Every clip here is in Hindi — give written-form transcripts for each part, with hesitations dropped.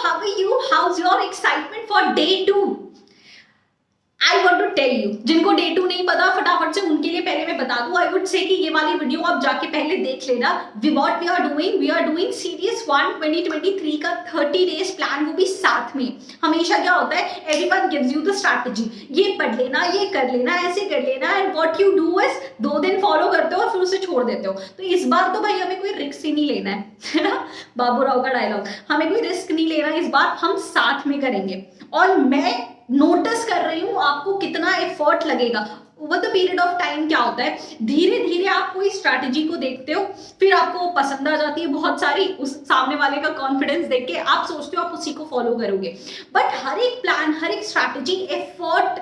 how are you? How's your excitement for day 2? I want to tell you, जिनको डे 2 नहीं पता फटाफट से उनके लिए पहले मैं बता दूं, आई वुड से कि ये वाली वीडियो आप जाके पहले देख लेना। What we are doing series 1 2023 का 30 डेज प्लान, वो भी साथ में। हमेशा क्या होता है, everyone gives you the strategy, ये पढ़ लेना, ये कर लेना, ऐसे कर लेना, and what you do is 2 दिन फॉलो करते हो और फिर उसे छोड़ देते हो। तो इस बार तो भाई हमें कोई रिस्क ही नहीं लेना है ना, बाबू राव का डायलॉग, हमें कोई रिस्क नहीं लेना, इस बार हम साथ में करेंगे। और मैं नोटिस कर रही हूं आपको कितना एफर्ट लगेगा over the period of time. क्या होता है, धीरे धीरे आप कोई स्ट्रैटेजी को देखते हो, फिर आपको पसंद आ जाती है बहुत सारी, उस सामने वाले का कॉन्फिडेंस देख के आप सोचते हो आप उसी को फॉलो करोगे। बट हर एक प्लान, हर एक स्ट्रैटेजी एफर्ट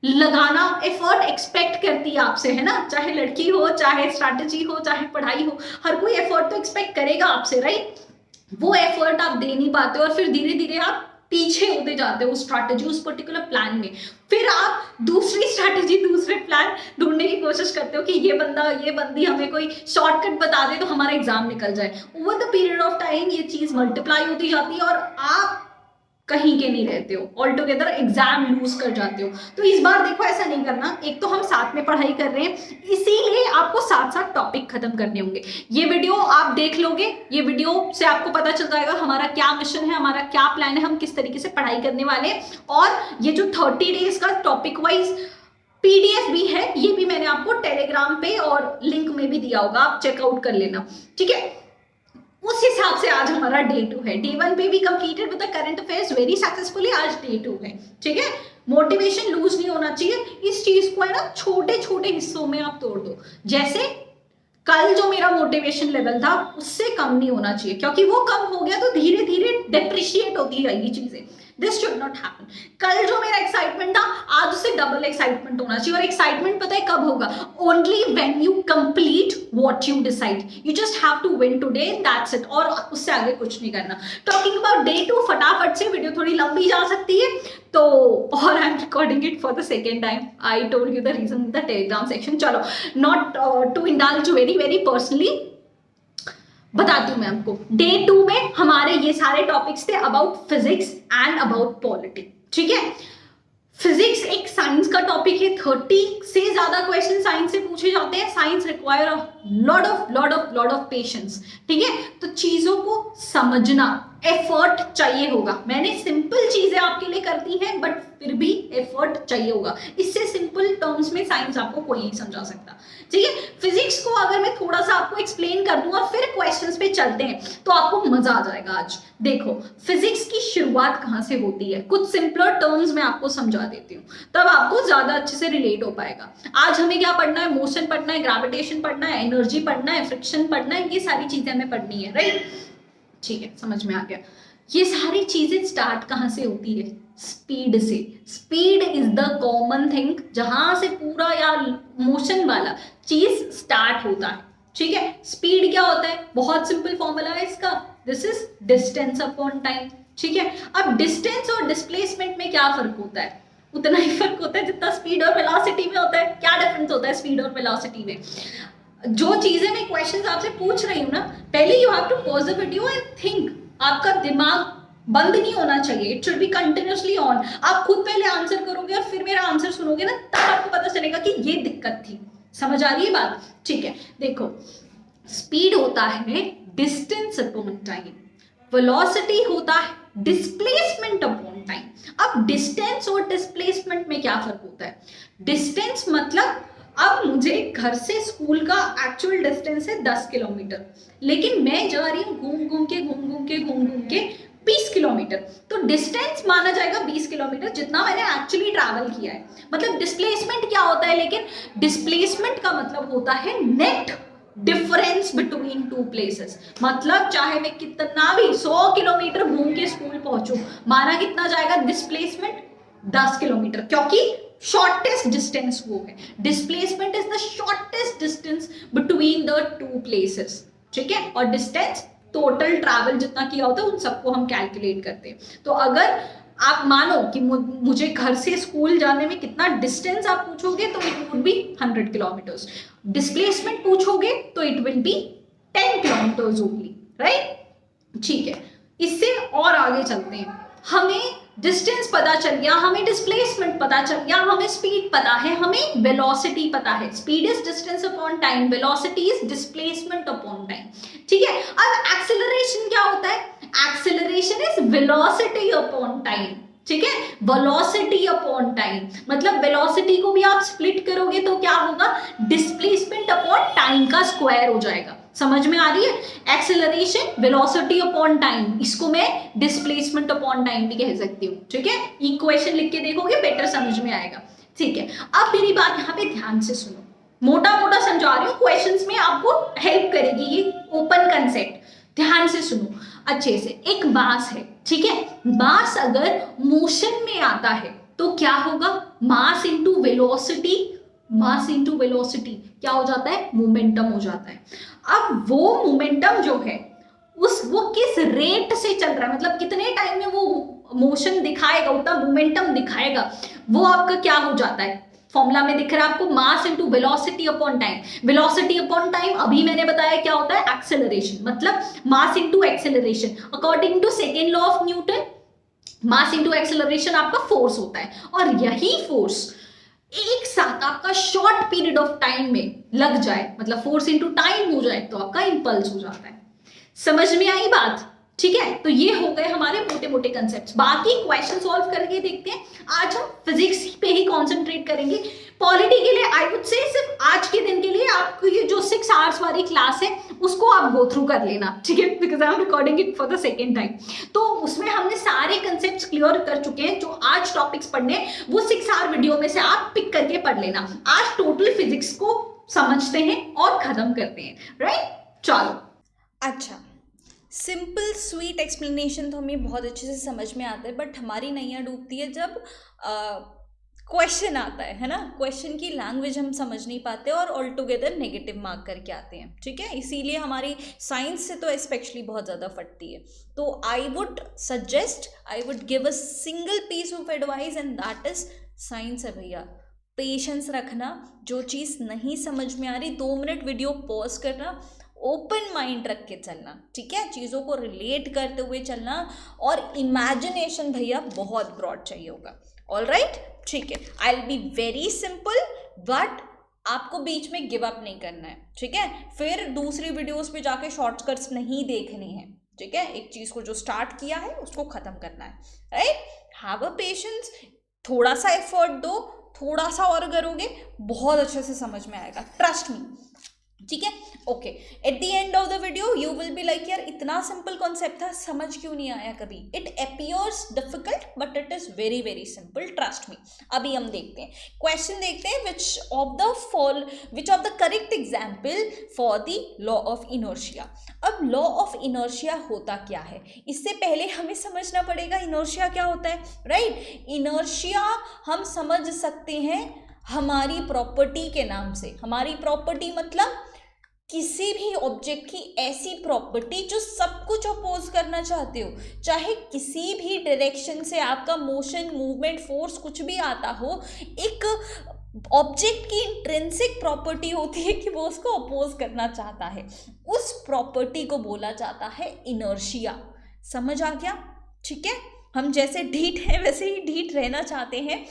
लगाना, एफर्ट एक्सपेक्ट करती है आपसे, है ना। चाहे लड़की हो, चाहे स्ट्रैटेजी हो, चाहे पढ़ाई हो, हर कोई एफर्ट तो एक्सपेक्ट करेगा आपसे, राइट। वो एफर्ट आप दे नहीं पाते और फिर धीरे धीरे आप पीछे होते जाते हो उस स्ट्रैटेजी, उस पर्टिकुलर प्लान में। फिर आप दूसरी स्ट्रैटेजी, दूसरे प्लान ढूंढने की कोशिश करते हो कि ये बंदा, ये बंदी हमें कोई शॉर्टकट बता दे तो हमारा एग्जाम निकल जाए। Over the period of time ये चीज मल्टीप्लाई होती जाती है और आप कहीं के नहीं रहते हो, ऑल टुगेदर एग्जाम लूज कर जाते हो। तो इस बार देखो ऐसा नहीं करना, एक तो हम साथ में पढ़ाई कर रहे हैं, इसीलिए आपको साथ साथ टॉपिक खत्म करने होंगे। ये वीडियो आप देख लोगे, ये वीडियो से आपको पता चल जाएगा हमारा क्या मिशन है, हमारा क्या प्लान है, हम किस तरीके से पढ़ाई करने वाले हैं। और ये जो 30 डेज का टॉपिक वाइज पीडीएफ भी है, ये भी मैंने आपको टेलीग्राम पे और लिंक में भी दिया होगा, आप चेकआउट कर लेना, ठीक है। उस हिसाब से आज हमारा डे 2 है। डे 1 पे भी completed with the current affairs very successfully, आज डे 2 है, ठीक है। मोटिवेशन लूज नहीं होना चाहिए, इस चीज को है ना छोटे छोटे हिस्सों में आप तोड़ दो। जैसे कल जो मेरा मोटिवेशन लेवल था उससे कम नहीं होना चाहिए, क्योंकि वो कम हो गया तो धीरे धीरे डिप्रिशिएट होती जाएगी चीजें। This should not happen. कल जो मेरा एक्साइटमेंट था आज उससे डबल एक्साइटमेंट होना चाहिए। और एक्साइटमेंट पता है कब होगा, only when you complete what you decide. You just have to win today, that's it, और उससे आगे कुछ नहीं करना। टॉकिंग अबाउट डे 2, फटाफट से, वीडियो थोड़ी लंबी जा सकती है तो, और I am recording it for the second time, I told you the reason in the Telegram section. चलो, not to indulge very very personally, बताती हूँ मैं आपको। डे 2 में हमारे ये सारे टॉपिक्स थे about physics and about polity, ठीक है। फिजिक्स एक साइंस का टॉपिक है, 30 से ज्यादा क्वेश्चन साइंस से पूछे जाते हैं। Science require lot of patience, ठीक है। तो चीजों को समझना, एफर्ट चाहिए होगा। मैंने सिंपल चीजें आपके लिए कर दी हैं, बट फिर भी एफर्ट चाहिए होगा। इससे सिंपल टर्म्स में साइंस आपको कोई नहीं समझा सकता, ठीक है। फिजिक्स को अगर मैं थोड़ा सा आपको एक्सप्लेन कर दूं और फिर क्वेश्चंस पे चलते हैं तो आपको मजा आ जाएगा। आज देखो फिजिक्स की शुरुआत कहां से होती है, कुछ सिंपलर टर्म्स में आपको समझा देती हूँ, तब आपको ज्यादा अच्छे से रिलेट हो पाएगा। आज हमें क्या पढ़ना है, मोशन पढ़ना है, ग्रेविटेशन पढ़ना है, एनर्जी पढ़ना है, फ्रिक्शन पढ़ना है, ये सारी चीजें हमें पढ़नी है, राइट, ठीक है, समझ में आ गया। ये सारी चीजें स्टार्ट कहां से होती है, स्पीड से। Speed is the common thing जहां से पूरा या मोशन वाला चीज स्टार्ट होता है, ठीक है। स्पीड क्या होता है, बहुत सिंपल फॉर्मूला है इसका, this is distance upon time, ठीक है। अब डिस्टेंस और डिस्प्लेसमेंट में क्या फर्क होता है, उतना ही फर्क होता है जितना स्पीड और वेलोसिटी में होता है। क्या डिफरेंस होता है स्पीड और वेलोसिटी में, जो चीजें मैं क्वेश्चंस आपसे पूछ रही हूँ ना, पहले you have to pause the video and think. आपका दिमाग बंद नहीं होना चाहिए, it should be continuously on. आप खुद पहले आंसर करोगे और फिर मेरा आंसर सुनोगे ना, तब आपको पता चलेगा कि ये दिक्कत थी। समझ आ रही है बात, ठीक है। देखो स्पीड होता है डिस्टेंस अपॉन टाइम, वेलोसिटी होता है डिस्प्लेसमेंट अपॉन टाइम। अब डिस्टेंस और डिस्प्लेसमेंट में क्या फर्क होता है, डिस्टेंस मतलब अब मुझे घर से स्कूल का एक्चुअल डिस्टेंस है 10 किलोमीटर, लेकिन मैं जा रही हूँ घूम घूम के 20 किलोमीटर, तो डिस्टेंस माना जाएगा 20 किलोमीटर जितना मैंने एक्चुअली ट्रैवल किया है। मतलब डिस्प्लेसमेंट क्या होता है, लेकिन डिस्प्लेसमेंट का मतलब होता है net difference between two places. मतलब चाहे मैं कितना भी 100 किलोमीटर घूम के स्कूल पहुंचू, माना कितना जाएगा डिस्प्लेसमेंट 10 किलोमीटर, क्योंकि शॉर्टेस्ट डिस्टेंस वो है। Displacement is the shortest distance between the two places, ठीक है। और डिस्टेंस टोटल ट्रैवल जितना किया होता है उन सबको हम कैलकुलेट करते हैं। तो अगर आप मानो कि मुझे घर से स्कूल जाने में कितना डिस्टेंस आप पूछोगे तो it would be 100 kilometres. Displacement पूछोगे तो it will be 10 kilometres only, right, ठीक है। इससे और आगे चलते हैं। हमें डिस्टेंस पता चल गया, हमें डिस्प्लेसमेंट पता चल गया, हमें स्पीड पता है, हमें वेलोसिटी पता है। Speed is distance upon time, velocity is displacement upon time, ठीक है। अब एक्सेलरेशन क्या होता है? Acceleration is velocity upon time, ठीक है। वेलोसिटी अपॉन टाइम मतलब वेलोसिटी को भी आप स्प्लिट करोगे तो क्या होगा? डिस्प्लेसमेंट अपॉन टाइम का स्क्वायर हो जाएगा। समझ में आ रही है? एक्सेलरेशन वेलोसिटी अपॉन टाइम, इसको मैं डिस्प्लेसमेंट अपॉन टाइम भी कह सकती हूँ, ठीक है। इक्वेशन लिख के देखोगे बेटर समझ में आएगा, ठीक है। अब मेरी बात यहाँ पे ध्यान से सुनो, मोटा मोटा समझा रही हूँ, क्वेश्चंस में आपको हेल्प करेगी ये ओपन कंसेप्ट, ध्यान से सुनो अच्छे से। एक मास है, ठीक है। मास अगर मोशन में आता है तो क्या होगा? मास इंटू वेलोसिटी, मास इंटू वेलोसिटी क्या हो जाता है? मोमेंटम हो जाता है। अब वो मोमेंटम जो है वो किस रेट से चल रहा है, मतलब कितने टाइम में वो मोशन दिखाएगा, उतना मोमेंटम दिखाएगा, वो आपका क्या हो जाता है? फॉर्मूला में दिख रहा है आपको, mass into velocity upon time. Velocity upon time अभी मैंने बताया क्या होता है? एक्सेलरेशन, मतलब mass into acceleration. According to second law of Newton, mass into acceleration आपका फोर्स होता है, और यही फोर्स एक साथ आपका शॉर्ट पीरियड ऑफ टाइम में लग जाए, मतलब फोर्स इंटू टाइम हो जाए, तो आपका इंपल्स हो जाता है। समझ में आई बात? ठीक है, तो ये हो गए हमारे मोटे मोटे कंसेप्ट्स। बाकी क्वेश्चन सॉल्व करके देखते हैं। आज हम फिजिक्स पे ही कॉन्सेंट्रेट करेंगे। पॉलिटी के लिए आई वुड से सिर्फ आज के दिन के लिए आपको ये जो 6 आवर्स वाली क्लास है उसको आप गो थ्रू कर लेना, ठीक है, because I am recording it for the second time. तो उसमें हमने सारे कंसेप्ट्स क्लियर कर चुके हैं। जो आज टॉपिक्स पढ़ने वो 6 आवर वीडियो में से आप पिक करके पढ़ लेना। आज टोटल फिजिक्स को समझते हैं और खत्म करते हैं, राइट? चलो, अच्छा, सिंपल स्वीट एक्सप्लेनेशन तो हमें बहुत अच्छे से समझ में आता है, बट हमारी नैया डूबती है जब क्वेश्चन आता है ना। क्वेश्चन की लैंग्वेज हम समझ नहीं पाते और ऑल टुगेदर नेगेटिव मार्क करके आते हैं, ठीक है। इसीलिए हमारी साइंस से तो स्पेशली बहुत ज़्यादा फटती है। तो I would suggest, I would give a single piece of advice and that is science है भैया। पेशेंस रखना, जो चीज़ नहीं समझ में आ रही 2 मिनट वीडियो पॉज करना, ओपन माइंड रख के चलना, ठीक है, चीज़ों को रिलेट करते हुए चलना, और इमेजिनेशन भैया बहुत ब्रॉड चाहिए होगा। ऑल राइट, ठीक है। I will be very simple, but आपको बीच में गिव अप नहीं करना है, ठीक है। फिर दूसरी वीडियोस पे जाके शॉर्टकट्स नहीं देखने हैं, ठीक है। एक चीज़ को जो स्टार्ट किया है उसको ख़त्म करना है, राइट। हैव अ पेशेंस, थोड़ा सा एफर्ट दो, थोड़ा सा और करोगे बहुत अच्छे से समझ में आएगा, ट्रस्ट मी, ठीक है। Okay, at the end of the video you will be like यार इतना सिंपल कॉन्सेप्ट था, समझ क्यों नहीं आया कभी। It appears difficult but it is very very simple, trust me. अभी हम देखते हैं क्वेश्चन, देखते हैं which of the correct example for the law of inertia. अब लॉ ऑफ इनर्शिया होता क्या है, इससे पहले हमें समझना पड़ेगा इनर्शिया क्या होता है, राइट। इनर्शिया हम समझ सकते हैं हमारी प्रॉपर्टी के नाम से। हमारी प्रॉपर्टी मतलब किसी भी ऑब्जेक्ट की ऐसी प्रॉपर्टी जो सब कुछ अपोज करना चाहते हो, चाहे किसी भी डायरेक्शन से आपका मोशन, मूवमेंट, फोर्स कुछ भी आता हो, एक ऑब्जेक्ट की इंट्रिंसिक प्रॉपर्टी होती है कि वो उसको अपोज करना चाहता है। उस प्रॉपर्टी को बोला जाता है इनर्शिया। समझ आ गया, ठीक है। हम जैसे ढीठ हैं वैसे ही ढीठ रहना चाहते हैं,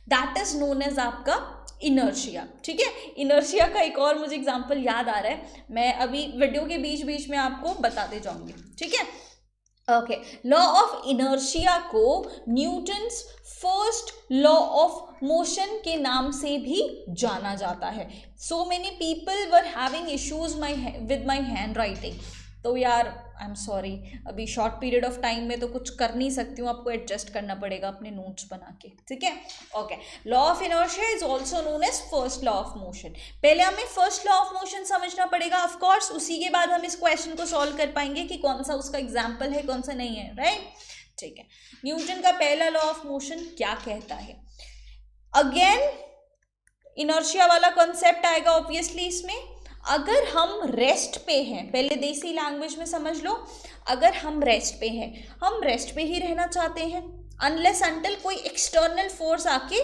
दैट इज नोन एज आपका इनर्शिया, ठीक है। इनर्शिया का एक और मुझे एग्जांपल याद आ रहा है, मैं अभी वीडियो के बीच बीच में आपको बताते जाऊंगी, ठीक है। ओके, लॉ ऑफ इनर्शिया को Newton's first law of motion के नाम से भी जाना जाता है। So many people were having issues with my hand writing, तो यार आई एम सॉरी, अभी शॉर्ट पीरियड ऑफ टाइम में तो कुछ कर नहीं सकती हूँ, आपको एडजस्ट करना पड़ेगा अपने नोट्स बना के, ठीक है। Okay, law of inertia is also known as first law of motion. पहले हमें फर्स्ट लॉ ऑफ मोशन समझना पड़ेगा, ऑफ कोर्स, उसी के बाद हम इस क्वेश्चन को सॉल्व कर पाएंगे कि कौन सा उसका एग्जाम्पल है, कौन सा नहीं है, राइट, ठीक है। न्यूटन का पहला लॉ ऑफ मोशन क्या कहता है? अगेन इनर्शिया वाला कॉन्सेप्ट आएगा ऑब्वियसली इसमें। अगर हम रेस्ट पे हैं, पहले देसी लैंग्वेज में समझ लो, अगर हम रेस्ट पे हैं, हम रेस्ट पे ही रहना चाहते हैं अनलेस अंटिल कोई एक्सटर्नल फोर्स आके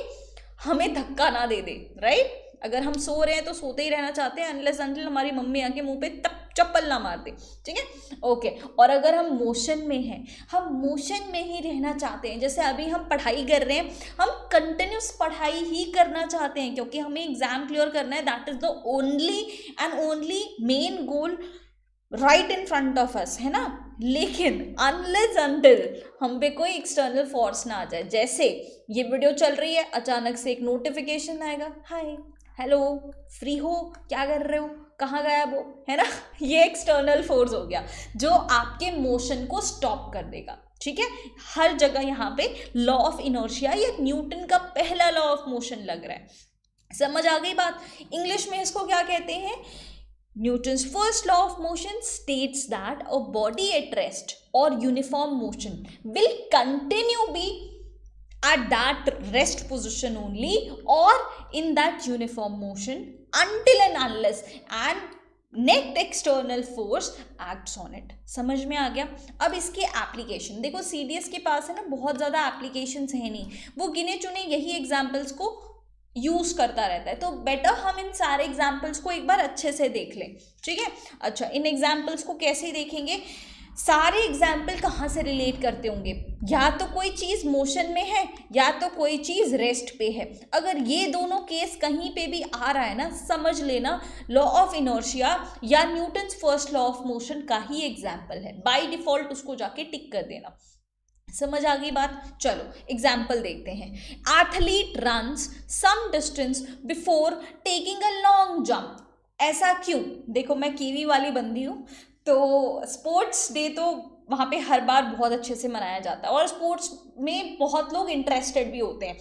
हमें धक्का ना दे दे, राइट। अगर हम सो रहे हैं तो सोते ही रहना चाहते हैं अनलेस अनटिल हमारी मम्मी आके मुंह पे चप्पल ना मार दे, ठीक है, ओके। और अगर हम मोशन में हैं, हम मोशन में ही रहना चाहते हैं, जैसे अभी हम पढ़ाई कर रहे हैं, हम कंटिन्यूस पढ़ाई ही करना चाहते हैं क्योंकि हमें एग्जाम क्लियर करना है, that is the only and only main goal right in front of us, है ना। लेकिन अनलेस अनटिल हम पे कोई एक्सटर्नल फोर्स ना आ जाए, जैसे ये वीडियो चल रही है, अचानक से एक नोटिफिकेशन आएगा, हाय हेलो फ्री हो, क्या कर रहे हो, कहाँ गायब हो, है ना, ये एक्सटर्नल फोर्स हो गया जो आपके मोशन को स्टॉप कर देगा, ठीक है। हर जगह यहाँ पे लॉ ऑफ इनर्शिया या न्यूटन का पहला लॉ ऑफ मोशन लग रहा है। समझ आ गई बात। इंग्लिश में इसको क्या कहते हैं? Newton's first law of motion states that a body at rest or uniform motion will continue be at that rest position only or in that uniform motion until and unless an net external force acts on it. समझ में आ गया। अब इसके एप्लीकेशन देखो, सीडीएस के पास है ना बहुत ज़्यादा एप्लीकेशंस है नहीं, वो गिने चुने यही एग्जाम्पल्स को यूज़ करता रहता है, तो बेटर हम इन सारे एग्जाम्पल्स को एक बार अच्छे से देख लें, ठीक है। अच्छा, इन एग्जाम्पल्स को कैसे देखेंगे? सारे एग्जाम्पल कहाँ से रिलेट करते होंगे? या तो कोई चीज़ मोशन में है या तो कोई चीज़ रेस्ट पे है। अगर ये दोनों केस कहीं पे भी आ रहा है ना, समझ लेना लॉ ऑफ इनर्शिया या Newton's first law of motion का ही एग्जाम्पल है। बाय डिफॉल्ट उसको जाके टिक कर देना। समझ आ गई बात। चलो एग्जाम्पल देखते हैं। Athlete runs some distance before taking a long jump. ऐसा क्यों? देखो मैं कीवी वाली बंदी हूँ, तो स्पोर्ट्स डे तो वहाँ पे हर बार बहुत अच्छे से मनाया जाता है और स्पोर्ट्स में बहुत लोग इंटरेस्टेड भी होते हैं।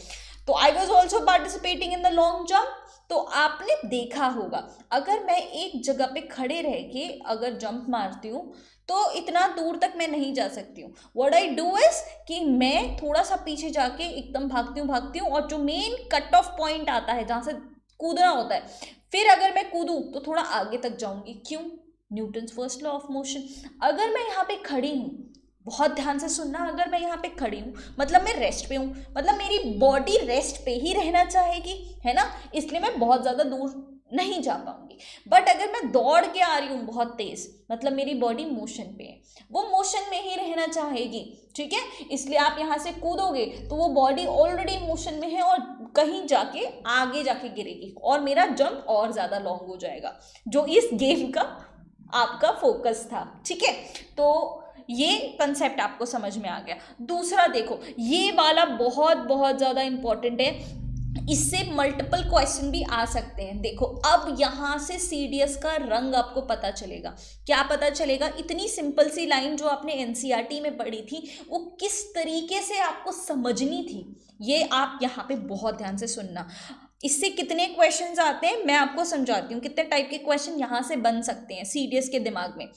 तो I was also participating in the long jump. तो आपने देखा होगा अगर मैं एक जगह पे खड़े रह के अगर जंप मारती हूँ तो इतना दूर तक मैं नहीं जा सकती हूँ। व्हाट आई डू इज कि मैं थोड़ा सा पीछे जाके एकदम भागती हूँ और जो मेन कट ऑफ पॉइंट आता है जहाँ से कूदना होता है, फिर अगर मैं कूदूँ तो थोड़ा आगे तक जाऊँगी। क्यों? Newton's first law of motion. अगर मैं यहाँ पे खड़ी हूँ, बहुत ध्यान से सुनना, अगर मैं यहाँ पे खड़ी हूँ मतलब मैं रेस्ट पे हूँ, मतलब मेरी बॉडी रेस्ट पे ही रहना चाहेगी, है ना, इसलिए मैं बहुत ज़्यादा दूर नहीं जा पाऊंगी। बट अगर मैं दौड़ के आ रही हूँ बहुत तेज, मतलब मेरी बॉडी मोशन पे है, वो मोशन में ही रहना चाहेगी, ठीक है, इसलिए आप यहाँ से कूदोगे तो वो बॉडी ऑलरेडी मोशन में है और कहीं जाके आगे जाके गिरेगी और मेरा जंप और ज़्यादा लॉन्ग हो जाएगा, जो इस गेम का आपका फोकस था, ठीक है। तो ये कंसेप्ट आपको समझ में आ गया। दूसरा देखो, ये वाला बहुत बहुत ज़्यादा इंपॉर्टेंट है, इससे मल्टीपल क्वेश्चन भी आ सकते हैं। देखो अब यहाँ से सीडीएस का रंग आपको पता चलेगा। क्या पता चलेगा? इतनी सिंपल सी लाइन जो आपने एनसीईआरटी में पढ़ी थी वो किस तरीके से आपको समझनी थी, ये आप यहाँ पे बहुत ध्यान से सुनना। इससे कितने क्वेश्चंस आते हैं मैं आपको समझाती हूँ, कितने टाइप के क्वेश्चन यहाँ से बन सकते हैं सीडीएस के दिमाग में।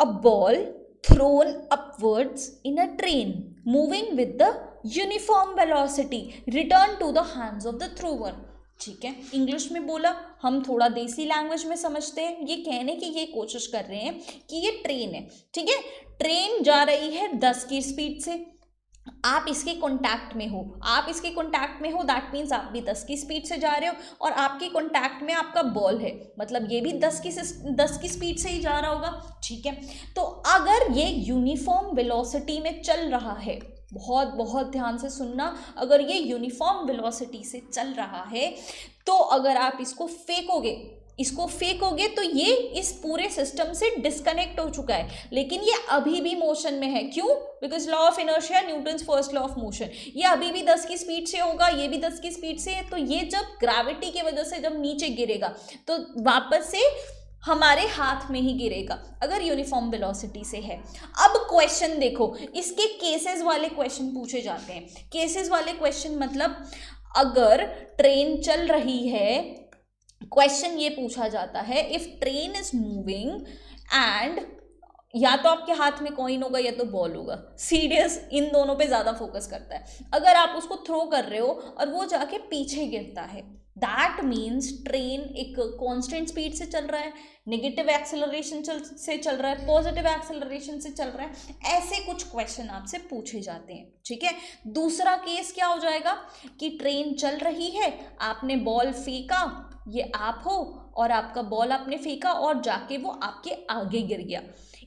A ball thrown upwards in a train moving with the uniform velocity return to the hands of the thrower। ठीक है, इंग्लिश में बोला, हम थोड़ा देसी लैंग्वेज में समझते हैं। ये कहने की ये कोशिश कर रहे हैं कि ये ट्रेन है, ठीक है, ट्रेन जा रही है 10 की स्पीड से, आप इसके कांटेक्ट में हो, दैट मीन्स आप भी 10 की स्पीड से जा रहे हो और आपके कांटेक्ट में आपका बॉल है, मतलब ये भी 10 की स्पीड से ही जा रहा होगा, ठीक है। तो अगर ये यूनिफॉर्म वेलोसिटी में चल रहा है, बहुत बहुत ध्यान से सुनना, अगर ये यूनिफॉर्म वेलोसिटी से चल रहा है तो अगर आप इसको फेंकोगे तो ये इस पूरे सिस्टम से डिस्कनेक्ट हो चुका है, लेकिन ये अभी भी मोशन में है। क्यों? Because law of inertia, Newton's first law of motion, ये अभी भी 10 की स्पीड से होगा, ये भी 10 की स्पीड से है। तो ये जब ग्रेविटी की वजह से जब नीचे गिरेगा तो वापस से हमारे हाथ में ही गिरेगा, अगर यूनिफॉर्म वेलोसिटी से है। अब क्वेश्चन देखो, इसके केसेस वाले क्वेश्चन पूछे जाते हैं। केसेस वाले क्वेश्चन मतलब अगर ट्रेन चल रही है, क्वेश्चन ये पूछा जाता है, if train is moving and, या तो आपके हाथ में कॉइन होगा या तो बॉल होगा। सीडीएस इन दोनों पे ज़्यादा फोकस करता है। अगर आप उसको थ्रो कर रहे हो और वो जाके पीछे गिरता है, दैट मीन्स ट्रेन एक कांस्टेंट स्पीड से चल रहा है, नेगेटिव एक्सेलरेशन से चल रहा है, पॉजिटिव एक्सेलरेशन से चल रहा है, ऐसे कुछ क्वेश्चन आपसे पूछे जाते हैं, ठीक है। दूसरा केस क्या हो जाएगा कि ट्रेन चल रही है, आपने बॉल फेंका, ये आप हो और आपका बॉल आपने फेंका और जाके वो आपके आगे गिर गया,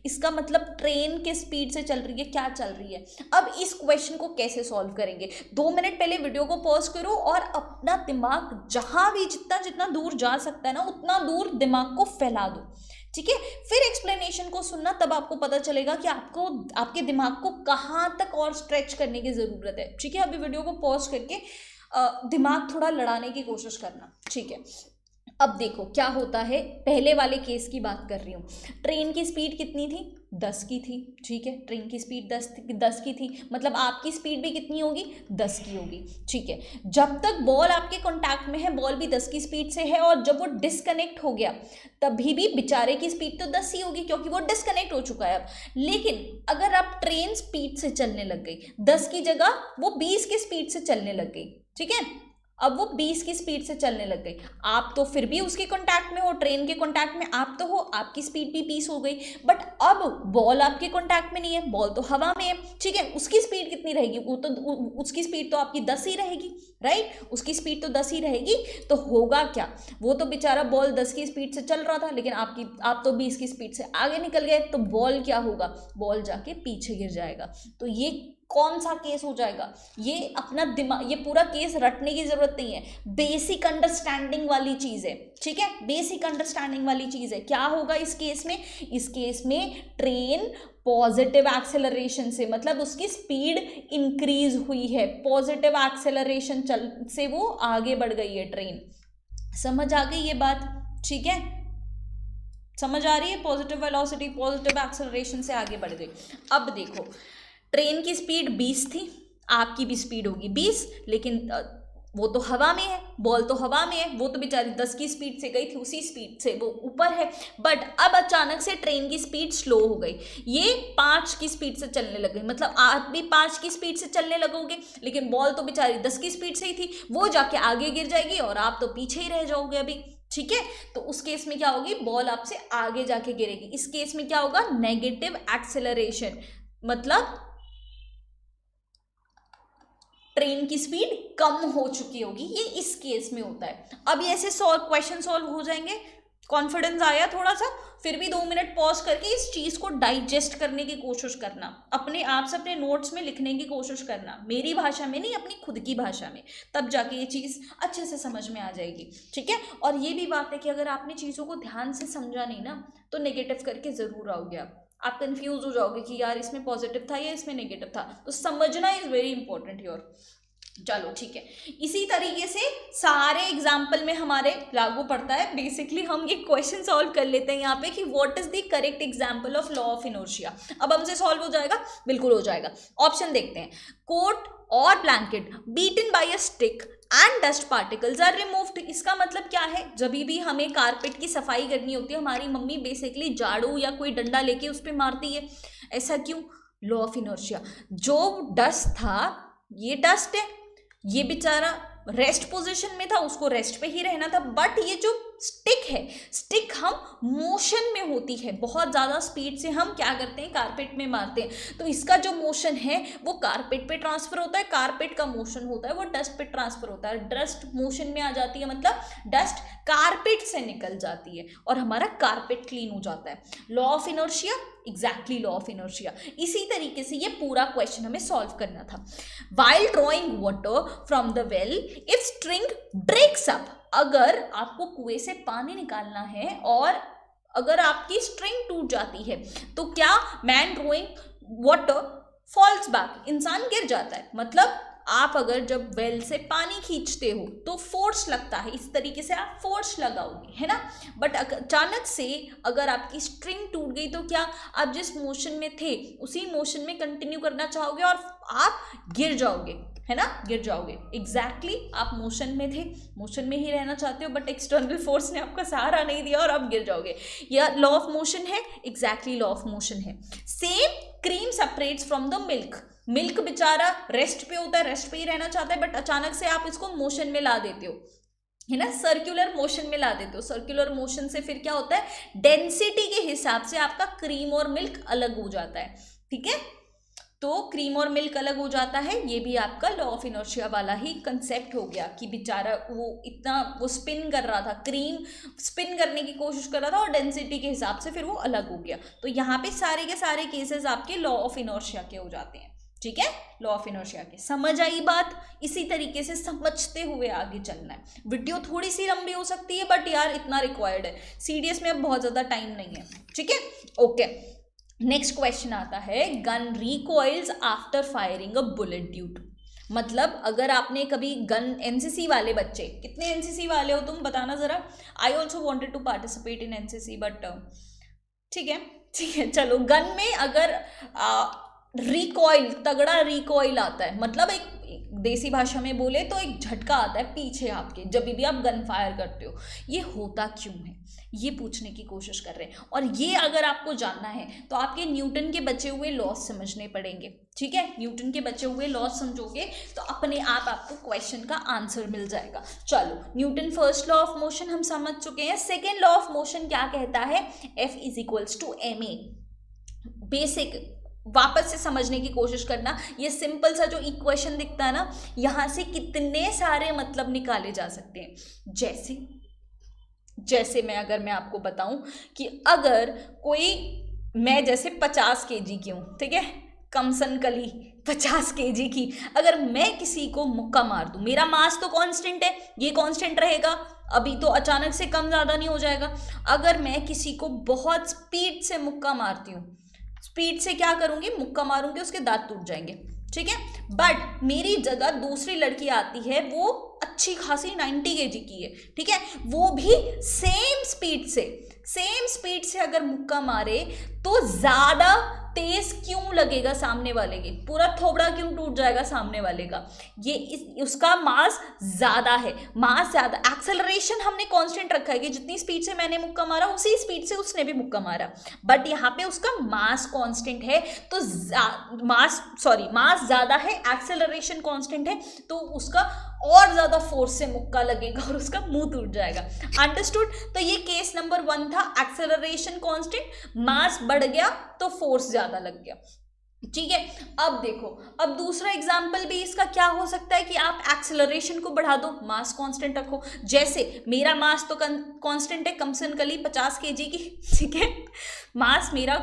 इसका मतलब ट्रेन के स्पीड से चल रही है, क्या चल रही है। अब इस क्वेश्चन को कैसे सॉल्व करेंगे, 2 मिनट पहले वीडियो को पॉज करो और अपना दिमाग जहां भी जितना दूर जा सकता है ना उतना दूर दिमाग को फैला दो, ठीक है। फिर एक्सप्लेनेशन को सुनना, तब आपको पता चलेगा कि आपको आपके दिमाग को कहाँ तक और स्ट्रेच करने की ज़रूरत है, ठीक है। अभी वीडियो को पॉज करके दिमाग थोड़ा लड़ाने की कोशिश करना, ठीक है। अब देखो क्या होता है, पहले वाले केस की बात कर रही हूँ। ट्रेन की स्पीड कितनी थी, 10 की थी, ठीक है। ट्रेन की स्पीड 10 की थी, मतलब आपकी स्पीड भी कितनी होगी, 10 की होगी, ठीक है। जब तक बॉल आपके कॉन्टैक्ट में है, बॉल भी 10 की स्पीड से है, और जब वो डिस्कनेक्ट हो गया तभी भी बेचारे की स्पीड तो 10 ही होगी क्योंकि वो डिस्कनेक्ट हो चुका है अब। लेकिन अगर आप ट्रेन स्पीड से चलने लग गई, 10 की जगह वो 20 की स्पीड से चलने लग गई, ठीक है। अब वो 20 की स्पीड से चलने लग गई, आप तो फिर भी उसके कांटेक्ट में हो, ट्रेन के कांटेक्ट में आप तो हो, आपकी स्पीड भी 20 हो गई, बट अब बॉल आपके कांटेक्ट में नहीं है, बॉल तो हवा में है, ठीक है। उसकी स्पीड कितनी रहेगी, वो तो उसकी स्पीड तो आपकी 10 ही रहेगी, राइट, उसकी स्पीड तो 10 ही रहेगी। तो होगा क्या, वो तो बेचारा बॉल 10 की स्पीड से चल रहा था, लेकिन आप तो 20 की स्पीड से आगे निकल गए, तो बॉल क्या होगा, बॉल जाके पीछे गिर जाएगा। तो ये कौन सा केस हो जाएगा, ये अपना दिमाग, ये पूरा केस रटने की जरूरत नहीं है, बेसिक अंडरस्टैंडिंग वाली चीज है, ठीक है। बेसिक अंडरस्टैंडिंग वाली चीज है। क्या होगा इस केस में, इस केस में ट्रेन पॉजिटिव एक्सेलरेशन से, मतलब उसकी स्पीड इंक्रीज हुई है, पॉजिटिव एक्सेलरेशन से वो आगे बढ़ गई है ट्रेन। समझ आ गई ये बात, ठीक है, समझ आ रही है, पॉजिटिव वेलोसिटी पॉजिटिव एक्सेलरेशन से आगे बढ़ गई। अब देखो, ट्रेन की स्पीड 20 थी, आपकी भी स्पीड होगी 20, लेकिन वो तो हवा में है, बॉल तो हवा में है, वो तो बेचारी 10 की स्पीड से गई थी, उसी स्पीड से वो ऊपर है। बट अब अचानक से ट्रेन की स्पीड स्लो हो गई, ये 5 की स्पीड से चलने लग गई, मतलब आप भी 5 की स्पीड से चलने लगोगे, लेकिन बॉल तो बेचारी 10 की स्पीड से ही थी, वो जाके आगे गिर जाएगी और आप तो पीछे ही रह जाओगे अभी, ठीक है। तो उस केस में क्या होगी, बॉल आपसे आगे जाके गिरेगी। इस केस में क्या होगा, नेगेटिव एक्सेलरेशन, मतलब ट्रेन की स्पीड कम हो चुकी होगी, ये इस केस में होता है। अब ये ऐसे क्वेश्चन सॉल्व हो जाएंगे, कॉन्फिडेंस आया थोड़ा सा, फिर भी 2 मिनट पॉज करके इस चीज को डाइजेस्ट करने की कोशिश करना, अपने आप से अपने नोट्स में लिखने की कोशिश करना, मेरी भाषा में नहीं, अपनी खुद की भाषा में, तब जाके ये चीज अच्छे से समझ में आ जाएगी, ठीक है। और ये भी बात है कि अगर आपने चीजों को ध्यान से समझा नहीं ना, तो नेगेटिव करके जरूर आओगे आप कंफ्यूज हो जाओगे कि यार इसमें पॉजिटिव था या इसमें नेगेटिव था। तो समझना इज वेरी इंपॉर्टेंट योर। चलो ठीक है, इसी तरीके से सारे एग्जाम्पल में हमारे लागू पड़ता है। बेसिकली हम ये क्वेश्चन सॉल्व कर लेते हैं यहाँ पे कि what is the correct example of law of inertia. अब हमसे सॉल्व हो जाएगा, बिल्कुल हो जाएगा। ऑप्शन देखते हैं, कोट और blanket beaten by a stick and dust particles are removed. इसका मतलब क्या है, जब भी हमें कारपेट की सफाई करनी होती है, हमारी मम्मी बेसिकली झाड़ू या कोई डंडा लेके उस पर मारती है, ऐसा क्यों, लॉ ऑफ इनर्शिया। जो डस्ट था, ये डस्ट है, ये बेचारा रेस्ट पोजीशन में था, उसको रेस्ट पे ही रहना था, बट ये जो स्टिक है, स्टिक हम मोशन में होती है, बहुत ज़्यादा स्पीड से हम क्या करते हैं, कारपेट में मारते हैं, तो इसका जो मोशन है वो कारपेट पे ट्रांसफर होता है, कारपेट का मोशन होता है वो डस्ट पे ट्रांसफर होता है, डस्ट मोशन में आ जाती है, मतलब डस्ट कारपेट से निकल जाती है और हमारा कारपेट क्लीन हो जाता है। Law of inertia, exactly law of inertia. इसी तरीके से ये पूरा क्वेश्चन हमें सॉल्व करना था। While drawing water from the well if string breaks up, अगर आपको कुएं से पानी निकालना है और अगर आपकी स्ट्रिंग टूट जाती है तो क्या, man drawing water falls back, इंसान गिर जाता है। मतलब आप अगर जब वेल से पानी खींचते हो तो फोर्स लगता है, इस तरीके से आप फोर्स लगाओगे, है ना। बट अचानक से अगर आपकी स्ट्रिंग टूट गई तो क्या आप जिस मोशन में थे उसी मोशन में कंटिन्यू करना चाहोगे और आप गिर जाओगे, है ना, गिर जाओगे। एग्जैक्टली आप मोशन में थे, मोशन में ही रहना चाहते हो, बट एक्सटर्नल फोर्स ने आपका सहारा नहीं दिया और आप गिर जाओगे। यह लॉ ऑफ मोशन है, एग्जैक्टली लॉ ऑफ मोशन है। Same cream separates from the milk, milk बेचारा रेस्ट पे होता है, रेस्ट पे ही रहना चाहता है, बट अचानक से आप इसको मोशन में ला देते हो, है ना, सर्कुलर मोशन में ला देते हो। सर्कुलर मोशन से फिर क्या होता है, डेंसिटी के हिसाब से आपका क्रीम और मिल्क अलग हो जाता है, ठीक है। तो क्रीम और मिल्क अलग हो जाता है, ये भी आपका लॉ ऑफ इनर्शिया वाला ही कंसेप्ट हो गया कि बेचारा वो स्पिन कर रहा था, क्रीम स्पिन करने की कोशिश कर रहा था और डेंसिटी के हिसाब से फिर वो अलग हो गया। तो यहाँ पे सारे के सारे केसेस आपके लॉ ऑफ इनर्शिया के हो जाते हैं, ठीक है, लॉ ऑफ इनर्शिया के। समझ आई बात? इसी तरीके से समझते हुए आगे चलना है। वीडियो थोड़ी सी लंबी हो सकती है बट यार इतना रिक्वायर्ड है, सीडीएस में अब बहुत ज़्यादा टाइम नहीं है, ठीक है, ओके। नेक्स्ट क्वेश्चन आता है, gun recoils after firing a bullet due to, मतलब अगर आपने कभी गन, एनसीसी वाले बच्चे, कितने एनसीसी वाले हो तुम बताना ज़रा। I also wanted to participate in NCC but ठीक है चलो। गन में अगर रिकॉइल, तगड़ा रिकॉइल आता है, मतलब एक देसी भाषा में बोले तो एक झटका आता है पीछे आपके जब भी आप गन फायर करते हो, ये होता क्यों है, ये पूछने की कोशिश कर रहे हैं। और ये अगर आपको जानना है तो आपके न्यूटन के बचे हुए लॉस समझने पड़ेंगे, ठीक है। न्यूटन के बचे हुए लॉस समझोगे तो अपने आप आपको क्वेश्चन का आंसर मिल जाएगा। चलो, Newton first law of motion हम समझ चुके हैं। सेकेंड लॉ ऑफ मोशन क्या कहता है, F = ma। बेसिक वापस से समझने की कोशिश करना, ये सिंपल सा जो इक्वेशन दिखता है ना, यहाँ से कितने सारे मतलब निकाले जा सकते हैं। जैसे मैं आपको बताऊं कि अगर कोई, मैं जैसे 50 kg की हूँ, ठीक है, कमसन कली 50 kg की, अगर मैं किसी को मुक्का मार दूं, मेरा मास तो कांस्टेंट है, ये कांस्टेंट रहेगा, अभी तो अचानक से कम ज़्यादा नहीं हो जाएगा। अगर मैं किसी को बहुत स्पीड से मुक्का मारती हूँ, स्पीड से क्या करूंगी, मुक्का मारूंगी, उसके दांत टूट जाएंगे, ठीक है। बट मेरी जगह दूसरी लड़की आती है, वो अच्छी खासी 90 kg की है, ठीक है, वो भी सेम स्पीड से अगर मुक्का मारे तो ज्यादा तेज क्यों लगेगा सामने वाले की, पूरा थोबड़ा क्यों टूट जाएगा सामने वाले का, उसका मास ज्यादा है, मास ज्यादा, एक्सेलरेशन हमने कांस्टेंट रखा है कि जितनी स्पीड से मैंने मुक्का मारा उसी स्पीड से उसने भी मुक्का मारा, बट यहाँ पे उसका मास कांस्टेंट है, तो मास ज्यादा है, एक्सेलरेशन कांस्टेंट है, तो उसका और ज्यादा फोर्स से मुक्का लगेगा और उसका मुंह टूट जाएगा। अंडरस्टूड? तो ये केस नंबर 1 था, एक्सेलरेशन कांस्टेंट, मास बढ़ गया तो फोर्स ज्यादा लग गया, ठीक है। अब देखो, अब दूसरा एग्जाम्पल भी इसका क्या हो सकता है कि आप एक्सेलरेशन को बढ़ा दो, मास कांस्टेंट रखो। जैसे मेरा मास तो कांस्टेंट है, कमसन कली 50 kg की, ठीक है, मास मेरा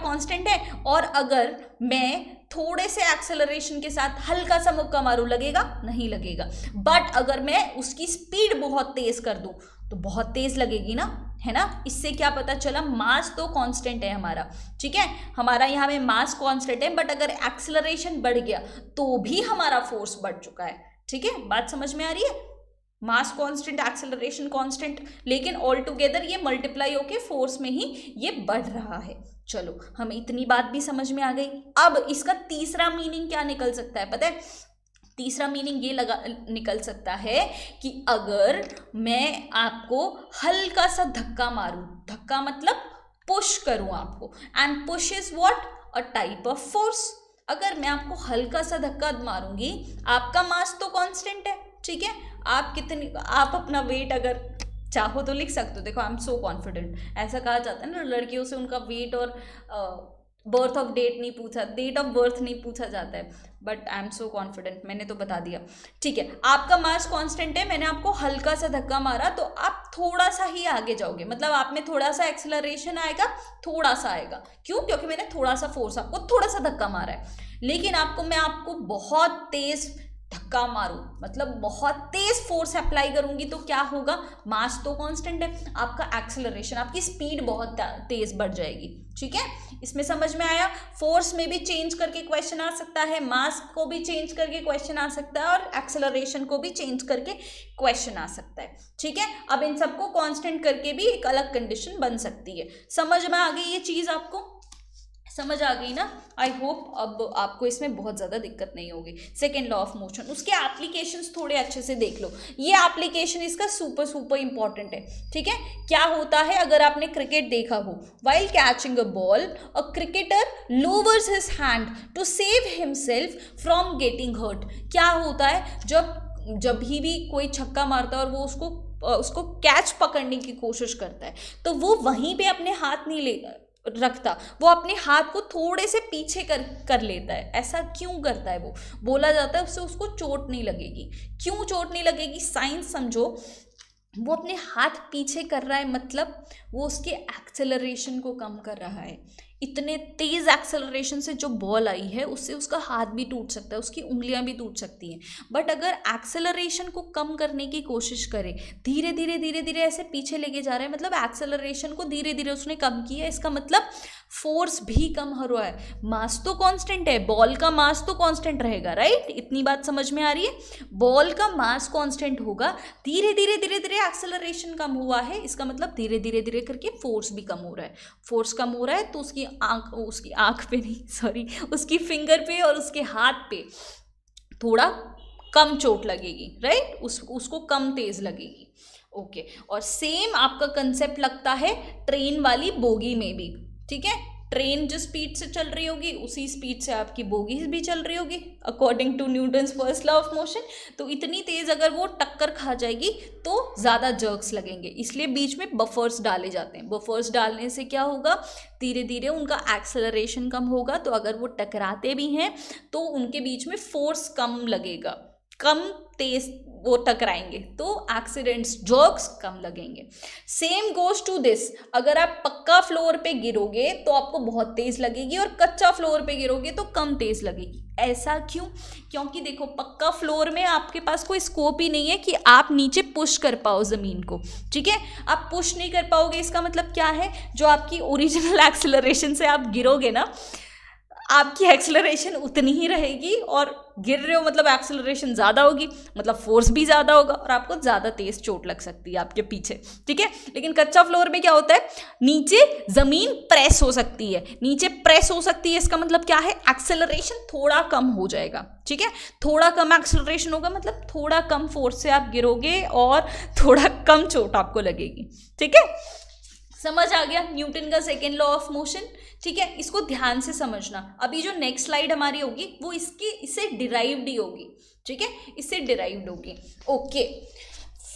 कांस्टेंट है, और अगर मैं थोड़े से एक्सेलरेशन के साथ हल्का सा मुक्का मारूं, लगेगा? नहीं लगेगा। बट अगर मैं उसकी स्पीड बहुत तेज कर दूं तो बहुत तेज लगेगी ना, है ना। इससे क्या पता चला, मास तो कांस्टेंट है हमारा, ठीक है, हमारा यहाँ में मास कांस्टेंट है, बट अगर एक्सेलरेशन बढ़ गया तो भी हमारा फोर्स बढ़ चुका है, ठीक है। बात समझ में आ रही है? मास कांस्टेंट, एक्सेलरेशन कांस्टेंट, लेकिन ऑल टुगेदर ये मल्टीप्लाई होके फोर्स में ही ये बढ़ रहा है। चलो, हमें इतनी बात भी समझ में आ गई। अब इसका तीसरा मीनिंग क्या निकल सकता है पता है? तीसरा मीनिंग ये निकल सकता है कि अगर मैं आपको हल्का सा धक्का मारूं, धक्का मतलब पुश करूं आपको, and push is what, a type of force. अगर मैं आपको हल्का सा धक्का मारूंगी, आपका मास तो कांस्टेंट है, ठीक है, आप अपना वेट अगर चाहो तो लिख सकते हो। देखो, आई एम सो कॉन्फिडेंट, ऐसा कहा जाता है ना लड़कियों से, उनका वेट और बर्थ ऑफ डेट नहीं पूछा, डेट ऑफ बर्थ नहीं पूछा जाता है, but I am so confident, मैंने तो बता दिया, ठीक है। आपका मास कांस्टेंट है, मैंने आपको हल्का सा धक्का मारा तो आप थोड़ा सा ही आगे जाओगे, मतलब आप में थोड़ा सा एक्सेलरेशन आएगा, थोड़ा सा आएगा, क्यों? क्योंकि मैंने थोड़ा सा फोर्स, आपको थोड़ा सा धक्का मारा है। लेकिन मैं आपको बहुत तेज धक्का मारूं, मतलब बहुत तेज फोर्स अप्लाई करूंगी, तो क्या होगा, मास तो कांस्टेंट है, आपका एक्सेलरेशन, आपकी स्पीड बहुत तेज बढ़ जाएगी, ठीक है। इसमें समझ में आया? फोर्स में भी चेंज करके क्वेश्चन आ सकता है, मास को भी चेंज करके क्वेश्चन आ सकता है, और एक्सेलरेशन को भी चेंज करके क्वेश्चन आ सकता है, ठीक है। अब इन सबको कांस्टेंट करके भी एक अलग कंडीशन बन सकती है। समझ में आ गई ये चीज? आपको समझ आ गई ना? आई होप अब आपको इसमें बहुत ज़्यादा दिक्कत नहीं होगी। सेकेंड लॉ ऑफ मोशन, उसके एप्लीकेशंस थोड़े अच्छे से देख लो। ये एप्लीकेशन इसका सुपर इंपॉर्टेंट है, ठीक है। क्या होता है, अगर आपने क्रिकेट देखा हो, while catching a ball a cricketer lowers his hand to save himself from getting hurt. क्या होता है, जब जब भी कोई छक्का मारता है और वो उसको कैच पकड़ने की कोशिश करता है तो वो वहीं पे अपने हाथ नहीं ले रखता, वो अपने हाथ को थोड़े से पीछे कर लेता है। ऐसा क्यों करता है? वो बोला जाता है उससे उसको चोट नहीं लगेगी। क्यों चोट नहीं लगेगी? साइंस समझो। वो अपने हाथ पीछे कर रहा है मतलब वो उसके एक्सेलरेशन को कम कर रहा है। इतने तेज एक्सेलरेशन से जो बॉल आई है उससे उसका हाथ भी टूट सकता है, उसकी उंगलियां भी टूट सकती हैं। बट अगर एक्सेलरेशन को कम करने की कोशिश करे, धीरे धीरे धीरे धीरे ऐसे पीछे लेके जा रहा है, मतलब एक्सेलरेशन को धीरे धीरे उसने कम किया, इसका मतलब फोर्स भी कम हो रहा है। मास तो कांस्टेंट है, बॉल का मास तो कांस्टेंट रहेगा, राइट? इतनी बात समझ में आ रही है? बॉल का मास कांस्टेंट होगा, धीरे धीरे धीरे धीरे एक्सेलरेशन कम हुआ है, इसका मतलब धीरे धीरे धीरे करके फोर्स भी कम हो रहा है। फोर्स कम हो रहा है तो उसकी आंख पे नहीं, सॉरी, उसकी फिंगर पे और उसके हाथ पे थोड़ा कम चोट लगेगी, राइट? उसको कम तेज लगेगी। ओके, और सेम आपका कंसेप्ट लगता है ट्रेन वाली बोगी में भी, ठीक है? ट्रेन जिस स्पीड से चल रही होगी उसी स्पीड से आपकी बोगी भी चल रही होगी according to Newton's first law of motion. तो इतनी तेज अगर वो टक्कर खा जाएगी तो ज़्यादा जर्क्स लगेंगे, इसलिए बीच में बफर्स डाले जाते हैं। बफर्स डालने से क्या होगा? धीरे धीरे उनका एक्सेलरेशन कम होगा, तो अगर वो टकराते भी हैं तो उनके बीच में फोर्स कम लगेगा, कम तेज वो टकराएंगे, तो एक्सीडेंट्स जर्क्स कम लगेंगे। सेम गोज टू दिस, अगर आप पक्का फ्लोर पे गिरोगे तो आपको बहुत तेज लगेगी और कच्चा फ्लोर पे गिरोगे तो कम तेज लगेगी। ऐसा क्यों? क्योंकि देखो, पक्का फ्लोर में आपके पास कोई स्कोप ही नहीं है कि आप नीचे पुश कर पाओ ज़मीन को, ठीक है? आप पुश नहीं कर पाओगे, इसका मतलब क्या है? जो आपकी ओरिजिनल एक्सेलरेशन से आप गिरोगे ना, आपकी एक्सेलरेशन उतनी ही रहेगी, और गिर रहे हो मतलब एक्सेलरेशन ज़्यादा होगी, मतलब फोर्स भी ज़्यादा होगा और आपको ज़्यादा तेज चोट लग सकती है आपके पीछे, ठीक है? लेकिन कच्चा फ्लोर में क्या होता है? नीचे ज़मीन प्रेस हो सकती है, नीचे प्रेस हो सकती है, इसका मतलब क्या है? एक्सेलरेशन थोड़ा कम हो जाएगा, ठीक है? थोड़ा कम एक्सेलरेशन होगा मतलब थोड़ा कम फोर्स से आप गिरोगे और थोड़ा कम चोट आपको लगेगी, ठीक है? समझ आ गया न्यूटन का सेकेंड लॉ ऑफ मोशन, ठीक है? इसको ध्यान से समझना। अभी जो नेक्स्ट स्लाइड हमारी होगी वो इससे डिराइव्ड ही होगी, ठीक है? इससे डिराइव्ड होगी। Okay,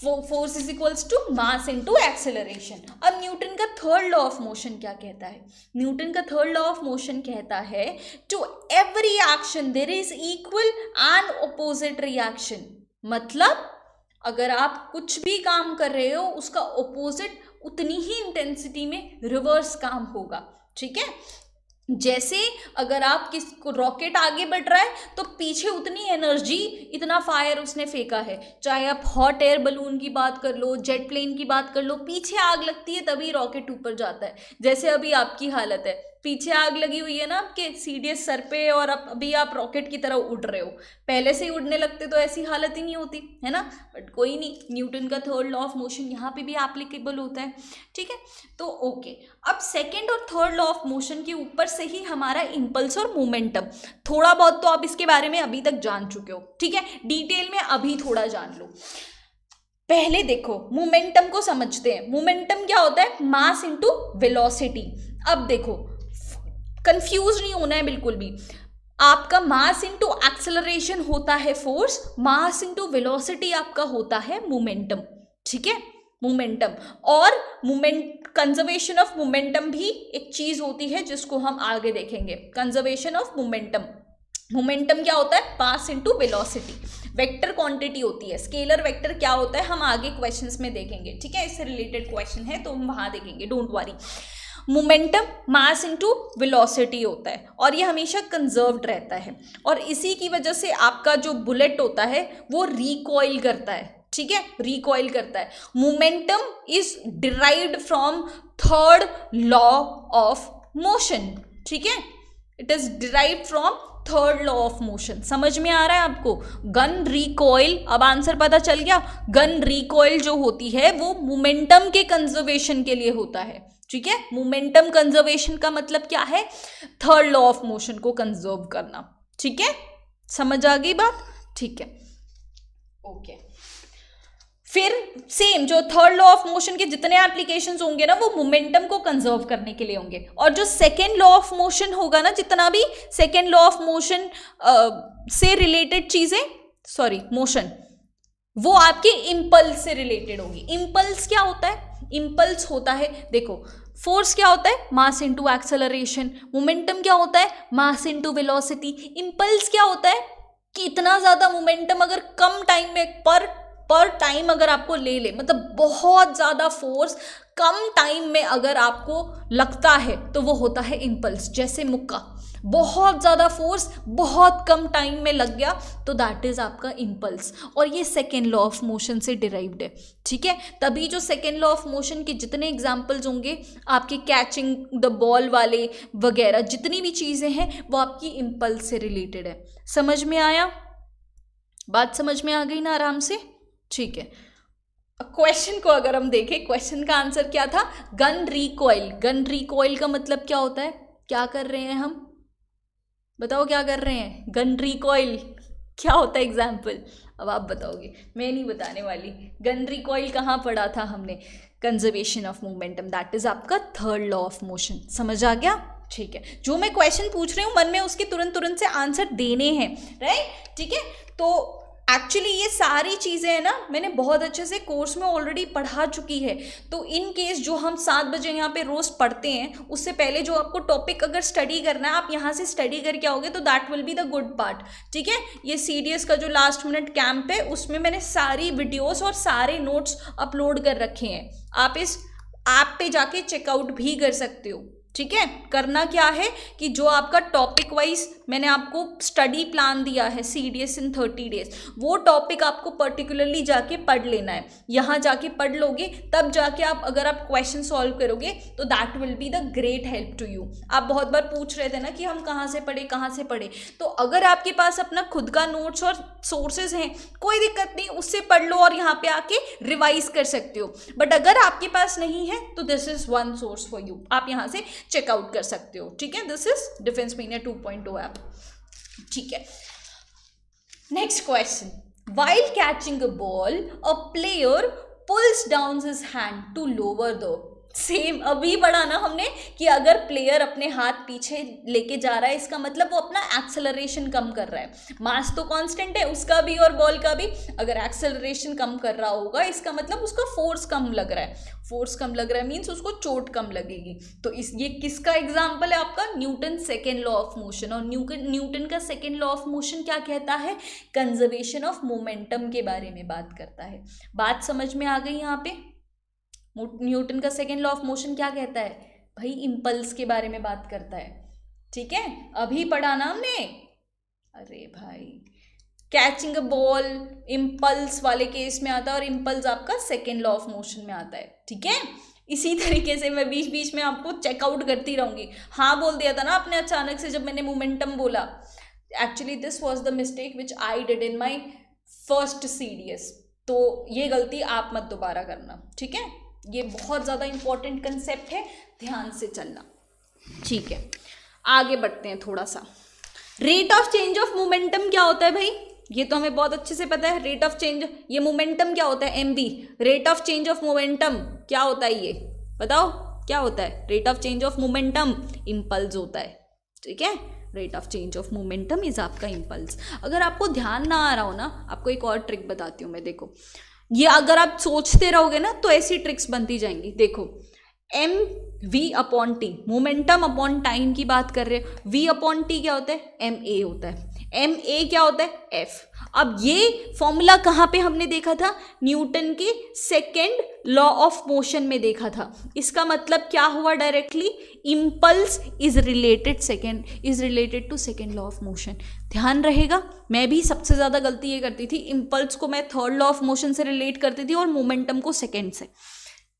force is equals to mass into acceleration. अब न्यूटन का थर्ड लॉ ऑफ मोशन क्या कहता है? न्यूटन का थर्ड लॉ ऑफ मोशन कहता है to every action there is equal and opposite reaction. मतलब अगर आप कुछ भी काम कर रहे हो उसका ऑपोजिट उतनी ही इंटेंसिटी में रिवर्स काम होगा, ठीक है? जैसे अगर आप रॉकेट आगे बढ़ रहा है तो पीछे उतनी एनर्जी, इतना फायर उसने फेंका है। चाहे आप हॉट एयर बलून की बात कर लो, जेट प्लेन की बात कर लो, पीछे आग लगती है तभी रॉकेट ऊपर जाता है। जैसे अभी आपकी हालत है, पीछे आग लगी हुई है ना आपके सीधे सर पे, और अभी आप रॉकेट की तरह उड़ रहे हो। पहले से ही उड़ने लगते तो ऐसी हालत ही नहीं होती, है ना? बट कोई नहीं, न्यूटन का थर्ड लॉ ऑफ मोशन यहाँ पे भी एप्लीकेबल होता है, ठीक है? तो ओके, अब सेकेंड और थर्ड लॉ ऑफ मोशन के ऊपर से ही हमारा इम्पल्स और मोमेंटम, थोड़ा बहुत तो आप इसके बारे में अभी तक जान चुके हो, ठीक है? डिटेल में अभी थोड़ा जान लो। पहले देखो मोमेंटम को समझते हैं। मोमेंटम क्या होता है? मास इनटू वेलोसिटी। अब देखो, कंफ्यूज नहीं होना है बिल्कुल भी। आपका मास इनटू एक्सेलरेशन होता है फोर्स, मास इनटू वेलोसिटी आपका होता है मोमेंटम, ठीक है? मोमेंटम और मोमेंट, कंजर्वेशन ऑफ मोमेंटम भी एक चीज होती है जिसको हम आगे देखेंगे। कंजर्वेशन ऑफ मोमेंटम, मोमेंटम क्या होता है? मास इनटू वेलोसिटी। वेक्टर क्वांटिटी होती है। स्केलर वेक्टर क्या होता है हम आगे क्वेश्चंस में देखेंगे, ठीक है? इससे रिलेटेड क्वेश्चन है तो हम वहां देखेंगे, don't worry. Momentum mass into velocity होता है और ये हमेशा कंजर्व्ड रहता है, और इसी की वजह से आपका जो बुलेट होता है वो रिकॉइल करता है, ठीक है? रिकॉइल करता है। Momentum is derived from third law of motion, ठीक है? It is derived from third law of motion. समझ में आ रहा है आपको? गन रिकॉइल, अब आंसर पता चल गया। गन रिकॉइल जो होती है वो मोमेंटम के कंजर्वेशन के लिए होता है, ठीक है? मोमेंटम कंजर्वेशन का मतलब क्या है? थर्ड लॉ ऑफ मोशन को कंजर्व करना, ठीक है? समझ आ गई बात? ठीक है, ओके। फिर सेम जो थर्ड लॉ ऑफ मोशन के जितने एप्लीकेशंस होंगे ना वो मोमेंटम को कंजर्व करने के लिए होंगे, और जो सेकेंड लॉ ऑफ मोशन होगा ना, जितना भी सेकेंड लॉ ऑफ मोशन से रिलेटेड चीजें, सॉरी मोशन, वो आपके इम्पल्स से रिलेटेड होगी। इम्पल्स क्या होता है? इम्पल्स होता है, देखो, फोर्स क्या होता है? मास इनटू एक्सेलरेशन। मोमेंटम क्या होता है? मास इनटू वेलोसिटी। इम्पल्स क्या होता है? कि इतना ज्यादा मोमेंटम अगर कम टाइम में पर टाइम अगर आपको ले ले, मतलब बहुत ज्यादा फोर्स कम टाइम में अगर आपको लगता है तो वो होता है इम्पल्स। जैसे मुक्का, बहुत ज़्यादा फोर्स बहुत कम टाइम में लग गया तो दैट इज़ आपका इम्पल्स। और ये सेकेंड लॉ ऑफ मोशन से डिराइव्ड है, ठीक है। तभी जो सेकेंड लॉ ऑफ मोशन के जितने एग्जाम्पल्स होंगे आपके कैचिंग द बॉल वाले वगैरह जितनी भी चीज़ें हैं वो आपकी इम्पल्स से रिलेटेड है। समझ में आया? बात समझ में आ गई ना आराम से? ठीक है। क्वेश्चन को अगर हम देखें, क्वेश्चन का आंसर क्या था? Gun recoil. गन रिकॉइल का मतलब क्या होता है? क्या कर रहे हैं हम? बताओ क्या कर रहे हैं? गन रिकॉइल क्या होता है? एग्जाम्पल अब आप बताओगे, मैं नहीं बताने वाली। गन रिकॉइल कहाँ पढ़ा था हमने? Conservation of momentum, that is आपका थर्ड लॉ ऑफ मोशन। समझ आ गया? ठीक है। जो मैं क्वेश्चन पूछ रही हूँ मन में उसके तुरंत से आंसर देने हैं, राइट? ठीक है। तो एक्चुअली ये सारी चीज़ें हैं ना मैंने बहुत अच्छे से कोर्स में ऑलरेडी पढ़ा चुकी है। तो इन केस जो हम 7 बजे यहाँ पे रोज़ पढ़ते हैं उससे पहले जो आपको टॉपिक अगर स्टडी करना है आप यहाँ से स्टडी करके आओगे तो that will be the good part, ठीक है। ये CDS का जो लास्ट मिनट कैंप है उसमें मैंने सारी वीडियोस और सारे नोट्स अपलोड कर रखे हैं। आप इस ऐप पे जाके चेकआउट भी कर सकते हो, ठीक है। करना क्या है कि जो आपका टॉपिक वाइज मैंने आपको स्टडी प्लान दिया है CDS इन 30 डेज, वो टॉपिक आपको पर्टिकुलरली जाके पढ़ लेना है। यहाँ जाके पढ़ लोगे तब जाके आप अगर आप क्वेश्चन सॉल्व करोगे तो that will be the great help to you. आप बहुत बार पूछ रहे थे ना कि हम कहाँ से पढ़े, तो अगर आपके पास अपना खुद का नोट्स और सोर्सेज हैं कोई दिक्कत नहीं, उससे पढ़ लो और यहाँ पे आके रिवाइज कर सकते हो। बट अगर आपके पास नहीं है तो this is one source for you, आप यहाँ से चेकआउट कर सकते हो, ठीक है। This is defence mania 2.0 app, ठीक है। Next question, while catching a ball a player pulls down his hand to lower the, same अभी पढ़ा ना हमने कि अगर प्लेयर अपने हाथ पीछे लेके जा रहा है इसका मतलब वो अपना एक्सेलरेशन कम कर रहा है। मास तो कांस्टेंट है उसका भी और बॉल का भी, अगर एक्सेलरेशन कम कर रहा होगा इसका मतलब उसका फोर्स कम लग रहा है। फोर्स कम लग रहा है मीन्स उसको चोट कम लगेगी। तो ये किसका एग्जाम्पल है? आपका Newton second law of motion. और न्यूटन का सेकेंड लॉ ऑफ मोशन क्या कहता है? कंजर्वेशन ऑफ मोमेंटम के बारे में बात करता है। बात समझ में आ गई यहाँ पे? न्यूटन का सेकेंड लॉ ऑफ मोशन क्या कहता है भाई? इम्पल्स के बारे में बात करता है, ठीक है। अभी पढ़ा ना हमने। अरे भाई, कैचिंग अ बॉल इम्पल्स वाले केस में आता है और इम्पल्स आपका सेकेंड लॉ ऑफ मोशन में आता है, ठीक है। इसी तरीके से मैं बीच बीच में आपको चेकआउट करती रहूंगी। हाँ बोल दिया था ना आपने अचानक से जब मैंने मोमेंटम बोला। Actually this was the mistake which I did in my first CDS। तो ये गलती आप मत दोबारा करना, ठीक है। ये बहुत ज़्यादा इंपॉर्टेंट कंसेप्ट है, ध्यान से चलना, ठीक है। आगे बढ़ते हैं थोड़ा सा। Rate of change of momentum क्या होता है भाई? ये तो हमें बहुत अच्छे से पता है। रेट ऑफ चेंज, ये मोमेंटम क्या होता है? MB। Rate of change of momentum क्या होता है? ये बताओ क्या होता है? Rate of change of momentum impulse होता है, ठीक है। Rate of change of momentum is आपका इम्पल्स। अगर आपको ध्यान ना आ रहा हो ना, आपको एक और ट्रिक बताती हूँ मैं। देखो, ये अगर आप सोचते रहोगे ना तो ऐसी ट्रिक्स बनती जाएंगी। देखो, MV/T, मोमेंटम अपॉन टाइम की बात कर रहे हैं। V/T क्या होता है? MA होता है। MA क्या होता है? F। अब ये फॉर्मूला कहाँ पे हमने देखा था? न्यूटन के सेकेंड लॉ ऑफ मोशन में देखा था। इसका मतलब क्या हुआ directly? Impulse is related to second law of motion. ध्यान रहेगा, मैं भी सबसे ज़्यादा गलती ये करती थी, इम्पल्स को मैं थर्ड लॉ ऑफ मोशन से रिलेट करती थी और मोमेंटम को सेकेंड से।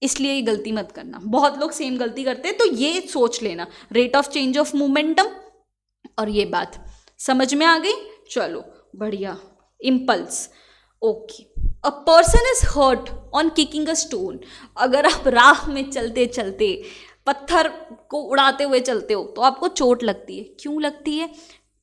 इसलिए ये गलती मत करना, बहुत लोग सेम गलती करते हैं। तो ये सोच लेना, rate of change of momentum और ये बात समझ में आ गई? चलो बढ़िया। Impulse, okay. A person is hurt on kicking a stone. अगर आप राह में चलते चलते पत्थर को उड़ाते हुए चलते हो तो आपको चोट लगती है। क्यों लगती है?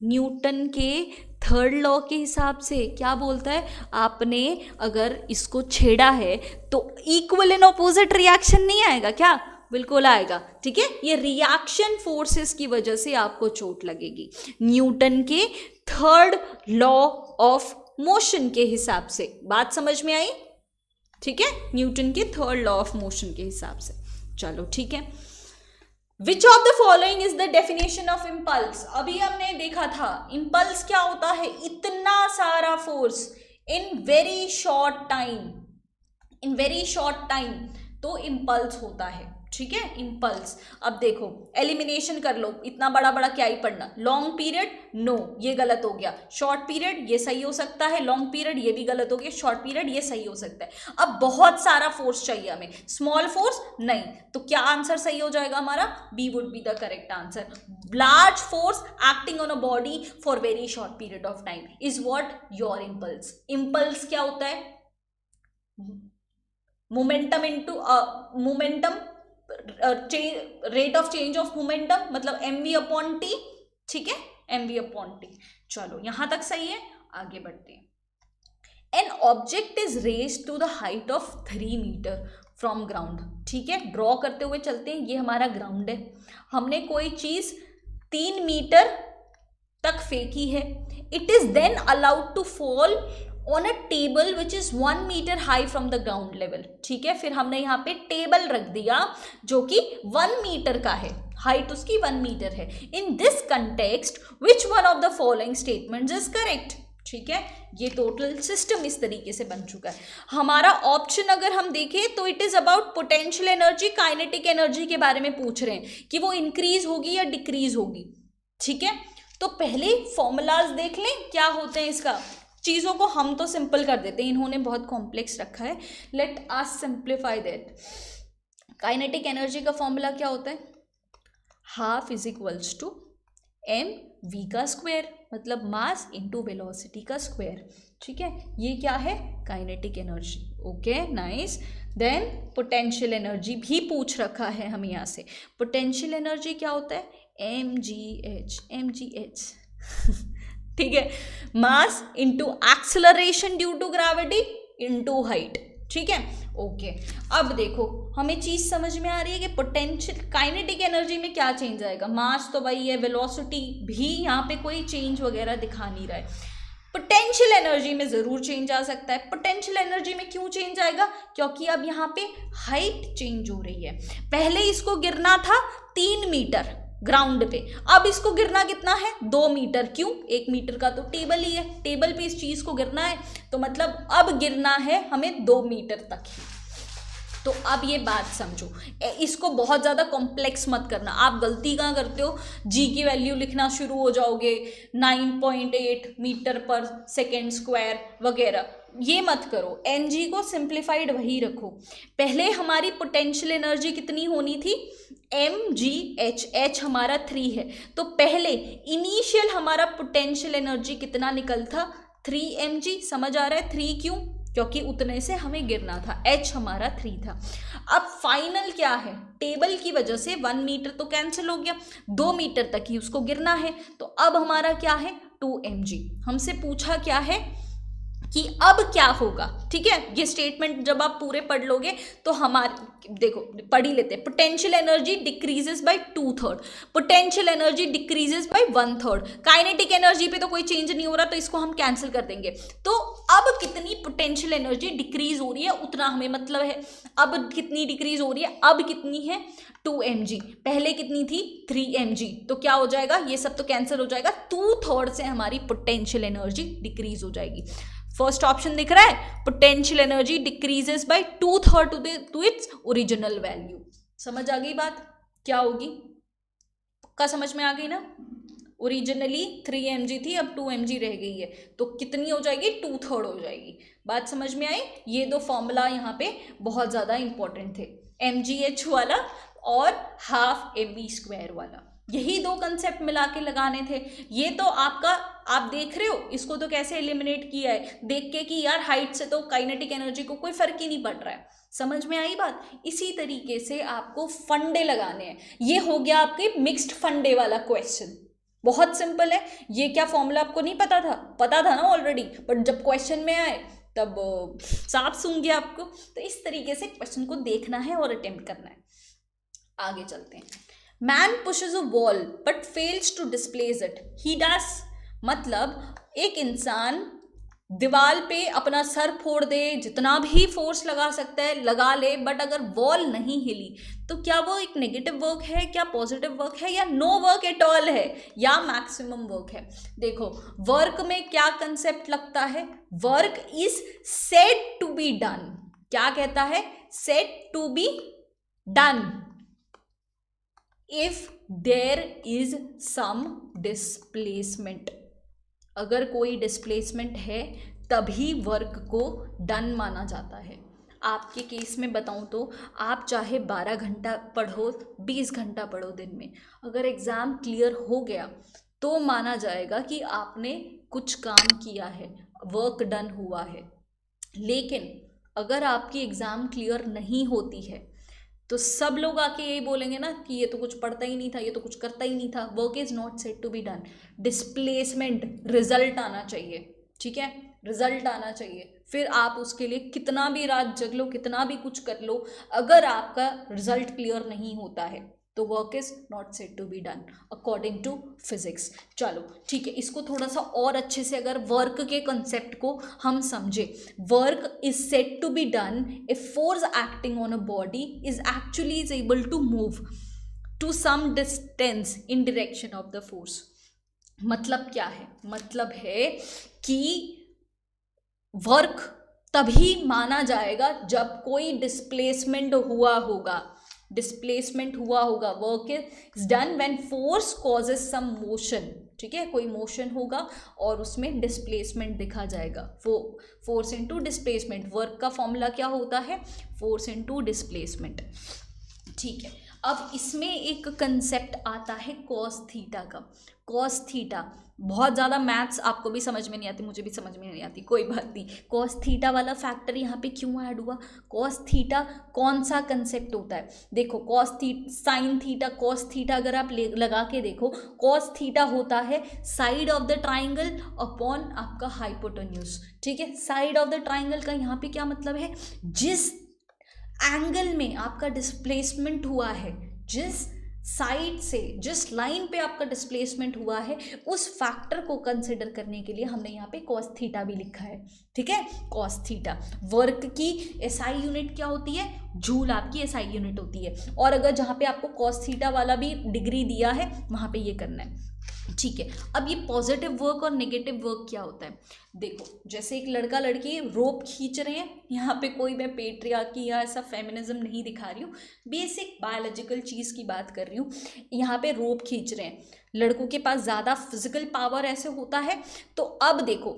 न्यूटन के थर्ड लॉ के हिसाब से क्या बोलता है? आपने अगर इसको छेड़ा है तो इक्वल एंड ऑपोजिट रिएक्शन नहीं आएगा क्या? बिल्कुल आएगा, ठीक है। ये रिएक्शन फोर्सेस की वजह से आपको चोट लगेगी। न्यूटन के थर्ड लॉ ऑफ मोशन के हिसाब से। बात समझ में आई? ठीक है, न्यूटन के थर्ड लॉ ऑफ मोशन के हिसाब से। चलो ठीक है, which of the following is the definition of impulse. अभी हमने देखा था इम्पल्स क्या होता है, इतना सारा force in very short time, in very short time, तो इम्पल्स होता है। ठीक है, इम्पल्स। अब देखो एलिमिनेशन कर लो, इतना बड़ा बड़ा क्या ही पढ़ना। लॉन्ग पीरियड, नो, ये गलत हो गया। शॉर्ट पीरियड, ये सही हो सकता है। लॉन्ग पीरियड, ये भी गलत हो गया। शॉर्ट पीरियड, ये सही हो सकता है। अब बहुत सारा फोर्स चाहिए हमें, स्मॉल फोर्स नहीं, तो क्या आंसर सही हो जाएगा हमारा? B would be the correct answer. Large force acting on a body for very short period of time is what? Your impulse. Impulse क्या होता है? Momentum into momentum, rate of change of momentum, मतलब mv अपॉन टी। ठीक है, mv अपॉन टी। चलो यहां तक सही है, आगे बढ़ते हैं। An object is raised to the height of 3 metre from ground. ठीक है, ड्रॉ करते हुए चलते हैं, ये हमारा ग्राउंड है। हमने कोई चीज 3 मीटर तक फेंकी है। It is then allowed to fall on a table which is 1 metre high from the ground level. ठीक है, फिर हमने यहाँ पे टेबल रख दिया जो कि 1 मीटर का है, हाइट उसकी 1 मीटर है। In this context which one of the following statements is correct. ठीक है, ये टोटल सिस्टम इस तरीके से बन चुका है। हमारा ऑप्शन अगर हम देखें तो it is about potential energy, kinetic energy के बारे में पूछ रहे हैं कि वो इंक्रीज होगी या डिक्रीज होगी। ठीक है, तो पहले फॉर्मूलाज देख लें क्या होते हैं इसका। चीज़ों को हम तो सिंपल कर देते हैं, इन्होंने बहुत कॉम्प्लेक्स रखा है। Let us simplify that. Kinetic energy का फॉर्मूला क्या होता है? Half is equals to m v का स्क्वायर, मतलब मास इनटू वेलोसिटी का स्क्वायर। ठीक है, ये क्या है? Kinetic energy. Okay, nice. Then potential energy भी पूछ रखा है हमें यहाँ से। पोटेंशियल एनर्जी क्या होता है? एम जी एच ठीक है, mass into acceleration due to gravity into height. ठीक है, ओके। अब देखो हमें चीज समझ में आ रही है कि पोटेंशियल काइनेटिक एनर्जी में क्या चेंज आएगा। मास तो वही है, वेलोसिटी भी यहाँ पे कोई चेंज वगैरह दिखा नहीं रहा है। पोटेंशियल एनर्जी में जरूर चेंज आ सकता है। पोटेंशियल एनर्जी में क्यों चेंज आएगा? क्योंकि अब यहाँ पे हाइट चेंज हो रही है। पहले इसको गिरना था 3 मीटर ग्राउंड पे, अब इसको गिरना कितना है? 2 मीटर। क्यों? 1 मीटर का तो टेबल ही है, टेबल पे इस चीज को गिरना है, तो मतलब अब गिरना है हमें 2 मीटर तक। तो अब ये बात समझो, इसको बहुत ज़्यादा कॉम्प्लेक्स मत करना। आप गलती कहाँ करते हो? जी की वैल्यू लिखना शुरू हो जाओगे, 9.8 मीटर पर सेकेंड स्क्वायर वगैरह, ये मत करो। एन जी को सिंप्लीफाइड वही रखो। पहले हमारी पोटेंशियल एनर्जी कितनी होनी थी? एम जी एच, एच हमारा 3 है, तो पहले इनिशियल हमारा पोटेंशियल एनर्जी कितना निकल था? 3 mg। समझ आ रहा है? 3 क्यों? क्योंकि उतने से हमें गिरना था, h हमारा 3 था। अब फाइनल क्या है? टेबल की वजह से 1 मीटर तो कैंसिल हो गया, 2 मीटर तक ही उसको गिरना है, तो अब हमारा क्या है? 2 mg। हमसे पूछा क्या है कि अब क्या होगा। ठीक है, ये स्टेटमेंट जब आप पूरे पढ़ लोगे तो हमारे, देखो पढ़ ही लेते हैं। Potential energy decreases by 2/3, potential energy decreases bye 1/3। Kinetic energy पे तो कोई चेंज नहीं हो रहा, तो इसको हम कैंसिल कर देंगे। तो अब कितनी पोटेंशियल एनर्जी डिक्रीज हो रही है उतना हमें मतलब है। अब कितनी डिक्रीज हो रही है? अब कितनी है? 2 mg। पहले कितनी थी? 3 mg। तो क्या हो जाएगा? ये सब तो कैंसिल हो जाएगा, 2/3 से हमारी पोटेंशियल एनर्जी डिक्रीज हो जाएगी। फर्स्ट ऑप्शन दिख रहा है, potential energy decreases by 2/3 to its original value. समझ आ गई बात क्या होगी? पक्का समझ में आ गई ना? ओरिजिनली 3 mg थी, अब 2 mg रह गई है, तो कितनी हो जाएगी? 2/3 हो जाएगी। बात समझ में आई? ये दो फॉर्मूला यहाँ पे बहुत ज़्यादा इंपॉर्टेंट थे, mgh वाला और हाफ mv स्क्वायर वाला। यही दो कंसेप्ट मिला के लगाने थे। ये तो आपका, आप देख रहे हो इसको तो कैसे एलिमिनेट किया है, देख के कि यार हाइट से तो काइनेटिक एनर्जी को कोई फर्क ही नहीं पड़ रहा है। समझ में आई बात? इसी तरीके से आपको फंडे लगाने हैं। ये हो गया आपके मिक्स्ड फंडे वाला क्वेश्चन, बहुत सिंपल है। ये क्या फॉर्मूला आपको नहीं पता था? पता था ना ऑलरेडी, बट जब क्वेश्चन में आए तब साफ सूंघ गया आपको। तो इस तरीके से क्वेश्चन को देखना है और अटेम्प्ट करना है। आगे चलते हैं। Man pushes a wall but fails to displace it, he does. मतलब एक इंसान दीवार पे अपना सर फोड़ दे, जितना भी फोर्स लगा सकता है लगा ले, बट अगर वॉल नहीं हिली तो क्या वो एक नेगेटिव वर्क है, क्या पॉजिटिव वर्क है, या नो वर्क एट ऑल है, या मैक्सिमम वर्क है? देखो वर्क में क्या कंसेप्ट लगता है, work is said to be done. क्या कहता है? Said to be done if there is some displacement. अगर कोई डिस्प्लेसमेंट है तभी वर्क को डन माना जाता है। आपके केस में बताऊं तो आप चाहे 12 घंटा पढ़ो, 20 घंटा पढ़ो दिन में, अगर एग्ज़ाम क्लियर हो गया तो माना जाएगा कि आपने कुछ काम किया है, वर्क डन हुआ है। लेकिन अगर आपकी एग्ज़ाम क्लियर नहीं होती है तो सब लोग आके यही बोलेंगे ना कि ये तो कुछ पढ़ता ही नहीं था, ये तो कुछ करता ही नहीं था। Work is not said to be done. Displacement, result आना चाहिए, ठीक है, रिजल्ट आना चाहिए। फिर आप उसके लिए कितना भी रात जग लो, कितना भी कुछ कर लो, अगर आपका रिजल्ट क्लियर नहीं होता है तो work is not said to be done according to physics. चलो ठीक है, इसको थोड़ा सा और अच्छे से अगर वर्क के कंसेप्ट को हम समझे, work is said to be done if force acting on a body is actually is able to move to some distance in direction of the force. मतलब क्या है? मतलब है कि वर्क तभी माना जाएगा जब कोई डिस्प्लेसमेंट हुआ होगा। डिस्प्लेसमेंट हुआ होगा, work is done when force causes some motion, ठीक है, कोई मोशन होगा और उसमें डिस्प्लेसमेंट दिखा जाएगा। फोर्स इनटू डिस्प्लेसमेंट, वर्क का फॉर्मूला क्या होता है? फोर्स इनटू डिस्प्लेसमेंट, ठीक है। अब इसमें एक कंसेप्ट आता है कॉस थीटा का। कॉस थीटा बहुत ज़्यादा मैथ्स आपको भी समझ में नहीं आती, मुझे भी समझ में नहीं आती, कोई बात नहीं। कॉस थीटा वाला फैक्टर यहाँ पे क्यों ऐड हुआ? कॉस थीटा कौन सा कंसेप्ट होता है? देखो cos sine theta, cos theta अगर आप लगा के देखो, कॉस थीटा होता है side of the triangle upon आपका हाइपोटेन्यूज, ठीक है। साइड ऑफ द ट्राइंगल का यहाँ पे क्या मतलब है? जिस एंगल में आपका डिस्प्लेसमेंट हुआ है, जिस साइड से, जिस लाइन पे आपका डिस्प्लेसमेंट हुआ है, उस फैक्टर को कंसिडर करने के लिए हमने यहाँ पे कॉस थीटा भी लिखा है, ठीक है। कॉस थीटा, वर्क की एसआई यूनिट क्या होती है? जूल आपकी एसआई यूनिट होती है। और अगर जहाँ पे आपको कॉस थीटा वाला भी डिग्री दिया है वहाँ पे ये करना है, ठीक है। अब ये पॉजिटिव वर्क और नेगेटिव वर्क क्या होता है? देखो जैसे एक लड़का लड़की रोप खींच रहे हैं, यहाँ पे कोई मैं पेट्रियार्की या ऐसा फेमिनिज्म नहीं दिखा रही हूँ, बेसिक बायोलॉजिकल चीज़ की बात कर रही हूँ। यहाँ पे रोप खींच रहे हैं, लड़कों के पास ज़्यादा फिजिकल पावर ऐसे होता है। तो अब देखो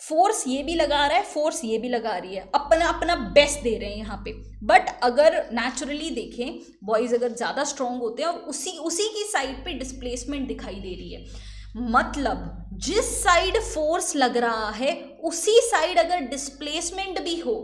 फोर्स ये भी लगा रहा है, फोर्स ये भी लगा रही है, अपना अपना बेस्ट दे रहे हैं यहाँ पे। बट अगर नेचुरली देखें, बॉयज़ अगर ज़्यादा स्ट्रॉन्ग होते हैं और उसी की साइड पे डिस्प्लेसमेंट दिखाई दे रही है, मतलब जिस साइड फोर्स लग रहा है उसी साइड अगर डिस्प्लेसमेंट भी हो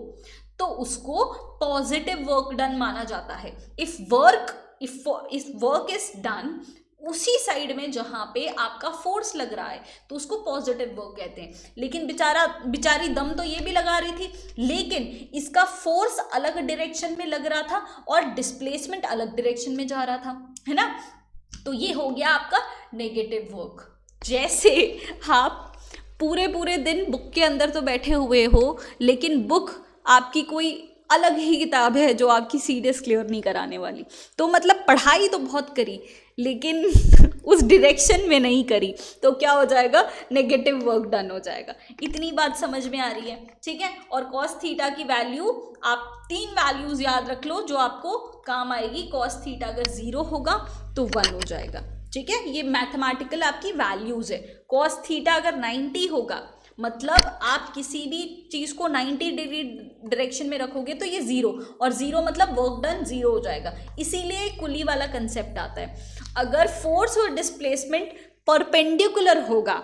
तो उसको पॉजिटिव वर्क डन माना जाता है। इफ वर्क इज डन उसी साइड में जहां पे आपका फोर्स लग रहा है तो उसको पॉजिटिव वर्क कहते हैं। लेकिन बेचारी दम तो ये भी लगा रही थी, लेकिन इसका फोर्स अलग डायरेक्शन में लग रहा था और डिस्प्लेसमेंट अलग डायरेक्शन में जा रहा था, है ना। तो ये हो गया आपका नेगेटिव वर्क। जैसे आप पूरे दिन बुक के अंदर तो बैठे हुए हो, लेकिन बुक आपकी कोई अलग ही किताब है जो आपकी सीरीज क्लियर नहीं कराने वाली, तो मतलब पढ़ाई तो बहुत करी लेकिन उस डायरेक्शन में नहीं करी, तो क्या हो जाएगा? नेगेटिव वर्क डन हो जाएगा। इतनी बात समझ में आ रही है, ठीक है। और कॉस थीटा की वैल्यू आप 3 वैल्यूज याद रख लो जो आपको काम आएगी। कॉस थीटा अगर 0 होगा तो 1 हो जाएगा, ठीक है। ये मैथमेटिकल आपकी वैल्यूज है। कॉस थीटा अगर 90 होगा, मतलब आप किसी भी चीज़ को 90 डिग्री डायरेक्शन में रखोगे तो ये 0, और 0 मतलब वर्क डन 0 हो जाएगा। इसीलिए कुली वाला कंसेप्ट आता है। अगर फोर्स और डिस्प्लेसमेंट परपेंडिकुलर होगा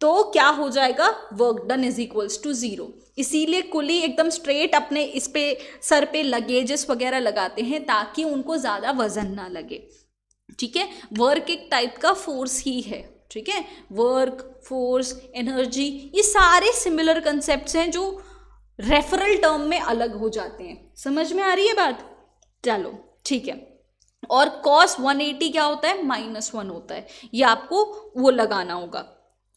तो क्या हो जाएगा? Work done is equals to 0। इसीलिए कुली एकदम स्ट्रेट अपने इस पे सर पे लगेजेस वगैरह लगाते हैं ताकि उनको ज़्यादा वजन ना लगे, ठीक है। वर्क एक टाइप का फोर्स ही है, ठीक है। वर्क, फोर्स, एनर्जी, ये सारे सिमिलर कंसेप्ट्स हैं जो रेफरल टर्म में अलग हो जाते हैं। समझ में आ रही है बात? चलो ठीक है। और cos 180 क्या होता है? -1 होता है। ये आपको वो लगाना होगा,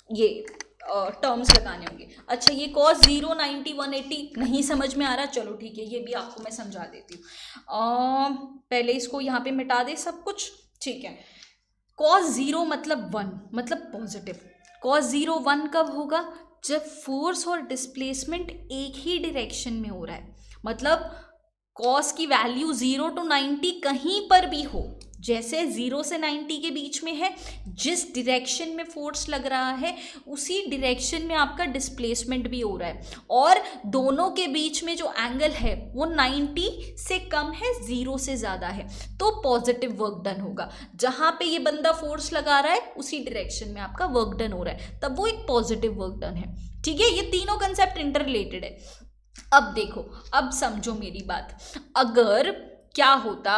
ये टर्म्स लगाने होंगे। अच्छा, ये cos 0, 90, 180 नहीं समझ में आ रहा, चलो ठीक है, ये भी आपको मैं समझा देती हूँ। पहले इसको यहाँ पे मिटा दे सब कुछ, ठीक है। cos 0 मतलब 1, मतलब पॉजिटिव। cos 0 1 कब होगा? जब फोर्स और डिस्प्लेसमेंट एक ही डायरेक्शन में हो रहा है, मतलब cos की वैल्यू 0 to 90 कहीं पर भी हो, जैसे 0 से 90 के बीच में है, जिस डायरेक्शन में फोर्स लग रहा है उसी डायरेक्शन में आपका डिस्प्लेसमेंट भी हो रहा है, और दोनों के बीच में जो एंगल है वो 90 से कम है, 0 से ज़्यादा है, तो पॉजिटिव वर्क डन होगा। जहाँ पे ये बंदा फोर्स लगा रहा है उसी डायरेक्शन में आपका वर्क डन हो रहा है, तब वो एक पॉजिटिव वर्क डन है। ठीक है, ये तीनों कंसेप्ट इंटर रिलेटेड है। अब देखो, अब समझो मेरी बात। अगर क्या होता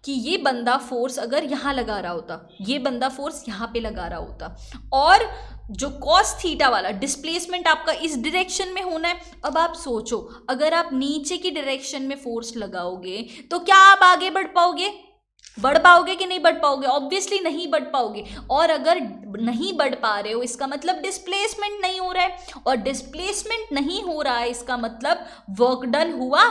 कि ये बंदा फोर्स अगर यहाँ लगा रहा होता, ये बंदा फोर्स यहाँ पे लगा रहा होता, और जो cos थीटा वाला डिस्प्लेसमेंट आपका इस डायरेक्शन में होना है। अब आप सोचो, अगर आप नीचे की डायरेक्शन में फोर्स लगाओगे तो क्या आप आगे बढ़ पाओगे? बढ़ पाओगे कि नहीं बढ़ पाओगे? ऑब्वियसली नहीं बढ़ पाओगे। और अगर नहीं बढ़ पा रहे हो इसका मतलब डिस्प्लेसमेंट नहीं हो रहा है, और डिस्प्लेसमेंट नहीं हो रहा है इसका मतलब वर्क डन हुआ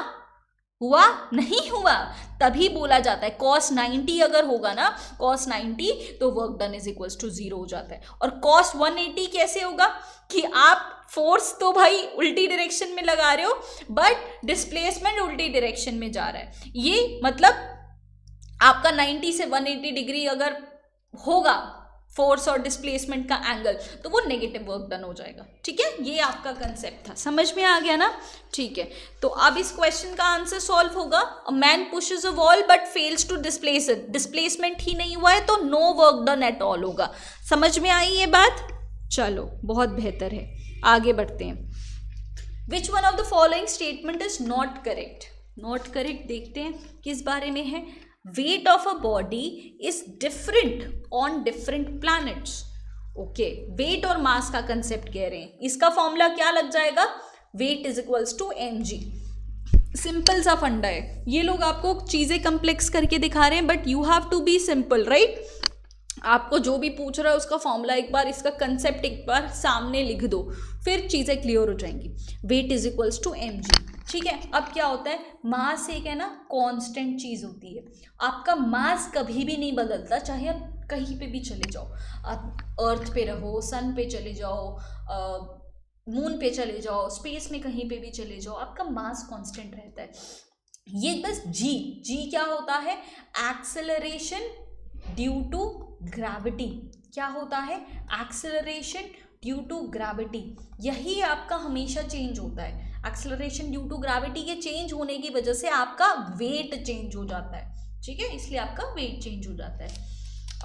नहीं हुआ। तभी बोला जाता है cos 90 अगर होगा ना, cos 90 तो work done is equals to 0 हो जाता है। और cos 180 कैसे होगा कि आप फोर्स तो भाई उल्टी डायरेक्शन में लगा रहे हो बट डिस्प्लेसमेंट उल्टी डायरेक्शन में जा रहा है। ये मतलब आपका 90 से 180 डिग्री अगर होगा फोर्स और डिस्प्लेसमेंट का एंगल, तो वो नेगेटिव वर्क डन हो जाएगा। ठीक है, ये आपका कंसेप्ट था, समझ में आ गया ना? ठीक है, तो अब इस क्वेश्चन का आंसर सॉल्व होगा। A man pushes a wall but fails to displace it, displacement ही नहीं हुआ है तो no work done at all होगा। समझ में आई ये बात? चलो, बहुत बेहतर है, आगे बढ़ते हैं। Which one of the following statement is not correct? Not correct देखते हैं किस बारे में है। Weight of a body is different on different planets. Okay, weight और मास का कंसेप्ट कह रहे हैं, इसका फॉर्मूला क्या लग जाएगा? Weight is equals to mg। Simple सा फंडा है, ये लोग आपको चीजें कम्प्लेक्स करके दिखा रहे हैं but you have to be simple, right? आपको जो भी पूछ रहा है उसका फॉर्मूला एक बार, इसका कंसेप्ट एक बार सामने लिख दो, फिर चीज़ें क्लियर हो जाएंगी। Weight is equals to mg। ठीक है, अब क्या होता है, मास एक है ना कांस्टेंट चीज़ होती है। आपका मास कभी भी नहीं बदलता, चाहे आप कहीं पे भी चले जाओ, आप अर्थ पे रहो, सन पे चले जाओ, मून पे चले जाओ, स्पेस में कहीं पे भी चले जाओ, आपका मास कांस्टेंट रहता है। ये बस जी क्या होता है? Acceleration due to gravity. क्या होता है? Acceleration due to gravity. यही आपका हमेशा चेंज होता है। एक्सेलरेशन ड्यू टू ग्रेविटी के चेंज होने की वजह से आपका वेट चेंज हो जाता है। ठीक है, इसलिए आपका वेट चेंज हो जाता है।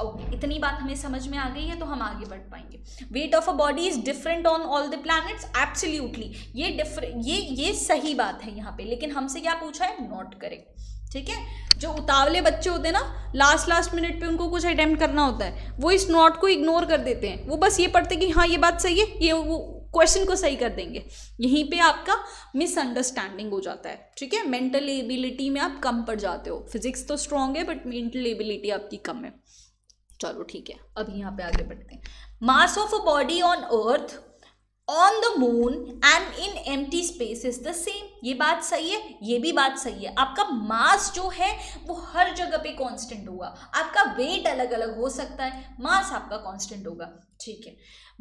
ओके, इतनी बात हमें समझ में आ गई है तो हम आगे बढ़ पाएंगे। Wait of a body is different on all the planets. Absolutely, ये सही बात है यहाँ पे, लेकिन हमसे क्या पूछा है? Not correct. ठीक है, जो उतावले बच्चे होते हैं ना, लास्ट मिनट पे उनको कुछ अटेम्प्ट करना होता है, वो इस नॉट को इग्नोर कर देते हैं, वो बस ये पढ़ते कि हाँ ये बात सही है, ये वो क्वेश्चन को सही कर देंगे। यहीं पे आपका मिसअंडरस्टैंडिंग हो जाता है। ठीक है, मेंटल एबिलिटी में आप कम पड़ जाते हो। फिजिक्स तो स्ट्रांग है बट मेंटल एबिलिटी आपकी कम है। चलो ठीक है, अब यहाँ पे आगे बढ़ते हैं। Mass of a body on earth, on the moon and in empty space is the same. ये बात सही है, ये भी बात सही है। आपका मास जो है वो हर जगह पे कांस्टेंट होगा, आपका वेट अलग अलग हो सकता है, मास आपका कांस्टेंट होगा। ठीक है,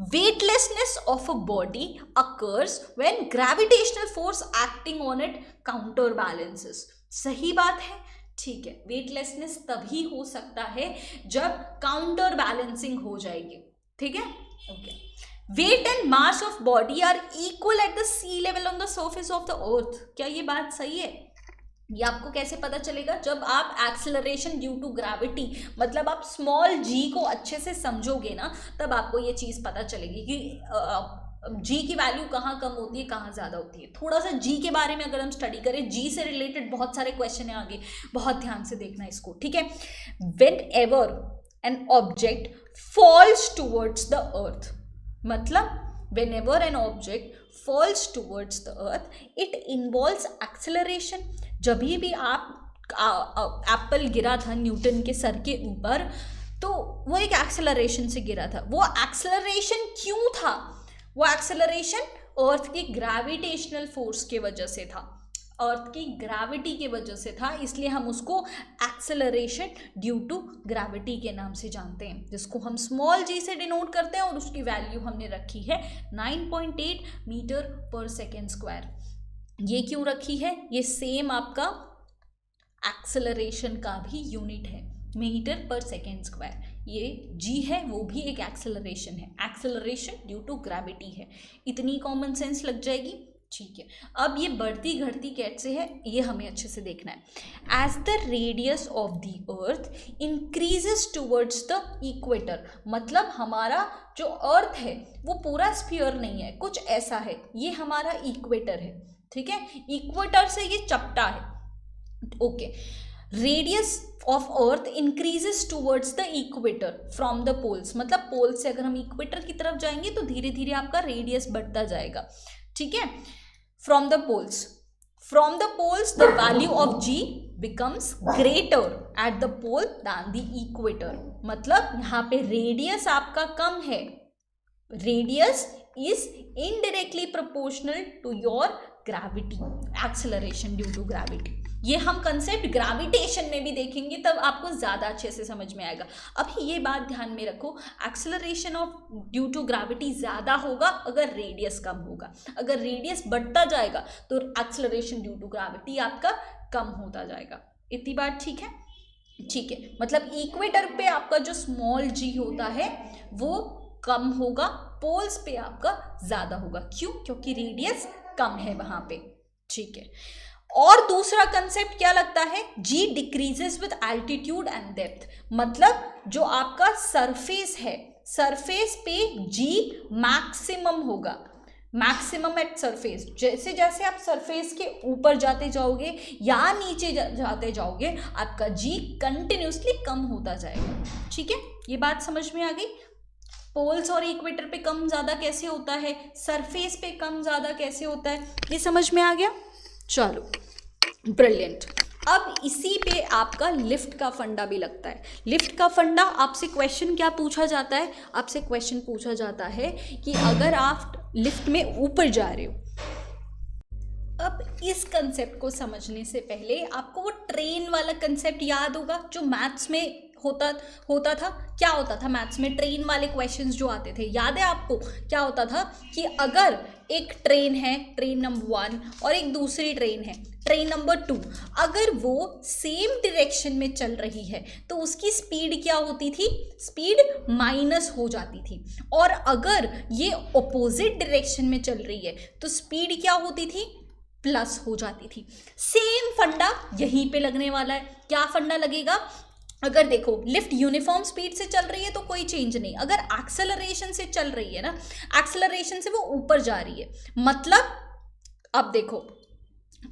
weightlessness of a body occurs when gravitational force acting on it counter balances. सही बात है। ठीक है, वेटलेसनेस तभी हो सकता है जब काउंटर बैलेंसिंग हो जाएगी। ठीक है, okay. Weight and mass of body are equal at the sea level on the surface of the earth. क्या ये बात सही है? ये आपको कैसे पता चलेगा? जब आप एक्सेलरेशन ड्यू टू ग्रेविटी, मतलब आप स्मॉल जी को अच्छे से समझोगे ना, तब आपको ये चीज़ पता चलेगी कि जी की वैल्यू कहाँ कम होती है, कहाँ ज़्यादा होती है। थोड़ा सा जी के बारे में अगर हम स्टडी करें, जी से रिलेटेड बहुत सारे क्वेश्चन है आगे, बहुत ध्यान से देखना इसको। ठीक है, whenever an object falls towards the earth, मतलब whenever an object falls towards the earth it involves acceleration। जब भी आप एप्पल गिरा था न्यूटन के सर के ऊपर, तो वो एक एक्सेलरेशन से गिरा था। वो एक्सेलरेशन क्यों था? वो एक्सेलरेशन अर्थ की ग्रेविटेशनल फोर्स के वजह से था, अर्थ की ग्रेविटी के वजह से था, इसलिए हम उसको एक्सेलरेशन ड्यू टू ग्रेविटी के नाम से जानते हैं, जिसको हम स्मॉल जी से डिनोट करते हैं और उसकी वैल्यू हमने रखी है 9.8 मीटर पर सेकेंड स्क्वायर। ये क्यों रखी है? ये सेम आपका एक्सेलरेशन का भी यूनिट है, मीटर पर सेकेंड स्क्वायर। ये जी है, वो भी एक एक्सेलरेशन है, एक्सेलरेशन ड्यू टू ग्रेविटी है। इतनी कॉमन सेंस लग जाएगी, ठीक है। अब ये बढ़ती घटती कैसे है, ये हमें अच्छे से देखना है। As the radius of the earth increases towards the equator, मतलब हमारा जो अर्थ है वो पूरा स्फीयर नहीं है, कुछ ऐसा है, ये हमारा इक्वेटर है, ठीक है। इक्वेटर से ये चपटा है, okay. Radius of earth increases towards the equator from the poles, मतलब पोल से अगर हम इक्वेटर की तरफ जाएंगे तो धीरे धीरे आपका रेडियस बढ़ता जाएगा, ठीक है। From the poles the value of g becomes greater at the pole than the equator, मतलब यहाँ पे रेडियस आपका कम है, radius is indirectly proportional to your gravity, acceleration due to gravity. ये हम कंसेप्ट ग्रेविटेशन में भी देखेंगे, तब आपको ज़्यादा अच्छे से समझ में आएगा। अभी ये बात ध्यान में रखो, acceleration of due to gravity ज़्यादा होगा अगर रेडियस कम होगा, अगर रेडियस बढ़ता जाएगा तो एक्सेलरेशन ड्यू टू ग्रेविटी आपका कम होता जाएगा। इतनी बात ठीक है? ठीक है, मतलब इक्वेटर पे आपका जो स्मॉल जी होता है वो कम होगा, पोल्स पे आपका ज़्यादा होगा। क्यों? क्योंकि रेडियस कम है वहाँ पे, ठीक है। और दूसरा कंसेप्ट क्या लगता है, g decreases with altitude and depth, मतलब जो आपका सरफेस है, सरफेस पे जी मैक्सिमम होगा, मैक्सिमम एट सरफेस। जैसे जैसे आप सरफेस के ऊपर जाते जाओगे या नीचे जाते जाओगे, आपका जी कंटिन्यूसली कम होता जाएगा, ठीक है। ये बात समझ में आ गई? पोल्स और इक्वेटर पे कम ज़्यादा कैसे होता है, सरफेस पे कम ज़्यादा कैसे होता है, ये समझ में आ गया? चलो, ब्रिलियंट। अब इसी पे आपका लिफ्ट का फंडा भी लगता है। लिफ्ट का फंडा, आपसे क्वेश्चन क्या पूछा जाता है, आपसे क्वेश्चन पूछा जाता है कि अगर आप लिफ्ट में ऊपर जा रहे हो, अब इस कंसेप्ट को समझने से पहले आपको वो ट्रेन वाला कंसेप्ट याद होगा जो मैथ्स में होता था। क्या होता था मैथ्स में? ट्रेन वाले क्वेश्चंस जो आते थे, याद है आपको? क्या होता था कि अगर एक ट्रेन है, ट्रेन नंबर 1, और एक दूसरी ट्रेन है, ट्रेन नंबर 2, अगर वो सेम डायरेक्शन में चल रही है तो उसकी स्पीड क्या होती थी? स्पीड माइनस हो जाती थी। और अगर ये ऑपोजिट डायरेक्शन में चल रही है तो स्पीड क्या होती थी? प्लस हो जाती थी। सेम फंडा यहीं पे लगने वाला है। क्या फंडा लगेगा? अगर देखो लिफ्ट यूनिफॉर्म स्पीड से चल रही है तो कोई चेंज नहीं, अगर एक्सेलरेशन से चल रही है ना, एक्सेलरेशन से वो ऊपर जा रही है, मतलब अब देखो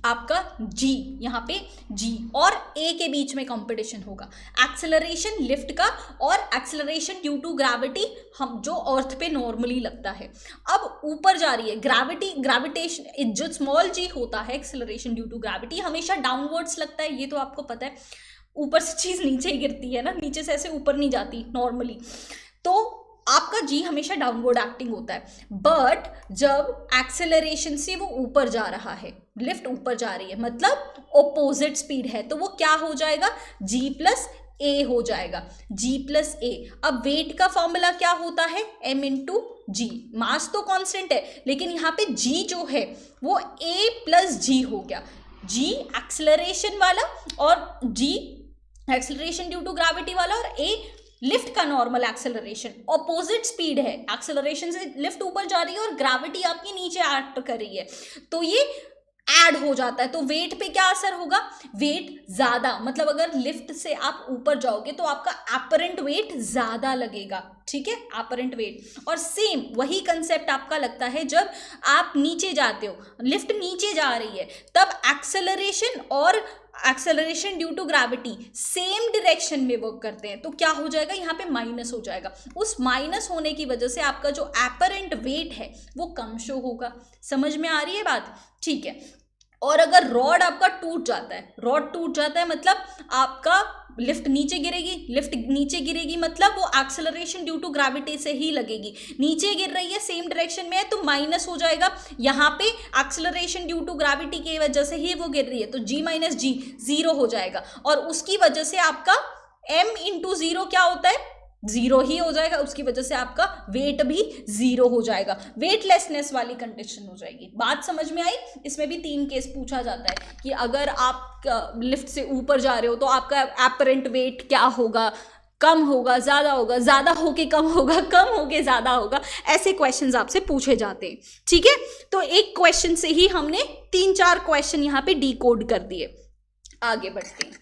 आपका जी, यहाँ पे जी और ए के बीच में कंपटीशन होगा, एक्सेलरेशन लिफ्ट का और एक्सेलरेशन ड्यू टू ग्रेविटी हम जो अर्थ पे नॉर्मली लगता है, अब ऊपर जा रही है। ग्रेविटेशन जो स्मॉल जी होता है, एक्सेलरेशन ड्यू टू ग्रेविटी हमेशा डाउनवर्ड्स लगता है, ये तो आपको पता है। ऊपर से चीज़ नीचे ही गिरती है ना, नीचे से ऐसे ऊपर नहीं जाती नॉर्मली, तो आपका जी हमेशा डाउनवर्ड एक्टिंग होता है। बट जब एक्सेलरेशन से वो ऊपर जा रहा है, लिफ्ट ऊपर जा रही है, मतलब ऑपोजिट स्पीड है, तो वो क्या हो जाएगा? जी प्लस ए हो जाएगा, जी प्लस ए। अब वेट का फॉर्मूला क्या होता है? एम इंटू जी। मास तो कांस्टेंट है, लेकिन यहाँ पे जी जो है वो ए प्लस जी हो गया। जी एक्सेलरेशन वाला और जी एक्सेलरेशन ड्यू टू ग्रेविटी वाला, और ए लिफ्ट का नॉर्मल एक्सेलरेशन। ऑपोजिट स्पीड है, एक्सेलरेशन से लिफ्ट ऊपर जा रही है और ग्रेविटी आपकी नीचे एक्ट कर रही है, तो ये ऐड हो जाता है। तो वेट पे क्या असर होगा? वेट ज़्यादा, मतलब अगर लिफ्ट से आप ऊपर जाओगे तो आपका अपरेंट वेट ज़्यादा लगेगा, ठीक है, अपरेंट वेट। और सेम वही कंसेप्ट आपका लगता है जब आप नीचे जाते हो, लिफ्ट नीचे जा रही है, तब एक्सेलरेशन और acceleration due to gravity same direction में वर्क करते हैं, तो क्या हो जाएगा? यहाँ पे माइनस हो जाएगा। उस माइनस होने की वजह से आपका जो अपरेंट वेट है वो कम शो होगा। समझ में आ रही है बात? ठीक है। और अगर रॉड आपका टूट जाता है, रॉड टूट जाता है मतलब आपका लिफ्ट नीचे गिरेगी, लिफ्ट नीचे गिरेगी मतलब वो एक्सेलरेशन ड्यू टू ग्रेविटी से ही लगेगी, नीचे गिर रही है सेम डायरेक्शन में है तो माइनस हो जाएगा, यहाँ पे एक्सेलरेशन ड्यू टू ग्रेविटी की वजह से ही वो गिर रही है तो g माइनस जी 0 हो जाएगा, और उसकी वजह से आपका m इंटू 0 क्या होता है, 0 ही हो जाएगा, उसकी वजह से आपका वेट भी 0 हो जाएगा, वेटलेसनेस वाली कंडीशन हो जाएगी। बात समझ में आई? इसमें भी 3 केस पूछा जाता है कि अगर आप लिफ्ट से ऊपर जा रहे हो तो आपका एपरेंट वेट क्या होगा, कम होगा, ज़्यादा होगा, ज़्यादा होके कम होगा, कम होके ज़्यादा होगा, ऐसे क्वेश्चंस आपसे पूछे जाते हैं। ठीक है, तो एक क्वेश्चन से ही हमने 3-4 क्वेश्चन यहाँ पे डिकोड कर दिए। आगे बढ़ते हैं।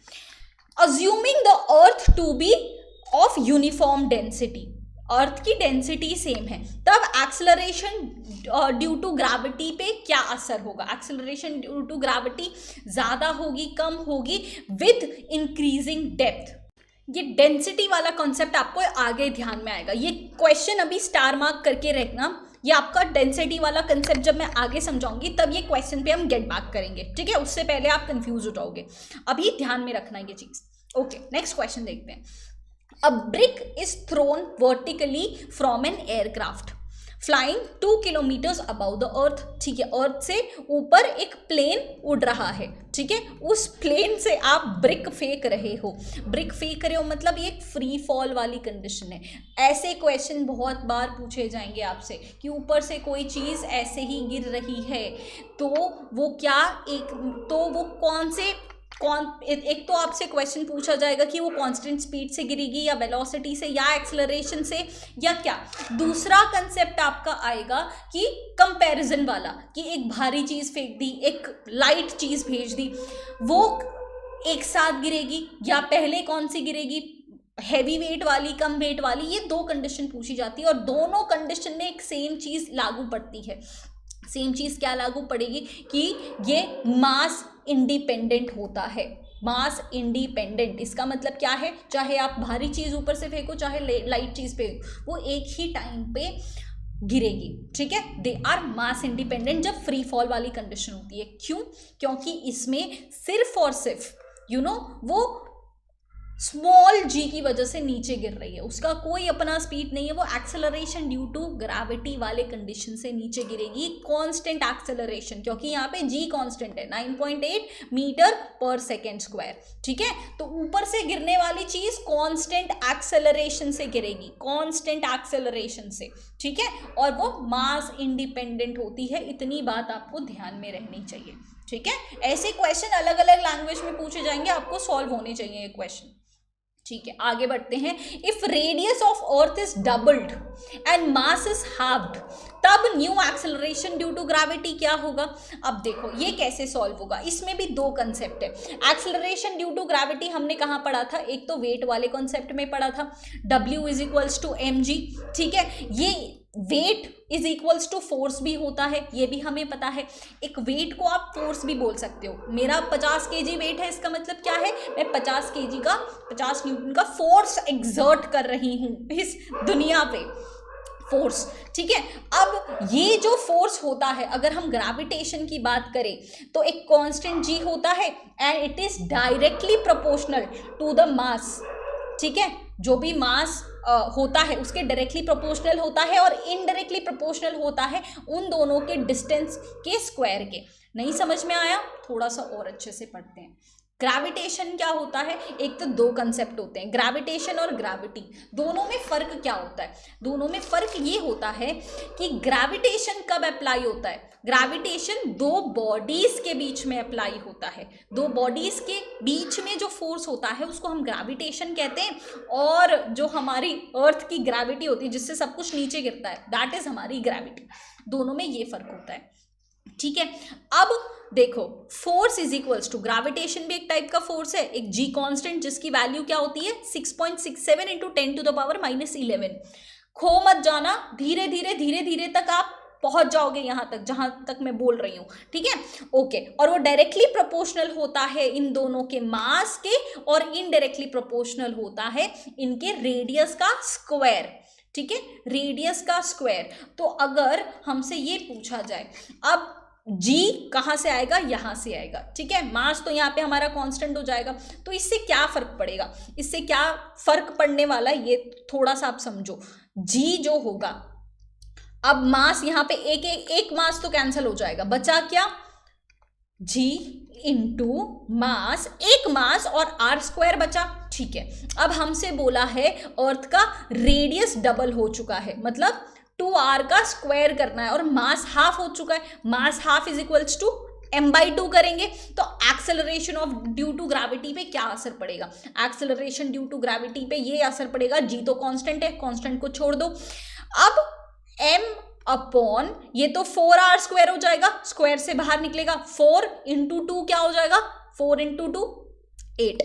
Assuming the earth to be of uniform density, earth की डेंसिटी सेम है, तब एक्सेलरेशन ड्यू टू ग्रेविटी पे क्या असर होगा, एक्सेलरेशन ड्यू टू ग्रेविटी ज़्यादा होगी, कम होगी विद इंक्रीजिंग डेप्थ। ये डेंसिटी वाला कॉन्सेप्ट आपको आगे ध्यान में आएगा, ये क्वेश्चन अभी स्टार मार्क करके रखना, ये आपका डेंसिटी वाला कंसेप्ट जब मैं आगे समझाऊंगी तब ये क्वेश्चन पे हम गेट बैक करेंगे। ठीक है, उससे पहले आप कंफ्यूज हो जाओगे, अभी ध्यान में रखना ये चीज़। ओके, नेक्स्ट क्वेश्चन देखते हैं। A brick is thrown vertically from an aircraft flying 2 kilometers above the earth। ठीक है, अर्थ से ऊपर एक प्लेन उड़ रहा है, ठीक है, उस प्लेन से आप ब्रिक फेंक रहे हो, ब्रिक फेंक रहे हो मतलब ये एक फ्री फॉल वाली कंडीशन है। ऐसे क्वेश्चन बहुत बार पूछे जाएंगे आपसे कि ऊपर से कोई चीज़ ऐसे ही गिर रही है तो वो क्या, एक तो वो कौन से एक तो आपसे क्वेश्चन पूछा जाएगा कि वो कांस्टेंट स्पीड से गिरेगी या वेलोसिटी से या एक्सेलरेशन से या क्या। दूसरा कंसेप्ट आपका आएगा कि कंपैरिजन वाला, कि एक भारी चीज़ फेंक दी, एक लाइट चीज़ भेज दी, वो एक साथ गिरेगी या पहले कौन सी गिरेगी, हैवी वेट वाली, कम वेट वाली, ये 2 कंडीशन पूछी जाती है और दोनों कंडीशन में एक सेम चीज़ लागू पड़ती है। सेम चीज़ क्या लागू पड़ेगी कि ये मास इंडिपेंडेंट होता है, मास इंडिपेंडेंट। इसका मतलब क्या है, चाहे आप भारी चीज़ ऊपर से फेंको चाहे लाइट चीज़ फेंको, वो एक ही टाइम पे गिरेगी। ठीक है, दे आर मास इंडिपेंडेंट जब फ्री फॉल वाली कंडीशन होती है। क्यों? क्योंकि इसमें सिर्फ और सिर्फ वो स्मॉल जी की वजह से नीचे गिर रही है, उसका कोई अपना स्पीड नहीं है, वो एक्सेलरेशन ड्यू टू ग्रेविटी वाले कंडीशन से नीचे गिरेगी, कांस्टेंट एक्सेलरेशन, क्योंकि यहाँ पे जी कांस्टेंट है 9.8 मीटर पर सेकेंड स्क्वायर। ठीक है, तो ऊपर से गिरने वाली चीज कांस्टेंट एक्सेलरेशन से गिरेगी, कांस्टेंट एक्सेलरेशन से। ठीक है, और वो मास इंडिपेंडेंट होती है, इतनी बात आपको ध्यान में रहनी चाहिए। ठीक है, ऐसे क्वेश्चन अलग अलग लैंग्वेज में पूछे जाएंगे, आपको सॉल्व होने चाहिए ये क्वेश्चन। ठीक है, आगे बढ़ते हैं। If radius of earth is doubled and mass is halved, तब new acceleration due to gravity क्या होगा। अब देखो ये कैसे सॉल्व होगा, इसमें भी 2 कंसेप्ट है। एक्सेलरेशन ड्यू टू ग्रेविटी हमने कहाँ पढ़ा था, एक तो वेट वाले कॉन्सेप्ट में पढ़ा था, W is equals to mg। ठीक है, ये weight is equals to force भी होता है, ये भी हमें पता है। एक वेट को आप फोर्स भी बोल सकते हो, मेरा 50 kg वेट है, इसका मतलब क्या है, मैं 50 kg का 50 न्यूटन का फोर्स एग्जर्ट कर रही हूँ इस दुनिया पे, फोर्स। ठीक है, अब ये जो फोर्स होता है, अगर हम ग्रेविटेशन की बात करें तो एक कांस्टेंट जी होता है and it is directly proportional to the mass. ठीक है, जो भी मास होता है उसके डायरेक्टली प्रोपोर्शनल होता है और इनडायरेक्टली प्रोपोर्शनल होता है उन दोनों के डिस्टेंस के स्क्वायर के। नहीं समझ में आया, थोड़ा सा और अच्छे से पढ़ते हैं। ग्रेविटेशन क्या होता है, एक तो 2 कंसेप्ट होते हैं, ग्रेविटेशन और ग्रेविटी। दोनों में फ़र्क क्या होता है, दोनों में फ़र्क ये होता है कि ग्रेविटेशन कब अप्लाई होता है, ग्रेविटेशन 2 बॉडीज़ के बीच में अप्लाई होता है, 2 बॉडीज़ के बीच में जो फोर्स होता है उसको हम ग्रेविटेशन कहते हैं, और जो हमारी अर्थ की ग्रेविटी होती है जिससे सब कुछ नीचे गिरता है, दैट इज़ हमारी ग्रेविटी। दोनों में ये फ़र्क होता है। ठीक है, अब देखो force is equals to, gravitation भी एक टाइप का फोर्स है, एक जी कांस्टेंट जिसकी वैल्यू क्या होती है 6.67 इंटू 10⁻⁻11। खो मत जाना, धीरे धीरे तक आप पहुंच जाओगे यहाँ तक जहां तक मैं बोल रही हूँ। ठीक है, ओके, और वो डायरेक्टली प्रोपोर्शनल होता है इन दोनों के मास के, और इनडायरेक्टली प्रोपोर्शनल होता है इनके रेडियस का स्क्वायर। ठीक है, रेडियस का स्क्वायर। तो अगर हमसे ये पूछा जाए, अब जी कहाँ से आएगा, यहाँ से आएगा, ठीक है। मास तो यहाँ पे हमारा कांस्टेंट हो जाएगा। तो इससे क्या फर्क पड़ेगा, इससे क्या फर्क पड़ने वाला है ये थोड़ा सा आप समझो। जी जो होगा, अब मास यहाँ पे एक मास तो कैंसिल हो जाएगा, बचा क्या, जी इंटू मास, एक मास और आर स्क्वायर बचा, ठीक है। अब हमसे बोला है अर्थ का रेडियस डबल हो चुका है, मतलब 2r का स्क्वायर करना है, और मास हाफ हो चुका है। Mass half is equals to m/2 करेंगे तो acceleration of due to gravity पे क्या असर पड़ेगा, एक्सेलरेशन ड्यू टू ग्रेविटी पे ये असर पड़ेगा, जी तो कांस्टेंट है, कांस्टेंट को छोड़ दो। अब m अपॉन ये तो 4r स्क्वायर हो जाएगा, स्क्वायर से बाहर निकलेगा, 4 इंटू 2 क्या हो जाएगा, 4 इंटू 2 8,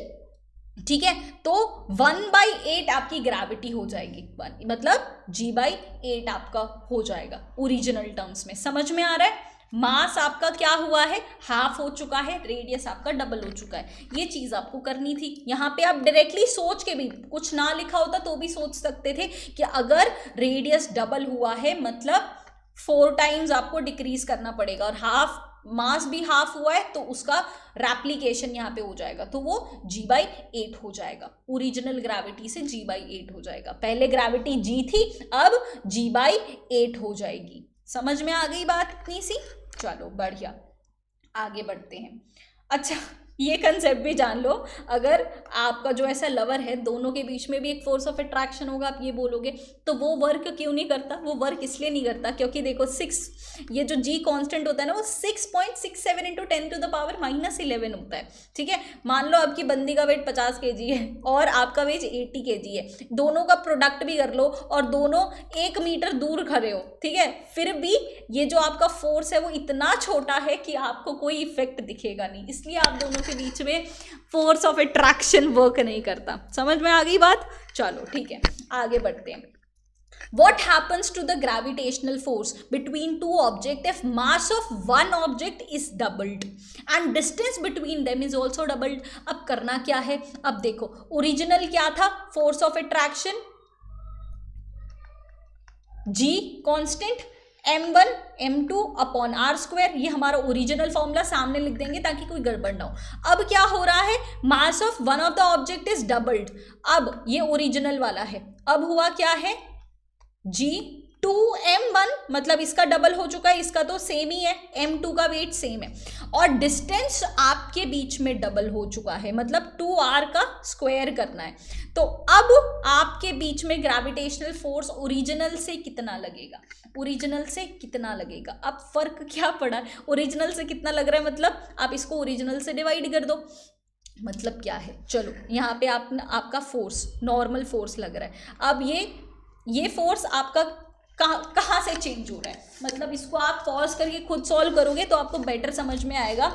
ठीक है। तो 1/8 आपकी ग्रेविटी हो जाएगी, मतलब g/8 आपका हो जाएगा ओरिजिनल टर्म्स में। समझ में आ रहा है, मास आपका क्या हुआ है, हाफ हो चुका है, रेडियस आपका डबल हो चुका है। ये चीज आपको करनी थी। यहाँ पे आप डायरेक्टली सोच के भी, कुछ ना लिखा होता तो भी सोच सकते थे कि अगर रेडियस डबल हुआ है मतलब 4 टाइम्स आपको डिक्रीज करना पड़ेगा, और हाफ मास भी हाफ हुआ है तो उसका रेप्लिकेशन यहाँ पे हो जाएगा, तो वो g/8 हो जाएगा, ओरिजिनल ग्रेविटी से g/8 हो जाएगा। पहले ग्रेविटी g थी, अब g/8 हो जाएगी। समझ में आ गई बात इतनी सी, चलो बढ़िया, आगे बढ़ते हैं। अच्छा ये कंसेप्ट भी जान लो, अगर आपका जो ऐसा लवर है, दोनों के बीच में भी एक फोर्स ऑफ अट्रैक्शन होगा, आप ये बोलोगे तो वो वर्क क्यों नहीं करता, वो वर्क इसलिए नहीं करता क्योंकि देखो 6, ये जो जी कांस्टेंट होता है ना, वो 6.67 इंटू 10⁻⁻11 होता है, ठीक है। मान लो आपकी बंदी का वेट 50 kg है और आपका वेट 80 kg है, दोनों का प्रोडक्ट भी कर लो और दोनों 1 मीटर दूर खड़े हो, ठीक है, फिर भी ये जो आपका फोर्स है वो इतना छोटा है कि आपको कोई इफेक्ट दिखेगा नहीं, इसलिए आप दोनों के बीच में फोर्स ऑफ अट्रैक्शन वर्क नहीं करता। समझ में आ गई बात, चलो ठीक है आगे बढ़ते हैं। What happens to the gravitational force between two objects if mass of one object is doubled and distance between them is also doubled? अब करना क्या है, अब देखो ओरिजिनल क्या था, force of attraction g constant, m1 m2 upon r square, ये हमारा ओरिजिनल फॉर्मूला सामने लिख देंगे ताकि कोई गड़बड़ ना हो। अब क्या हो रहा है, mass of one of the object is doubled, अब ये ओरिजिनल वाला है, अब हुआ क्या है g 2m1, मतलब इसका डबल हो चुका है, इसका तो सेम ही है, m2 का वेट सेम है, और डिस्टेंस आपके बीच में डबल हो चुका है, मतलब 2r का स्क्वायर करना है। तो अब आपके बीच में ग्रेविटेशनल फोर्स ओरिजिनल से कितना लगेगा, ओरिजिनल से कितना लगेगा। अब फर्क क्या पड़ा, ओरिजिनल से कितना लग रहा है, मतलब आप इसको ओरिजिनल से डिवाइड कर दो, मतलब क्या है, चलो यहाँ पे आपका फोर्स नॉर्मल फोर्स लग रहा है। अब ये फोर्स आपका कहाँ से चेंज हो रहा है, मतलब इसको आप पॉज करके खुद सॉल्व करोगे तो आपको बेटर समझ में आएगा।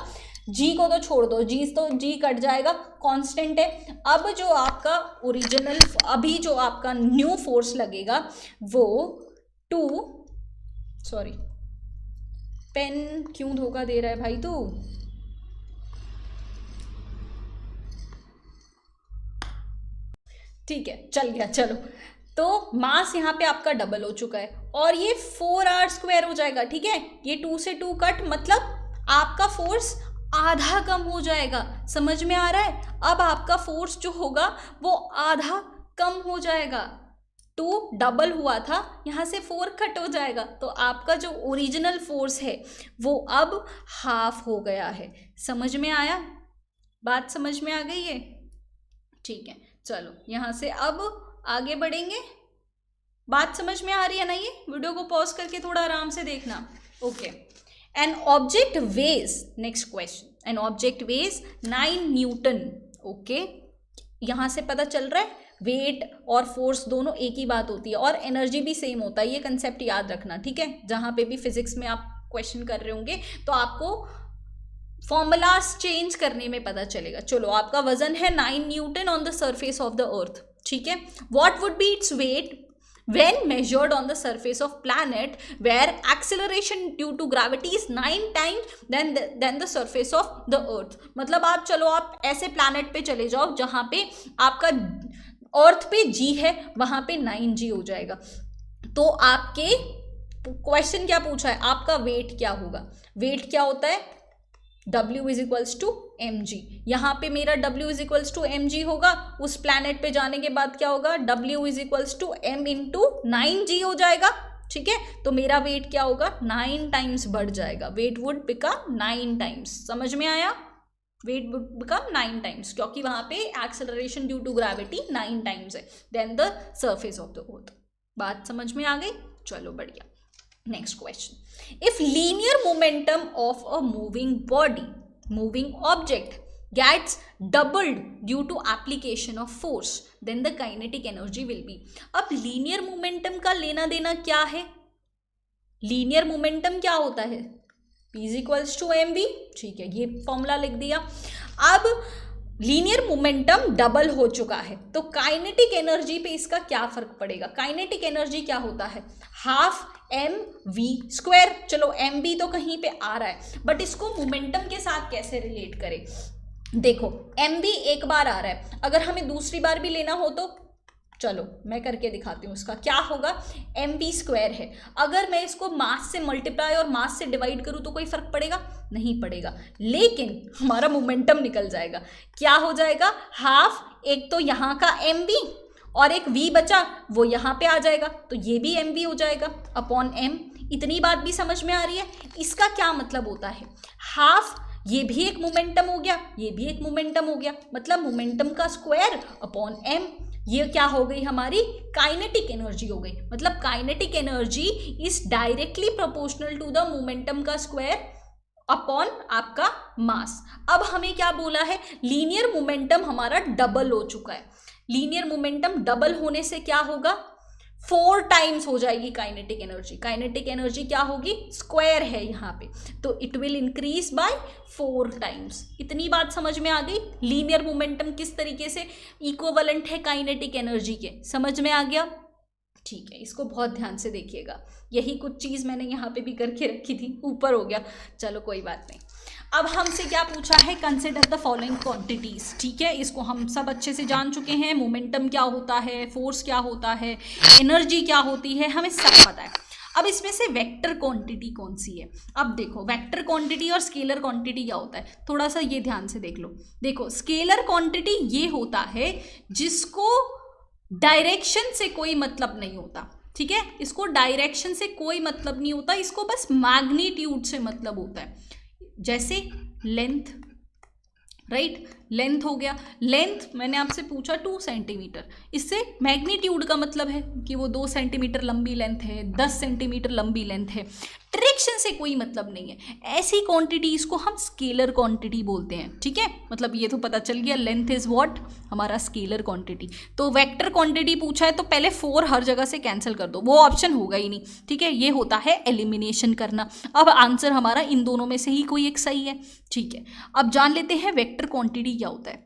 जी को तो छोड़ दो, जी कट जाएगा, कांस्टेंट है। अब जो आपका ओरिजिनल, अभी जो आपका न्यू फोर्स लगेगा वो पेन क्यों धोखा दे रहा है भाई तू, ठीक है चल गया, चलो। तो मास यहाँ पे आपका डबल हो चुका है और ये 4r स्क्वायर हो जाएगा, ठीक है, ये 2 से 2 कट, मतलब आपका फोर्स आधा कम हो जाएगा। समझ में आ रहा है, अब आपका फोर्स जो होगा वो आधा कम हो जाएगा, 2 डबल हुआ था, यहाँ से 4 कट हो जाएगा, तो आपका जो ओरिजिनल फोर्स है वो अब हाफ हो गया है। समझ में आया, बात समझ में आ गई है, ठीक है। चलो यहाँ से अब आगे बढ़ेंगे, बात समझ में आ रही है ना, ये वीडियो को पॉज करके थोड़ा आराम से देखना, okay. An object weighs, next question, an object weighs 9 newton, okay. यहाँ से पता चल रहा है वेट और फोर्स दोनों एक ही बात होती है और एनर्जी भी सेम होता है, ये कंसेप्ट याद रखना, ठीक है। जहाँ पे भी फिजिक्स में आप क्वेश्चन कर रहे होंगे तो आपको फॉर्मूलाज चेंज करने में पता चलेगा। चलो आपका वजन है 9 Newton on the surface of the अर्थ, ठीक है। What would be its weight when measured on the surface of planet where acceleration due to gravity is 9 times than the surface of the earth। मतलब आप चलो आप ऐसे planet पे चले जाओ जहाँ पे आपका अर्थ पे g है, वहाँ पे 9g हो जाएगा, तो आपके क्वेश्चन क्या पूछा है, आपका वेट क्या होगा, वेट क्या होता है, W is equals to m g. यहाँ पे मेरा W is equals to m g होगा, उस प्लैनेट पे जाने के बाद क्या होगा, W is equals to m into 9G हो जाएगा, ठीक है। तो मेरा वेट क्या होगा, 9 टाइम्स बढ़ जाएगा, वेट वुड बिकम 9 टाइम्स। समझ में आया, वेट वुड बिकम 9 टाइम्स, क्योंकि वहां पे acceleration due to gravity 9 times है then the surface of the earth. बात समझ में आ गई, चलो बढ़िया। Next question, if linear momentum of a moving object gets doubled due to application of force, then the kinetic energy will be। अब linear momentum का लेना देना क्या है, linear momentum क्या होता है, P is equals to mv, ठीक है, ये फॉर्मूला लिख दिया। अब लीनियर मोमेंटम डबल हो चुका है, तो काइनेटिक एनर्जी पे इसका क्या फर्क पड़ेगा, काइनेटिक एनर्जी क्या होता है, हाफ एम वी स्क्वायर। चलो एम वी तो कहीं पे आ रहा है, बट इसको मोमेंटम के साथ कैसे रिलेट करें, देखो एम वी एक बार आ रहा है, अगर हमें दूसरी बार भी लेना हो तो चलो मैं करके दिखाती हूँ उसका क्या होगा, एम वी स्क्वायर है, अगर मैं इसको मास से मल्टीप्लाई और मास से डिवाइड करूँ तो कोई फर्क पड़ेगा, नहीं पड़ेगा, लेकिन हमारा मोमेंटम निकल जाएगा, क्या हो जाएगा, हाफ, एक तो यहाँ का एम वी और एक v बचा वो यहाँ पे आ जाएगा, तो ये भी एम वी हो जाएगा अपॉन एम। इतनी बात भी समझ में आ रही है, इसका क्या मतलब होता है, हाफ ये भी एक मोमेंटम हो गया, ये भी एक मोमेंटम हो गया, मतलब मोमेंटम का स्क्वायर अपॉन एम, ये क्या हो गई हमारी काइनेटिक एनर्जी हो गई, मतलब kinetic energy is directly proportional to the momentum का स्क्वायर अपॉन आपका मास। अब हमें क्या बोला है, लीनियर मोमेंटम हमारा डबल हो चुका है, लीनियर मोमेंटम डबल होने से क्या होगा, 4 टाइम्स हो जाएगी काइनेटिक एनर्जी, काइनेटिक एनर्जी क्या होगी, स्क्वायर है यहाँ पे, तो it will increase by 4 times. इतनी बात समझ में आ गई, लीनियर मोमेंटम किस तरीके से इक्विवेलेंट है काइनेटिक एनर्जी के, समझ में आ गया, ठीक है, इसको बहुत ध्यान से देखिएगा, यही कुछ चीज़ मैंने यहाँ पे भी करके रखी थी, ऊपर हो गया, चलो कोई बात नहीं। अब हमसे क्या पूछा है, कंसिडर द फॉलोइंग क्वांटिटीज, ठीक है, इसको हम सब अच्छे से जान चुके हैं, मोमेंटम क्या होता है, फोर्स क्या होता है, एनर्जी क्या होती है, हमें सब पता है। अब इसमें से वेक्टर क्वांटिटी कौन सी है, अब देखो वेक्टर क्वांटिटी और स्केलर क्वांटिटी क्या होता है, थोड़ा सा ये ध्यान से देख लो। देखो स्केलर क्वांटिटी ये होता है जिसको डायरेक्शन से कोई मतलब नहीं होता, ठीक है, इसको डायरेक्शन से कोई मतलब नहीं होता, इसको बस मैग्नीट्यूड से मतलब होता है, जैसे लेंथ, राइट, लेंथ हो गया, लेंथ मैंने आपसे पूछा 2 सेंटीमीटर, इससे मैग्नीट्यूड का मतलब है कि वो 2 सेंटीमीटर लंबी लेंथ है, 10 सेंटीमीटर लंबी लेंथ है, डायरेक्शन से कोई मतलब नहीं है, ऐसी क्वांटिटीज को हम स्केलर क्वांटिटी बोलते हैं, ठीक है, मतलब ये तो पता चल गया, लेंथ इज व्हाट, हमारा स्केलर क्वांटिटी। तो वेक्टर क्वांटिटी पूछा है तो पहले 4 हर जगह से कैंसिल कर दो, वो ऑप्शन होगा ही नहीं, ठीक है, ये होता है एलिमिनेशन करना। अब आंसर हमारा इन दोनों में से ही कोई एक सही है, ठीक है। अब जान लेते हैं वेक्टर क्वांटिटी क्या होता है,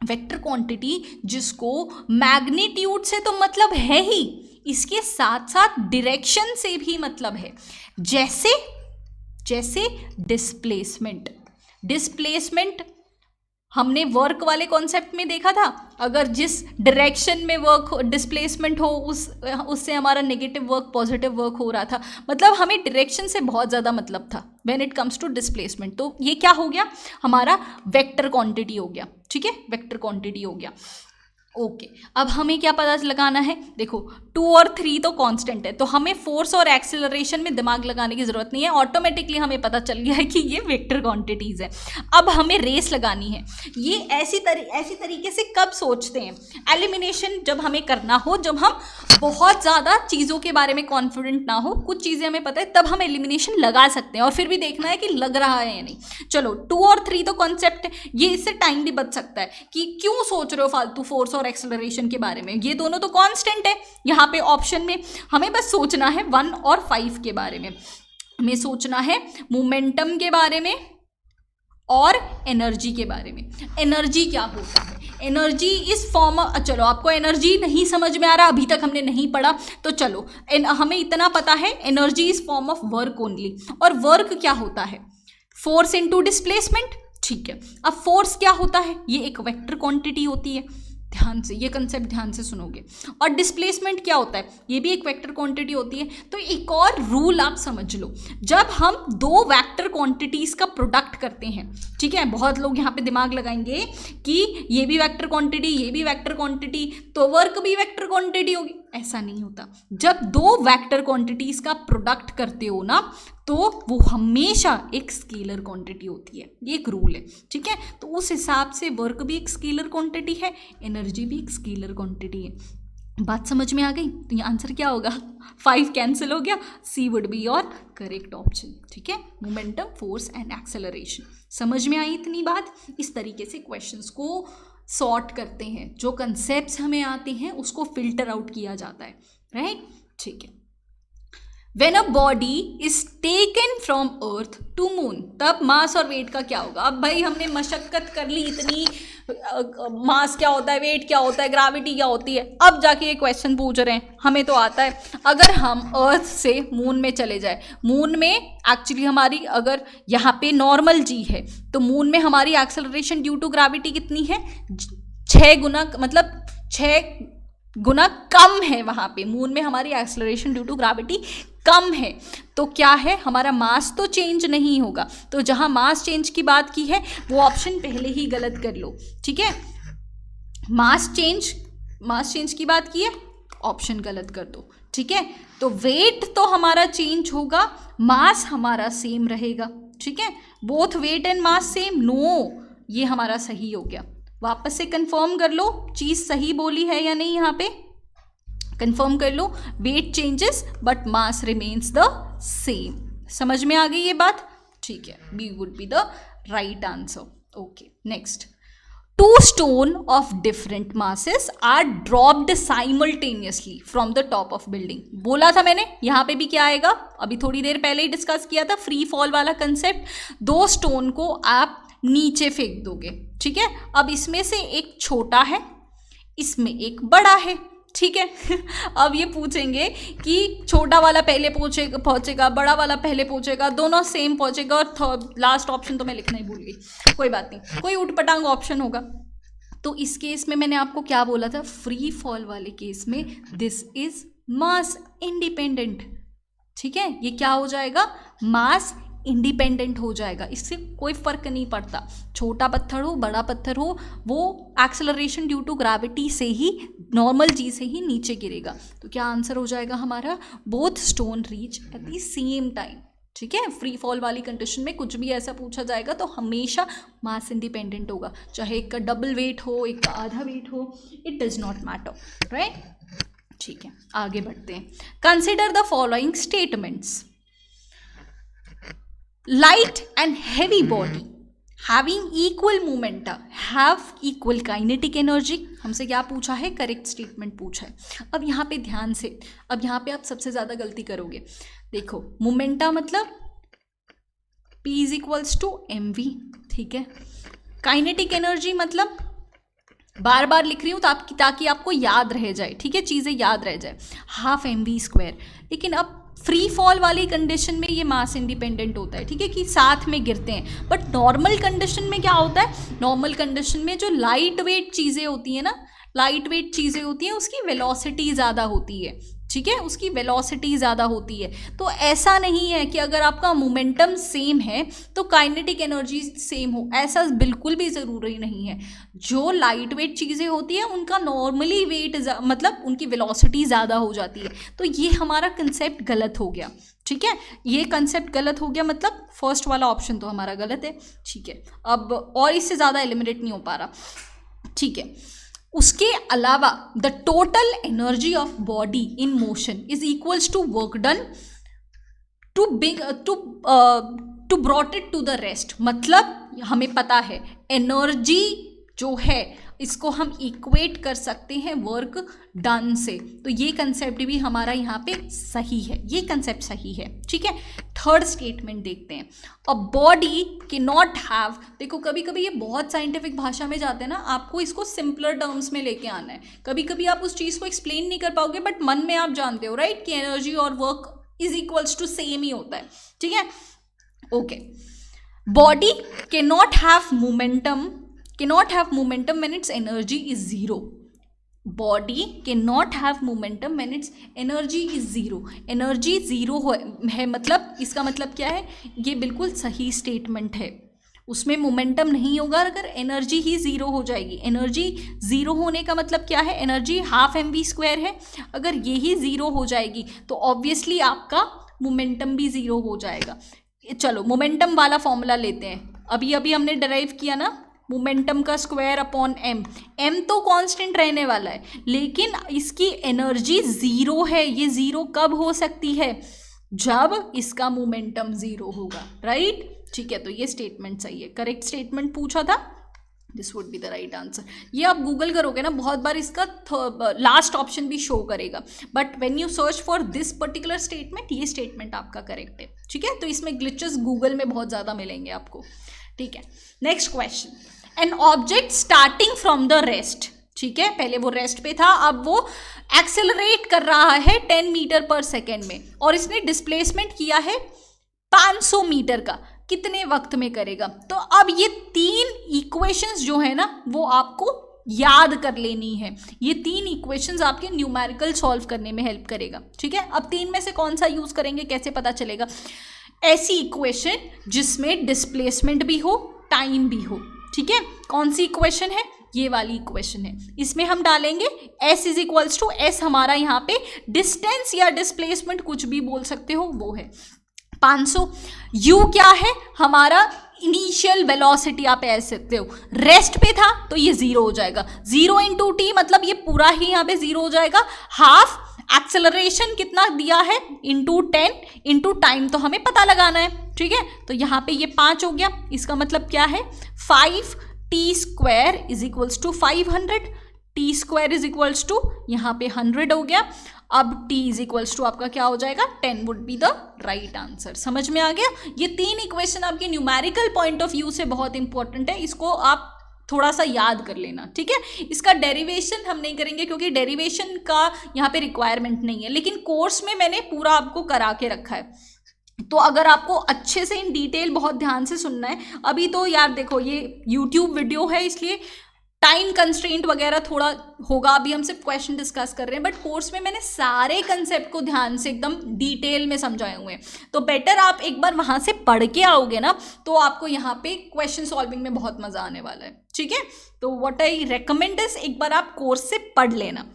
वेक्टर क्वांटिटी जिसको मैग्नीट्यूड से तो मतलब है ही, इसके साथ साथ डायरेक्शन से भी मतलब है, जैसे जैसे डिस्प्लेसमेंट, डिस्प्लेसमेंट हमने वर्क वाले कॉन्सेप्ट में देखा था, अगर जिस डायरेक्शन में वर्क डिस्प्लेसमेंट हो उससे हमारा नेगेटिव वर्क पॉजिटिव वर्क हो रहा था, मतलब हमें डायरेक्शन से बहुत ज़्यादा मतलब था when it comes to displacement. तो ये क्या हो गया, हमारा वेक्टर क्वांटिटी हो गया, ठीक है, वेक्टर क्वांटिटी हो गया। ओके, अब हमें क्या पता लगाना है, देखो 2 और 3 तो कांस्टेंट है, तो हमें फोर्स और एक्सेलरेशन में दिमाग लगाने की ज़रूरत नहीं है, ऑटोमेटिकली हमें पता चल गया है कि ये वेक्टर क्वांटिटीज़ है। अब हमें रेस लगानी है, ये ऐसी तरीके से कब सोचते हैं, एलिमिनेशन जब हमें करना हो, जब हम बहुत ज़्यादा चीज़ों के बारे में कॉन्फिडेंट ना हो, कुछ चीज़ें हमें पता है, तब हम एलिमिनेशन लगा सकते हैं और फिर भी देखना है कि लग रहा है या नहीं। चलो 2 और 3 तो कॉन्सेप्ट है, ये इससे टाइम भी बच सकता है कि क्यों सोच रहे हो फालतू फोर्स और एक्सेलरेशन के बारे में, ये दोनों तो कांस्टेंट है। यहाँ पे ऑप्शन में हमें बस सोचना है 1 और 5 के बारे में, हमें सोचना है मोमेंटम के बारे में और एनर्जी के बारे में। एनर्जी क्या होता है, एनर्जी इस फॉर्म, चलो आपको एनर्जी नहीं समझ में आ रहा, अभी तक हमने नहीं पढ़ा, तो चलो हमें इतना पता है, energy is form of work only, और वर्क क्या होता है, फोर्स इनटू डिस्प्लेसमेंट, ठीक है। अब फोर्स क्या होता है, ये एक वेक्टर क्वांटिटी होती है, ध्यान से, ये कंसेप्ट ध्यान से सुनोगे। और डिस्प्लेसमेंट क्या होता है, ये भी एक वेक्टर क्वांटिटी होती है। तो एक और रूल आप समझ लो, जब हम दो वेक्टर क्वांटिटीज का प्रोडक्ट करते हैं, ठीक है, बहुत लोग यहाँ पे दिमाग लगाएंगे कि ये भी वेक्टर क्वांटिटी, ये भी वेक्टर क्वांटिटी, तो वर्क भी वेक्टर क्वांटिटी होगी। ऐसा नहीं होता। जब दो वेक्टर क्वांटिटीज का प्रोडक्ट करते हो ना, तो वो हमेशा एक स्केलर क्वांटिटी होती है। ये एक रूल है, ठीक है। तो उस हिसाब से वर्क भी एक स्केलर क्वांटिटी है, एनर्जी भी एक स्केलर क्वांटिटी है। बात समझ में आ गई? तो ये आंसर क्या होगा? 5 कैंसिल हो गया, C would be your correct option, ठीक है। Momentum, force and acceleration. समझ में आई इतनी बात? इस तरीके से क्वेश्चंस को सॉर्ट करते हैं, जो कंसेप्ट्स हमें आते हैं उसको फिल्टर आउट किया जाता है, राइट, ठीक है। When a body is taken from earth to moon, तब मास और वेट का क्या होगा? अब भाई हमने मशक्कत कर ली इतनी, मास क्या होता है, वेट क्या होता है, ग्रेविटी क्या होती है, अब जाके ये क्वेश्चन पूछ रहे हैं। हमें तो आता है। अगर हम अर्थ से मून में चले जाए, मून में एक्चुअली हमारी अगर यहाँ पे नॉर्मल जी है, तो मून में हमारी एक्सेलरेशन ड्यू टू ग्रेविटी कितनी है? 6 गुना, मतलब 6 गुना कम है। वहाँ पे मून में हमारी एक्सेलरेशन ड्यू टू ग्रेविटी कम है। तो क्या है, हमारा मास तो चेंज नहीं होगा। तो जहाँ मास चेंज की बात की है वो ऑप्शन पहले ही गलत कर लो, ठीक है। मास चेंज की बात की है, ऑप्शन गलत कर दो, ठीक है। तो वेट तो हमारा चेंज होगा, मास हमारा सेम रहेगा, ठीक है। Both weight and mass same, no, ये हमारा सही हो गया। वापस से कंफर्म कर लो चीज़ सही बोली है या नहीं, यहाँ पे कंफर्म कर लो। Weight changes but mass remains the same. समझ में आ गई ये बात? ठीक है, B would be the right answer. Okay, next. 2 stone of different masses are dropped simultaneously from the top of building। बोला था मैंने, यहाँ पे भी क्या आएगा, अभी थोड़ी देर पहले ही डिस्कस किया था, फ्री फॉल वाला कंसेप्ट। 2 स्टोन को आप नीचे फेंक दोगे, ठीक है। अब इसमें से एक छोटा है, इसमें एक बड़ा है, ठीक है। अब ये पूछेंगे कि छोटा वाला पहले पहुंचेगा, बड़ा वाला पहले पहुंचेगा, दोनों सेम पहुंचेगा, और लास्ट ऑप्शन तो मैं लिखना ही भूल गई, कोई बात नहीं, कोई उटपटांग ऑप्शन होगा। तो इस केस में मैंने आपको क्या बोला था, फ्री फॉल वाले केस में दिस इज मास इंडिपेंडेंट, ठीक है। ये क्या हो जाएगा, मास इंडिपेंडेंट हो जाएगा, इससे कोई फर्क नहीं पड़ता, छोटा पत्थर हो बड़ा पत्थर हो, वो एक्सेलरेशन ड्यू टू ग्रेविटी से ही, नॉर्मल जी से ही नीचे गिरेगा। तो क्या आंसर हो जाएगा हमारा, both stone reach at the same time, ठीक है। फ्री फॉल वाली कंडीशन में कुछ भी ऐसा पूछा जाएगा तो हमेशा मास इंडिपेंडेंट होगा, चाहे एक का डबल वेट हो, एक का आधा वेट हो, it does not matter, right, ठीक है। आगे बढ़ते हैं। Consider the following statements. Light and heavy body having equal momenta have equal kinetic energy। हमसे क्या पूछा है, करेक्ट स्टेटमेंट पूछा है। अब यहाँ पे ध्यान से, अब यहाँ पे आप सबसे ज़्यादा गलती करोगे। देखो, मोमेंटा मतलब P is equals to mv, ठीक है। काइनेटिक एनर्जी मतलब, बार बार लिख रही हूँ ताकि आपको याद रह जाए, ठीक है, चीज़ें याद रह जाए, ½ mv²। लेकिन अब फ्री फॉल वाली कंडीशन में ये मास इंडिपेंडेंट होता है, ठीक है, कि साथ में गिरते हैं। बट नॉर्मल कंडीशन में क्या होता है, नॉर्मल कंडीशन में जो लाइट वेट चीज़ें होती हैं ना, लाइट वेट चीज़ें होती हैं, उसकी वेलोसिटी ज़्यादा होती है, ठीक है, उसकी वेलोसिटी ज़्यादा होती है। तो ऐसा नहीं है कि अगर आपका मोमेंटम सेम है तो काइनेटिक एनर्जी सेम हो, ऐसा बिल्कुल भी ज़रूरी नहीं है। जो लाइट वेट चीज़ें होती हैं उनका नॉर्मली वेट मतलब उनकी वेलोसिटी ज़्यादा हो जाती है। तो ये हमारा कंसेप्ट गलत हो गया, ठीक है, ये कंसेप्ट गलत हो गया, मतलब फर्स्ट वाला ऑप्शन तो हमारा गलत है, ठीक है। अब और इससे ज़्यादा एलिमिनेट नहीं हो पा रहा, ठीक है। उसके अलावा the total energy of body in motion is equals to work done to brought it to the rest. मतलब हमें पता है एनर्जी जो है इसको हम इक्वेट कर सकते हैं वर्क डन से, तो ये कंसेप्ट भी हमारा यहाँ पे सही है, ये कंसेप्ट सही है, ठीक है। थर्ड स्टेटमेंट देखते हैं। अ बॉडी के नॉट हैव, देखो कभी कभी ये बहुत साइंटिफिक भाषा में जाते हैं ना, आपको इसको सिंपलर टर्म्स में लेके आना है। कभी कभी आप उस चीज़ को एक्सप्लेन नहीं कर पाओगे, बट मन में आप जानते हो, राइट, कि एनर्जी और work is equals to same ही होता है, ठीक है, ओके। बॉडी के not have momentum when its energy is 0, body can not have momentum when its energy is zero. Energy zero है मतलब इसका मतलब क्या है, ये बिल्कुल सही स्टेटमेंट है। उसमें मोमेंटम नहीं होगा अगर एनर्जी ही ज़ीरो हो जाएगी। एनर्जी ज़ीरो होने का मतलब क्या है, एनर्जी हाफ mv² है। अगर ये ही ज़ीरो हो जाएगी तो ऑब्वियसली आपका मोमेंटम भी ज़ीरो हो जाएगा। चलो मोमेंटम वाला फॉर्मूला लेते हैं, अभी अभी हमने डराइव किया ना, मोमेंटम का स्क्वायर अपॉन एम। एम तो कांस्टेंट रहने वाला है, लेकिन इसकी एनर्जी ज़ीरो है। ये ज़ीरो कब हो सकती है, जब इसका मोमेंटम ज़ीरो होगा, राइट। ठीक है, तो ये स्टेटमेंट सही है, करेक्ट स्टेटमेंट पूछा था, this would be the right answer. ये आप गूगल करोगे ना, बहुत बार इसका लास्ट ऑप्शन भी शो करेगा, but when you search for this particular statement, ये स्टेटमेंट आपका करेक्ट है। ठीक है, तो इसमें ग्लिचेस गूगल में बहुत ज़्यादा मिलेंगे आपको। ठीक है, next question, an object starting from the rest. ठीक है, पहले वो रेस्ट पे था, अब वो एक्सेलरेट कर रहा है 10 मीटर पर सेकेंड में, और इसने डिस्प्लेसमेंट किया है 500 मीटर का। कितने वक्त में करेगा? तो अब ये 3 इक्वेशंस जो है ना, वो आपको याद कर लेनी है। ये 3 इक्वेशंस आपके न्यूमेरिकल सॉल्व करने में हेल्प करेगा। ठीक है, अब 3 में से कौन सा यूज करेंगे, कैसे पता चलेगा? ऐसी इक्वेशन जिसमें डिस्प्लेसमेंट भी हो, टाइम भी हो। ठीक है, कौन सी इक्वेशन है? ये वाली इक्वेशन है। इसमें हम डालेंगे s is equals to s, हमारा यहाँ पे डिस्टेंस या डिस्प्लेसमेंट कुछ भी बोल सकते हो, वो है 500। u क्या है? हमारा इनिशियल वेलोसिटी, आप ऐसे सकते हो, रेस्ट पे था तो ये 0 हो जाएगा। 0 इंटू टी मतलब ये पूरा ही यहाँ पे 0 हो जाएगा। हाफ एक्सेलरेशन कितना दिया है, इंटू 10 इंटू टाइम तो हमें पता लगाना है। ठीक है, तो यहाँ पे ये 5 हो गया। इसका मतलब क्या है, 5t² is equals to 500, t² is equals to यहाँ पे 100 हो गया। अब t इज इक्वल्स टू आपका क्या हो जाएगा, 10 would be the right answer. समझ में आ गया? ये 3 इक्वेशन आपके न्यूमेरिकल पॉइंट ऑफ व्यू से बहुत इंपॉर्टेंट है, इसको आप थोड़ा सा याद कर लेना। ठीक है, इसका डेरिवेशन हम नहीं करेंगे क्योंकि डेरिवेशन का यहाँ पे रिक्वायरमेंट नहीं है, लेकिन कोर्स में मैंने पूरा आपको करा के रखा है। तो अगर आपको अच्छे से इन डिटेल बहुत ध्यान से सुनना है, अभी तो यार देखो ये यूट्यूब वीडियो है, इसलिए टाइम कंस्ट्रेंट वगैरह थोड़ा होगा, अभी हम सिर्फ क्वेश्चन डिस्कस कर रहे हैं, बट कोर्स में मैंने सारे कंसेप्ट को ध्यान से एकदम डिटेल में समझाए हुए हैं। तो बेटर आप एक बार वहाँ से पढ़ के आओगे ना, तो आपको यहाँ पे क्वेश्चन सॉल्विंग में बहुत मज़ा आने वाला है। ठीक है, तो व्हाट आई रेकमेंड इज एक बार आप कोर्स से पढ़ लेना।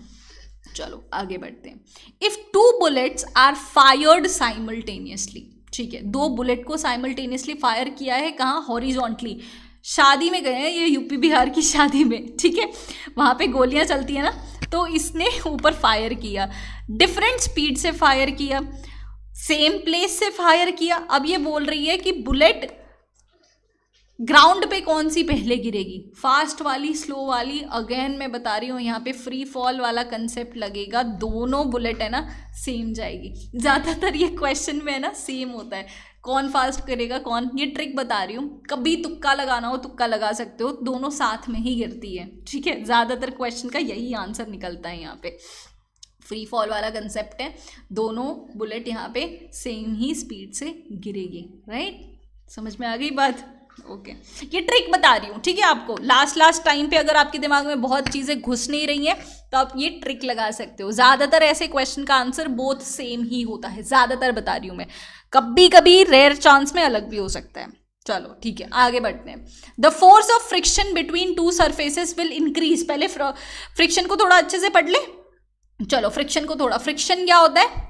चलो आगे बढ़ते हैं। If 2 bullets are fired simultaneously, ठीक है, 2 बुलेट को साइमल्टेनियसली फायर किया है, कहाँ, हॉरिजॉन्टली। शादी में गए हैं, ये यूपी बिहार की शादी में, ठीक है, वहाँ पे गोलियाँ चलती है ना, तो इसने ऊपर फायर किया, डिफरेंट स्पीड से फायर किया, सेम प्लेस से फायर किया। अब ये बोल रही है कि बुलेट ग्राउंड पे कौन सी पहले गिरेगी, फास्ट वाली, स्लो वाली। अगेन मैं बता रही हूँ, यहाँ पे फ्री फॉल वाला कंसेप्ट लगेगा, दोनों बुलेट है ना सेम जाएगी। ज़्यादातर ये क्वेश्चन में है ना सेम होता है, कौन फास्ट करेगा कौन, ये ट्रिक बता रही हूँ, कभी तुक्का लगाना हो तुक्का लगा सकते हो, दोनों साथ में ही गिरती है। ठीक है, ज़्यादातर क्वेश्चन का यही आंसर निकलता है यहाँ पे, फ्री फॉल वाला कंसेप्ट है, दोनों बुलेट यहाँ पे सेम ही स्पीड से गिरेगी। राइट, समझ में आ गई बात? ओके, ये ट्रिक बता रही हूँ, ठीक है, आपको लास्ट टाइम पे अगर आपके दिमाग में बहुत चीज़ें घुस नहीं रही हैं तो आप ये ट्रिक लगा सकते हो। ज़्यादातर ऐसे क्वेश्चन का आंसर बोथ सेम ही होता है, ज़्यादातर बता रही हूँ मैं, कभी कभी रेयर चांस में अलग भी हो सकता है। चलो ठीक है, आगे बढ़ते हैं। The force of friction between 2 surfaces will increase. पहले फ्रिक्शन को थोड़ा अच्छे से पढ़ ले। चलो फ्रिक्शन को थोड़ा, फ्रिक्शन क्या होता है,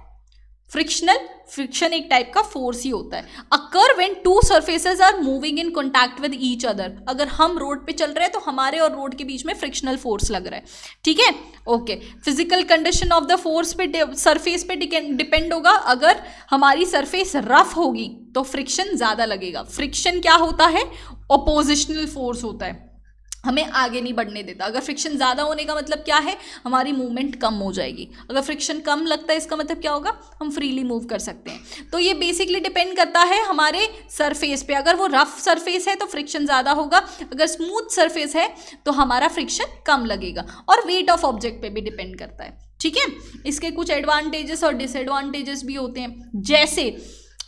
फ्रिक्शन एक टाइप का फोर्स ही होता है। Occur when 2 surfaces are moving in contact with each other. अगर हम रोड पे चल रहे हैं तो हमारे और रोड के बीच में फ्रिक्शनल फोर्स लग रहा है। ठीक है, okay. Physical condition of the force पे, सरफेस पे डिपेंड होगा। अगर हमारी सरफेस रफ होगी तो फ्रिक्शन ज़्यादा लगेगा। फ्रिक्शन क्या होता है, ऑपोजिशनल फोर्स होता है, हमें आगे नहीं बढ़ने देता। अगर फ्रिक्शन ज़्यादा होने का मतलब क्या है, हमारी मूवमेंट कम हो जाएगी। अगर फ्रिक्शन कम लगता है इसका मतलब क्या होगा, हम फ्रीली मूव कर सकते हैं। तो ये बेसिकली डिपेंड करता है हमारे सरफेस पे। अगर वो रफ सरफेस है तो फ्रिक्शन ज़्यादा होगा, अगर स्मूथ सरफेस है तो हमारा फ्रिक्शन कम लगेगा। और वेट ऑफ ऑब्जेक्ट पे भी डिपेंड करता है। ठीक है, इसके कुछ एडवांटेजेस और डिसएडवांटेजेस भी होते हैं। जैसे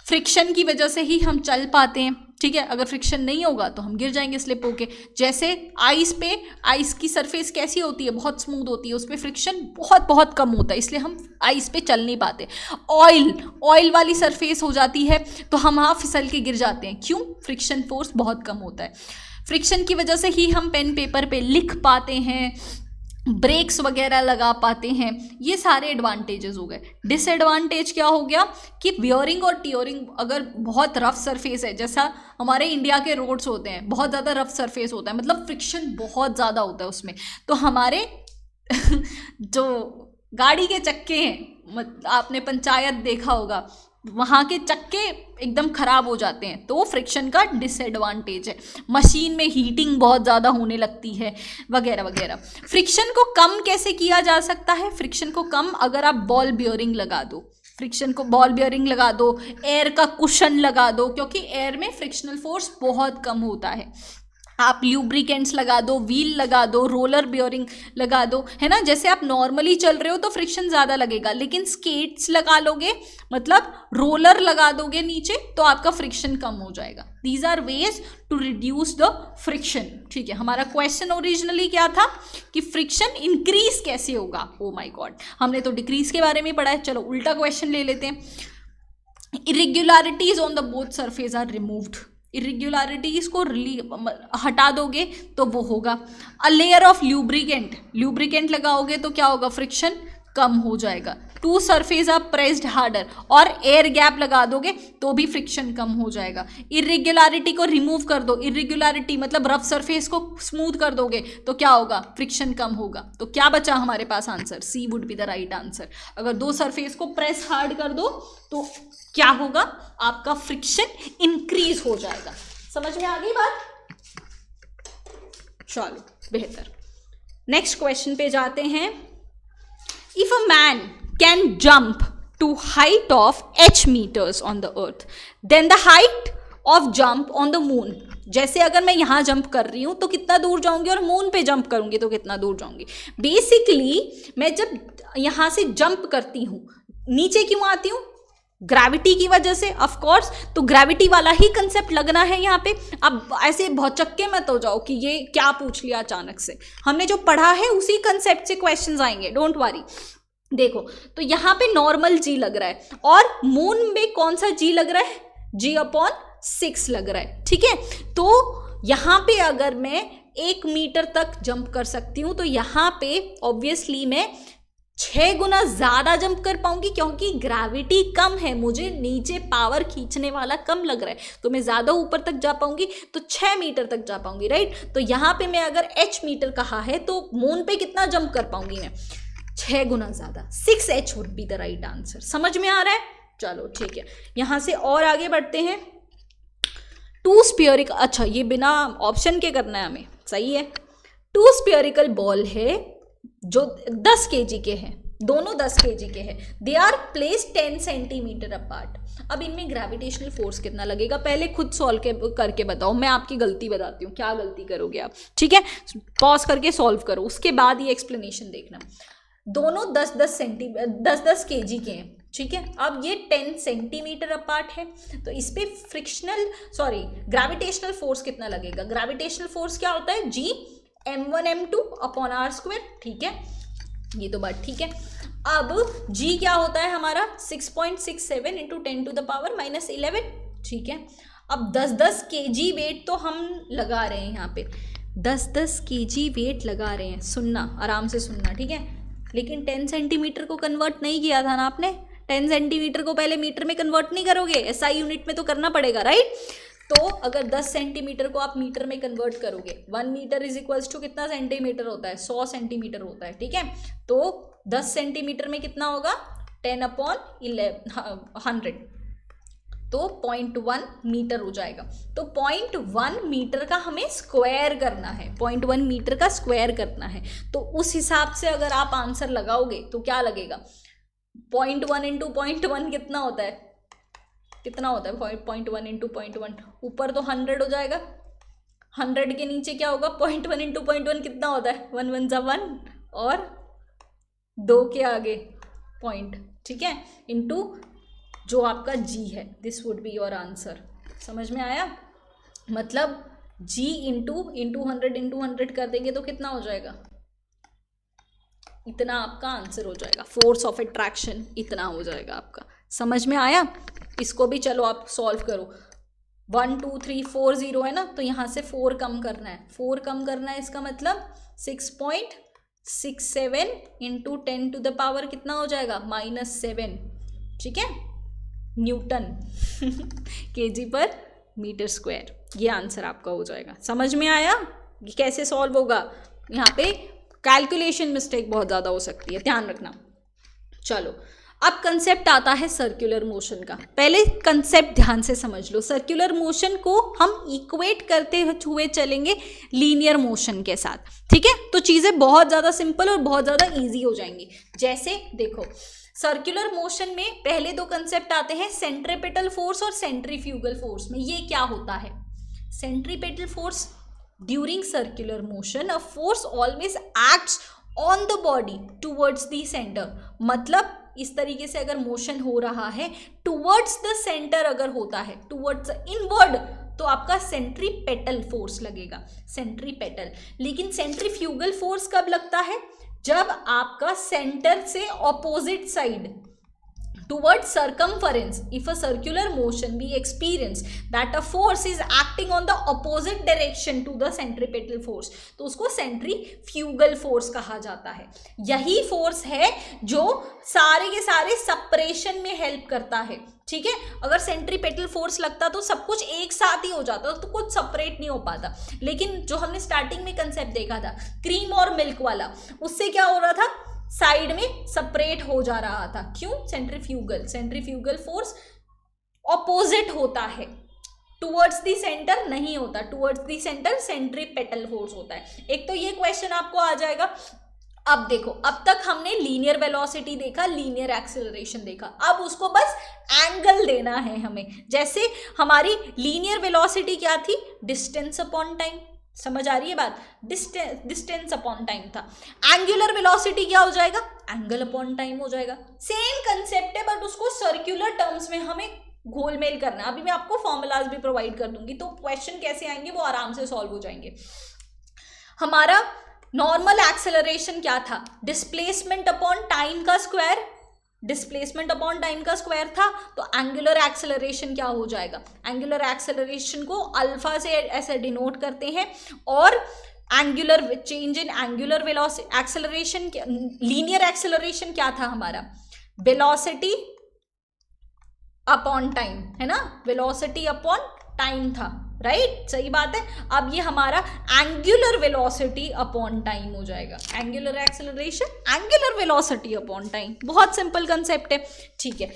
फ्रिक्शन की वजह से ही हम चल पाते हैं, ठीक है। अगर फ्रिक्शन नहीं होगा तो हम गिर जाएंगे स्लिप होके। जैसे आइस पे, आइस की सरफेस कैसी होती है, बहुत स्मूथ होती है, उस पर फ्रिक्शन बहुत बहुत कम होता है, इसलिए हम आइस पे चल नहीं पाते। ऑयल वाली सरफेस हो जाती है तो हम वहाँ फिसल के गिर जाते हैं। क्यों? फ्रिक्शन फोर्स बहुत कम होता है। फ्रिक्शन की वजह से ही हम पेन पेपर पे लिख पाते हैं, ब्रेक्स वगैरह लगा पाते हैं। ये सारे एडवांटेजेस हो गए। डिसएडवांटेज क्या हो गया कि बियरिंग और टियरिंग, अगर बहुत रफ सरफेस है, जैसा हमारे इंडिया के रोड्स होते हैं, बहुत ज़्यादा रफ सरफेस होता है, मतलब फ्रिक्शन बहुत ज़्यादा होता है उसमें, तो हमारे जो गाड़ी के चक्के हैं, आपने पंचायत देखा होगा, वहाँ के चक्के एकदम ख़राब हो जाते हैं, तो फ्रिक्शन का डिसएडवांटेज है। मशीन में हीटिंग बहुत ज़्यादा होने लगती है वगैरह वगैरह। फ्रिक्शन को कम कैसे किया जा सकता है? फ्रिक्शन को कम अगर आप बॉल बियरिंग लगा दो, फ्रिक्शन को बॉल बियरिंग लगा दो, एयर का कुशन लगा दो, क्योंकि एयर में फ्रिक्शनल फोर्स बहुत कम होता है। आप ल्यूब्रिकेंट्स लगा दो, व्हील लगा दो, रोलर बियरिंग लगा दो, है ना। जैसे आप नॉर्मली चल रहे हो तो फ्रिक्शन ज़्यादा लगेगा, लेकिन स्केट्स लगा लोगे, मतलब रोलर लगा दोगे नीचे, तो आपका फ्रिक्शन कम हो जाएगा। These are ways to reduce the friction. ठीक है, हमारा क्वेश्चन ओरिजिनली क्या था कि फ्रिक्शन इंक्रीज कैसे होगा। ओ माय गॉड, हमने तो डिक्रीज के बारे में पढ़ा है। चलो उल्टा क्वेश्चन ले लेते हैं। Irregularities on the both surface are removed. Irregularities को हटा दोगे तो वो होगा। अ लेयर ऑफ ल्यूब्रिकेंट लगाओगे तो क्या होगा? फ्रिक्शन कम हो जाएगा। Two surface are pressed harder, और एयर गैप लगा दोगे तो भी फ्रिक्शन कम हो जाएगा। इरेग्युलरिटी को रिमूव कर दो, इरेग्युलरिटी मतलब रफ सरफेस को स्मूथ कर दोगे तो क्या होगा? फ्रिक्शन कम होगा। तो क्या बचा हमारे पास answer? C would be the right answer. अगर दो सरफेस को प्रेस हार्ड कर दो तो क्या होगा? आपका फ्रिक्शन इंक्रीज हो जाएगा। समझ में आ गई बात? चलो बेहतर, नेक्स्ट क्वेश्चन पे जाते हैं। If a man can jump to height of h meters on the earth, then the height of jump on the moon, जैसे अगर मैं यहां जंप कर रही हूं तो कितना दूर जाऊंगी, और मून पे जंप करूंगी तो कितना दूर जाऊंगी। बेसिकली मैं जब यहां से जंप करती हूं, नीचे क्यों आती हूं? ग्रेविटी की वजह से, ऑफ कोर्स। तो ग्रेविटी वाला ही कंसेप्ट लगना है यहाँ पे। अब ऐसे बहुत चक्के मत हो जाओ कि ये क्या पूछ लिया अचानक से। हमने जो पढ़ा है उसी कंसेप्ट से क्वेश्चंस आएंगे, डोंट वरी। देखो, तो यहाँ पे नॉर्मल जी लग रहा है, और मून में कौन सा जी लग रहा है? g/6 लग रहा है। ठीक है, तो यहाँ पे अगर मैं 1 मीटर तक जंप कर सकती हूँ, तो यहाँ पे ऑब्वियसली मैं 6 गुना ज्यादा जंप कर पाऊंगी, क्योंकि ग्रेविटी कम है, मुझे नीचे पावर खींचने वाला कम लग रहा है, तो मैं ज्यादा ऊपर तक जा पाऊंगी, तो 6 मीटर तक जा पाऊंगी, राइट। तो यहाँ पे मैं अगर h मीटर कहा है तो मून पे कितना जंप कर पाऊंगी मैं? 6 गुना ज्यादा। 6h would be the right answer. समझ में आ रहा है? चलो ठीक है, यहां से और आगे बढ़ते हैं। टू स्फीयरिकल, अच्छा ये बिना ऑप्शन के करना है हमें, सही है। टू स्फीयरिकल बॉल है जो 10 kg के हैं, दोनों 10 kg के हैं। They are placed 10 centimetre apart. अब इनमें ग्रेविटेशनल फोर्स कितना लगेगा? पहले खुद सॉल्व करके बताओ, मैं आपकी गलती बताती हूँ, क्या गलती करोगे आप। ठीक है, पॉज करके सॉल्व करो, उसके बाद ये एक्सप्लेनेशन देखना। दोनों 10-10 kg के हैं, ठीक है। अब ये 10 सेंटीमीटर अपार्ट है, तो इस पे ग्रेविटेशनल फोर्स कितना लगेगा? ग्रेविटेशनल फोर्स क्या होता है? G m1m2/r²। ठीक है, ये तो बात ठीक है। अब G क्या होता है हमारा? 6.67 × 10⁻⁻11। ठीक है, अब 10-10 kg वेट तो हम लगा रहे हैं यहाँ पे, 10-10 kg वेट लगा रहे हैं। सुनना, आराम से सुनना, ठीक है। लेकिन 10 सेंटीमीटर को कन्वर्ट नहीं किया था ना आपने। 10 सेंटीमीटर को पहले मीटर में कन्वर्ट नहीं करोगे, SI यूनिट में तो करना पड़ेगा, राइट। तो अगर 10 सेंटीमीटर को आप मीटर में कन्वर्ट करोगे, 1 मीटर = कितना सेंटीमीटर होता है? 100 सेंटीमीटर होता है, ठीक है। तो 10 सेंटीमीटर में कितना होगा? 10/100, तो 0.1 मीटर हो जाएगा। तो 0.1 मीटर का हमें स्क्वायर करना है, 0.1 मीटर का स्क्वायर करना है। तो उस हिसाब से अगर आप आंसर लगाओगे तो क्या लगेगा? 0.1 × 0.1 कितना होता है? 0.1 × 0.1, ऊपर तो 100 हो जाएगा, 100 के नीचे क्या होगा? 0.1 × 0.1 कितना होता है? 1 × 1 = 1, और 2 के आगे पॉइंट, ठीक है, इंटू जो आपका G है। This would be your answer. समझ में आया? मतलब g इंटू 100 कर देंगे तो कितना हो जाएगा, इतना आपका आंसर हो जाएगा। फोर्स ऑफ अट्रैक्शन इतना हो जाएगा आपका। समझ में आया? इसको भी चलो आप सॉल्व करो। 1 2 3 4 0 है ना, तो यहाँ से 4 कम करना है, 4 कम करना है, इसका मतलब 6.67 इंटू 10⁻, कितना हो जाएगा, -7, ठीक है, न्यूटन केजी पर मीटर स्क्वायर। ये आंसर आपका हो जाएगा। समझ में आया ये कैसे सॉल्व होगा? यहाँ पे कैलकुलेशन मिस्टेक बहुत ज़्यादा हो सकती है, ध्यान रखना। चलो अब कंसेप्ट आता है सर्कुलर मोशन का। पहले कंसेप्ट ध्यान से समझ लो। सर्कुलर मोशन को हम इक्वेट करते हुए चलेंगे लीनियर मोशन के साथ, ठीक है? तो चीज़ें बहुत ज़्यादा सिंपल और बहुत ज़्यादा ईजी हो जाएंगी। जैसे देखो, सर्कुलर मोशन में पहले दो कंसेप्ट आते हैं, सेंट्रीपेटल फोर्स और सेंट्रीफ्यूगल फोर्स। में ये क्या होता है? Centripetal force, during circular motion a force always acts on the body towards the centre. मतलब इस तरीके से अगर मोशन हो रहा है टूवर्ड्स द सेंटर, अगर होता है टूवर्ड्स इनवर्ड, तो आपका सेंट्रीपेटल फोर्स लगेगा, सेंट्रीपेटल। लेकिन सेंट्रीफ्यूगल फोर्स कब लगता है? जब आपका सेंटर से opposite side towards circumference, if a circular motion we experience that a force is acting on the opposite direction to the centripetal force, तो उसको centrifugal force कहा जाता है। यही फोर्स है जो सारे के सारे सेपरेशन में हेल्प करता है, ठीक है? अगर सेंट्रीपेटल फोर्स लगता तो सब कुछ एक साथ ही हो जाता, तो कुछ सेपरेट नहीं हो पाता। लेकिन जो हमने स्टार्टिंग में कंसेप्ट देखा था क्रीम और मिल्क वाला, उससे क्या हो रहा था, साइड में सेपरेट हो जा रहा था। क्यों? सेंट्रीफ्यूगल फोर्स ऑपोजिट होता है, टुवर्ड्स द सेंटर नहीं होता। Towards the centre centripetal force होता है। एक तो ये क्वेश्चन आपको आ जाएगा। अब देखो, अब तक हमने लीनियर वेलोसिटी देखा, लीनियर एक्सेलरेशन देखा, अब उसको बस एंगल देना है हमें। जैसे हमारी लीनियर वेलोसिटी क्या थी? Distance upon time. समझ आ रही है बात? डिस्टेंस अपॉन टाइम था। एंगुलर वेलोसिटी क्या हो जाएगा? एंगल अपॉन टाइम हो जाएगा। सेम कंसेप्ट है, बट उसको सर्कुलर टर्म्स में हमें घोलमेल करना है। अभी मैं आपको फॉर्मूलाज भी प्रोवाइड कर दूंगी, तो क्वेश्चन कैसे आएंगे वो आराम से सॉल्व हो जाएंगे। हमारा नॉर्मल एक्सेलरेशन क्या था? डिस्प्लेसमेंट अपॉन टाइम का स्क्वायर। डिस्प्लेसमेंट अपॉन टाइम का स्क्वायर था, तो एंगुलर एक्सेलरेशन क्या हो जाएगा? एंगुलर एक्सेलरेशन को अल्फा से ऐसे डिनोट करते हैं। और angular change in angular velocity acceleration, linear acceleration क्या था हमारा? वेलोसिटी अपॉन टाइम, है ना? वेलोसिटी अपॉन टाइम था, राइट? सही बात है। अब ये हमारा एंगुलर वेलोसिटी अपॉन टाइम हो जाएगा। Angular acceleration, angular velocity upon time, बहुत सिंपल कंसेप्ट है, ठीक है।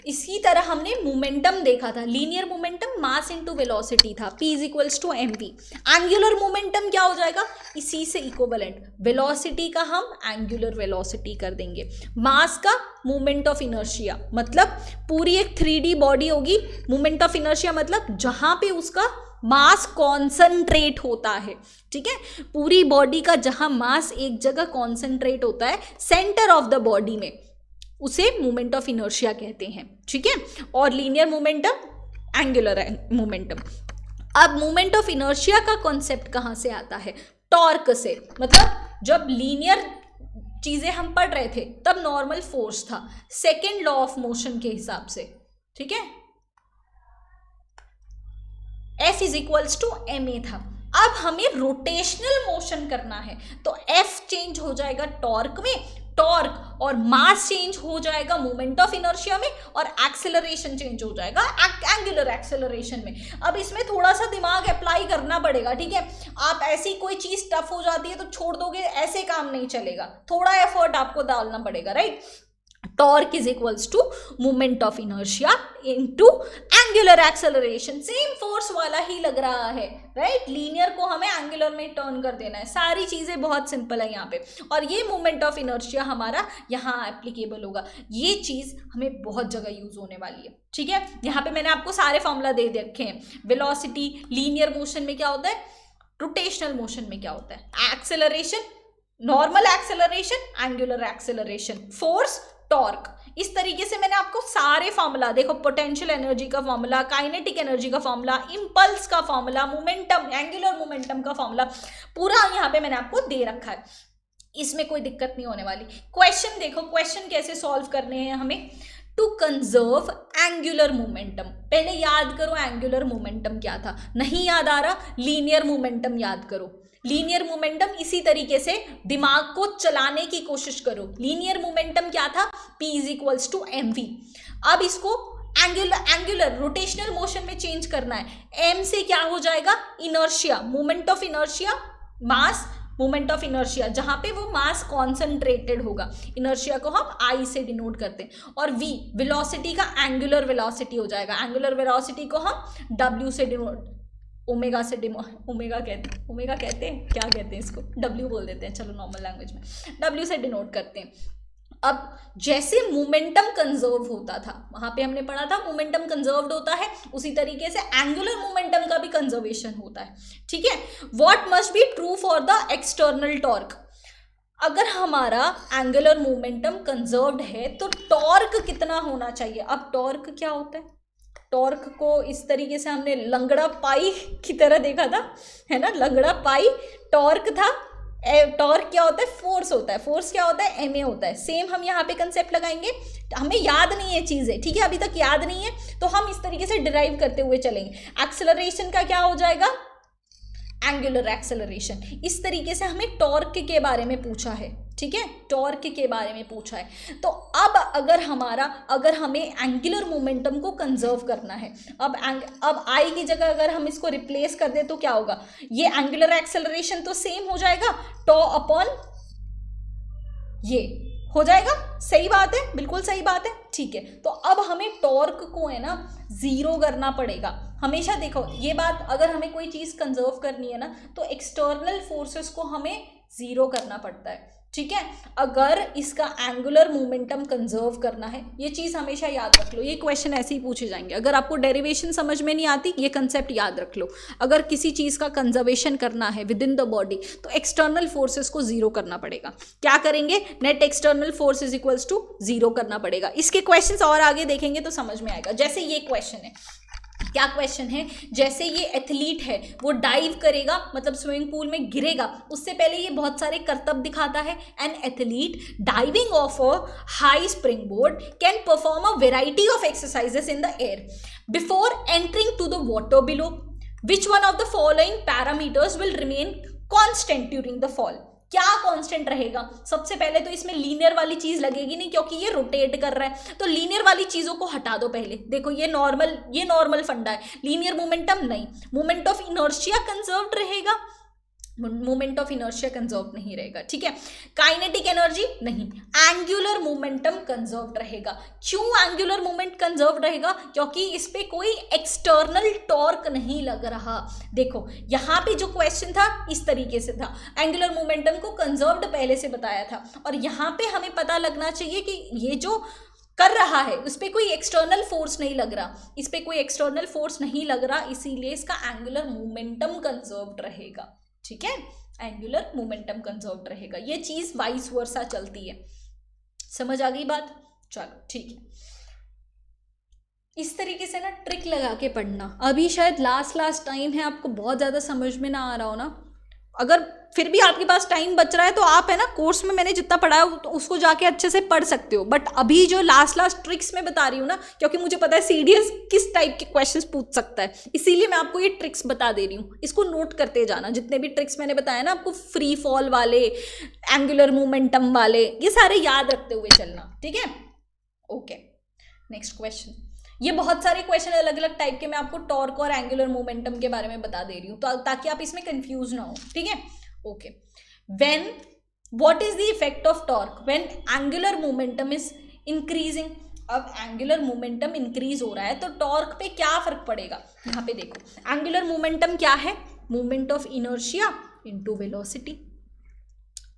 इसी तरह हमने मोमेंटम देखा था। Linear momentum mass into velocity था, p = mv। एंगुलर मोमेंटम क्या हो जाएगा? इसी से इक्विवेलेंट। वेलोसिटी का हम एंगुलर वेलोसिटी कर देंगे, मास का मोमेंट ऑफ इनर्शिया। मतलब पूरी एक 3D बॉडी होगी, मोमेंट ऑफ इनर्शिया मतलब जहां पे उसका मास कॉन्सेंट्रेट होता है, ठीक है? पूरी बॉडी का जहां मास एक जगह कॉन्सेंट्रेट होता है सेंटर ऑफ द बॉडी में, उसे मोमेंट ऑफ इनर्शिया कहते हैं, ठीक है? और लीनियर मोमेंटम एंगुलर मोमेंटम। अब मोमेंट ऑफ इनर्शिया का कॉन्सेप्ट कहां से आता है? टॉर्क से। मतलब जब लीनियर चीजें हम पढ़ रहे थे तब नॉर्मल फोर्स था, सेकेंड लॉ ऑफ मोशन के हिसाब से, ठीक है? F = ma था। अब हमें रोटेशनल मोशन करना है, तो F चेंज हो जाएगा टॉर्क में, टॉर्क और मास चेंज हो जाएगा मोमेंट ऑफ इनर्शिया में, और एक्सेलरेशन चेंज हो जाएगा एंगुलर एक्सेलरेशन में। अब इसमें थोड़ा सा दिमाग अप्लाई करना पड़ेगा, ठीक है? आप ऐसी कोई चीज टफ हो जाती है तो छोड़ दोगे, ऐसे काम नहीं चलेगा, थोड़ा एफर्ट आपको डालना पड़ेगा, right? Torque = moment of inertia into angular acceleration. Same force वाला ही लग रहा है, राइट? लीनियर को हमें एंगुलर में टर्न कर देना है। सारी चीजें बहुत सिंपल है यहाँ पे, और ये मोमेंट ऑफ इनर्शिया हमारा यहाँ एप्लीकेबल होगा। ये चीज हमें बहुत जगह यूज होने वाली है, ठीक है? यहाँ पे मैंने आपको सारे फॉर्मूला दे रखे हैं। वेलोसिटी लीनियर मोशन में क्या होता है, रोटेशनल मोशन में क्या होता है, acceleration, normal acceleration, angular acceleration, force, torque, इस तरीके से मैंने आपको सारे फॉर्मूला, देखो पोटेंशियल एनर्जी का फॉर्मूला, काइनेटिक एनर्जी का फॉर्मूला, इंपल्स का फॉर्मूला, मोमेंटम, एंगुलर मोमेंटम का फॉर्मूला पूरा यहाँ पे मैंने आपको दे रखा है, इसमें कोई दिक्कत नहीं होने वाली। क्वेश्चन देखो, क्वेश्चन कैसे सॉल्व करने हैं हमें, टू कंजर्व एंगुलर मोमेंटम। पहले याद करो एंगुलर मोमेंटम क्या था, नहीं याद आ रहा लीनियर मोमेंटम याद करो। लीनियर मोमेंटम इसी तरीके से दिमाग को चलाने की कोशिश करो। लीनियर मोमेंटम क्या था, P is equals to mv। अब इसको एंगुलर रोटेशनल मोशन में चेंज करना है। m से क्या हो जाएगा, inertia, moment of inertia, mass, moment of inertia, जहां पे वो मास कॉन्सेंट्रेटेड होगा, इनर्शिया को हम I से डिनोट करते हैं। और V वेलोसिटी का एंगुलर वेलोसिटी हो जाएगा, एंगुलर वेलोसिटी को हम W से डिनोट, ओमेगा से ओमेगा कहते हैं, क्या कहते हैं इसको, W बोल देते हैं, चलो नॉर्मल लैंग्वेज में W से डिनोट करते हैं। अब जैसे मोमेंटम कंजर्व होता था, वहां पे हमने पढ़ा था मोमेंटम कंजर्व्ड होता है, उसी तरीके से एंगुलर मोमेंटम का भी कंजर्वेशन होता है, ठीक है। What must be true for the external torque, अगर हमारा एंगुलर मोमेंटम कंजर्व्ड है तो टॉर्क कितना होना चाहिए। अब टॉर्क क्या होता है, टॉर्क को इस तरीके से हमने लंगड़ा पाई की तरह देखा था, है ना, लंगड़ा पाई टॉर्क था। टॉर्क क्या होता है, फोर्स होता है, फोर्स क्या होता है, ma होता है। सेम हम यहाँ पे कंसेप्ट लगाएंगे, हमें याद नहीं है चीजें, ठीक है, अभी तक याद नहीं है तो हम इस तरीके से डिराइव करते हुए चलेंगे। एक्सेलरेशन का क्या हो जाएगा, एंगुलर एक्सेलरेशन। इस तरीके से हमें टॉर्क के बारे में पूछा है, ठीक है, टॉर्क के बारे में पूछा है। तो अब अगर हमें एंगुलर मोमेंटम को कंजर्व करना है, अब आई की जगह अगर हम इसको रिप्लेस कर दे तो क्या होगा, ये एंगुलर एक्सेलरेशन तो सेम हो जाएगा, टॉ अपॉन ये हो जाएगा। सही बात है, बिल्कुल सही बात है, ठीक है। तो अब हमें टॉर्क को है ना जीरो करना पड़ेगा। हमेशा देखो ये बात, अगर हमें कोई चीज कंजर्व करनी है ना तो एक्सटर्नल फोर्सेस को हमें जीरो करना पड़ता है, ठीक है। अगर इसका एंगुलर मोमेंटम कंजर्व करना है, ये चीज हमेशा याद रख लो, ये क्वेश्चन ऐसे ही पूछे जाएंगे। अगर आपको डेरिवेशन समझ में नहीं आती, ये कंसेप्ट याद रख लो। अगर किसी चीज का कंजर्वेशन करना है विद इन द बॉडी तो एक्सटर्नल फोर्सेस को जीरो करना पड़ेगा। क्या करेंगे, net external force is equals to zero करना पड़ेगा। इसके क्वेश्चंस और आगे देखेंगे तो समझ में आएगा। जैसे ये क्वेश्चन है, क्या क्वेश्चन है, जैसे ये एथलीट है वो डाइव करेगा, मतलब स्विमिंग पूल में गिरेगा, उससे पहले ये बहुत सारे करतब दिखाता है। An athlete diving off a high spring board can perform a variety of exercises in the air before entering to the water below. Which one of the following parameters will remain constant during the fall. क्या कांस्टेंट रहेगा, सबसे पहले तो इसमें लीनियर वाली चीज लगेगी नहीं क्योंकि ये रोटेट कर रहा है, तो लीनियर वाली चीजों को हटा दो पहले। देखो ये नॉर्मल फंडा है, लीनियर मोमेंटम नहीं, मोमेंट ऑफ इनर्शिया कंजर्व्ड रहेगा, मोमेंट ऑफ इनर्शिया कंजर्व नहीं रहेगा, ठीक है। काइनेटिक एनर्जी नहीं, एंगुलर मोमेंटम कंजर्व रहेगा। क्यों एंगुलर मोमेंट कंजर्व रहेगा, क्योंकि इस पे कोई एक्सटर्नल टॉर्क नहीं लग रहा। देखो यहाँ पे जो क्वेश्चन था इस तरीके से था, एंगुलर मोमेंटम को कंजर्व्ड पहले से बताया था, और यहाँ पे हमें पता लगना चाहिए कि ये जो कर रहा है उस पर कोई एक्सटर्नल फोर्स नहीं लग रहा, इस पर कोई एक्सटर्नल फोर्स नहीं लग रहा, इसीलिए इसका एंगुलर मोमेंटम कंजर्व्ड रहेगा, ठीक है। एंगुलर मोमेंटम कंजर्व्ड रहेगा, ये चीज वाइस वर्सा चलती है। समझ आ गई बात, चलो ठीक है। इस तरीके से ना ट्रिक लगा के पढ़ना। अभी शायद लास्ट टाइम है, आपको बहुत ज़्यादा समझ में ना आ रहा हो ना, अगर फिर भी आपके पास टाइम बच रहा है तो आप है ना कोर्स में मैंने जितना पढ़ा है तो उसको जाके अच्छे से पढ़ सकते हो। बट अभी जो लास्ट ट्रिक्स में बता रही हूँ ना, क्योंकि मुझे पता है सीडीएस किस टाइप के क्वेश्चंस पूछ सकता है, इसीलिए मैं आपको ये ट्रिक्स बता दे रही हूँ। इसको नोट करते जाना, जितने भी ट्रिक्स मैंने बताया ना आपको, फ्री फॉल वाले, एंगुलर मोमेंटम वाले, ये सारे याद रखते हुए चलना, ठीक है। Okay, next question. ये बहुत सारे क्वेश्चन अलग अलग टाइप के मैं आपको टॉर्क और एंगुलर मोमेंटम के बारे में बता दे रही हूँ, तो ताकि आप इसमें कंफ्यूज ना हो, ठीक है। Okay, when what is the effect of torque when angular momentum is increasing. अब एंगुलर मोमेंटम इंक्रीज हो रहा है तो टॉर्क पे क्या फर्क पड़ेगा, यहाँ पे देखो। एंगुलर मोमेंटम क्या है, moment of inertia into velocity,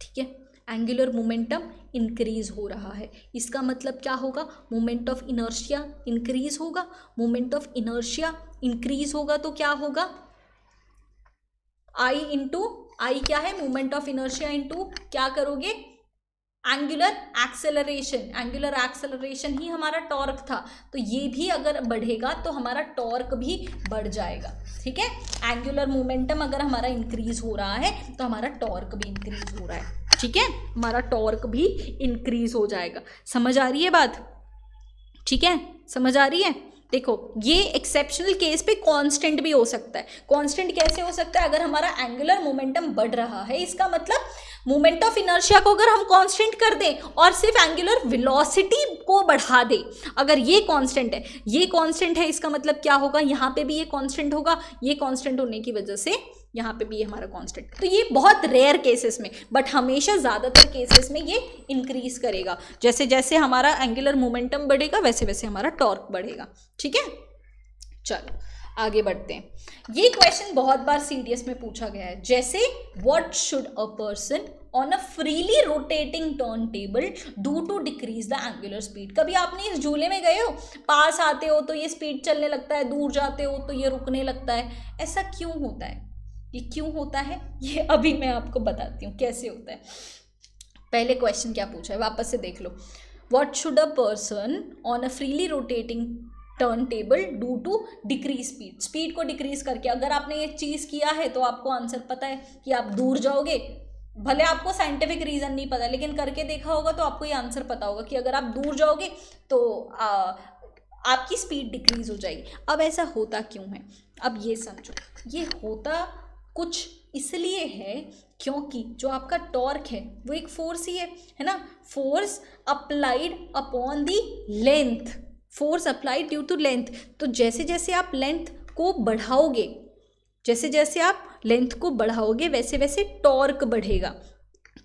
ठीक है। एंगुलर मोमेंटम इंक्रीज हो रहा है, इसका मतलब क्या होगा, मोमेंट ऑफ इनर्शिया इंक्रीज होगा। मोमेंट ऑफ इनर्शिया इंक्रीज होगा तो क्या होगा, आई इंटू आई क्या है, मोमेंट ऑफ इनर्शिया इंटू क्या करोगे, एंगुलर एक्सेलरेशन ही हमारा टॉर्क था, तो ये भी अगर बढ़ेगा तो हमारा टॉर्क भी बढ़ जाएगा, ठीक है। एंगुलर मोमेंटम अगर हमारा इंक्रीज हो रहा है तो हमारा टॉर्क भी इंक्रीज हो रहा है, ठीक है, हमारा टॉर्क भी इंक्रीज हो जाएगा। समझ आ रही है बात, ठीक है, समझ आ रही है। देखो ये एक्सेप्शनल केस पे कांस्टेंट भी हो सकता है। कांस्टेंट कैसे हो सकता है? अगर हमारा एंगुलर मोमेंटम बढ़ रहा है, इसका मतलब मोमेंट ऑफ इनर्शिया को अगर हम कांस्टेंट कर दें और सिर्फ एंगुलर वेलोसिटी को बढ़ा दें, अगर ये कांस्टेंट है, ये कांस्टेंट है, इसका मतलब क्या होगा, यहाँ पे भी ये कांस्टेंट होगा, ये कांस्टेंट होने की वजह से यहाँ पे भी ये हमारा कांस्टेंट। तो ये बहुत रेयर केसेस में, बट हमेशा ज़्यादातर केसेस में ये इंक्रीज करेगा। जैसे जैसे हमारा एंगुलर मोमेंटम बढ़ेगा वैसे वैसे हमारा टॉर्क बढ़ेगा, ठीक है। चलो आगे बढ़ते हैं। ये क्वेश्चन बहुत बार सीडीएस में पूछा गया है, जैसे what should a person on a freely rotating turn table do to decrease the angular speed. कभी आपने इस झूले में गए हो, पास आते हो तो ये स्पीड चलने लगता है, दूर जाते हो तो ये रुकने लगता है, ऐसा क्यों होता है? ये क्यों होता है ये अभी मैं आपको बताती हूँ कैसे होता है। पहले क्वेश्चन क्या पूछा है वापस से देख लो। What should a person on a freely rotating turn table do to decrease speed. Speed को डिक्रीज करके, अगर आपने ये चीज़ किया है तो आपको आंसर पता है कि आप दूर जाओगे, भले आपको साइंटिफिक रीज़न नहीं पता, लेकिन करके देखा होगा तो आपको ये आंसर पता होगा कि अगर आप दूर जाओगे तो आपकी स्पीड डिक्रीज हो जाएगी। अब ऐसा होता क्यों है? अब ये समझो, ये होता कुछ इसलिए है क्योंकि जो आपका टॉर्क है वो एक फोर्स ही है ना, force applied upon the length, force applied due to length. तो जैसे जैसे आप लेंथ को बढ़ाओगे, जैसे जैसे आप लेंथ को बढ़ाओगे वैसे वैसे टॉर्क बढ़ेगा,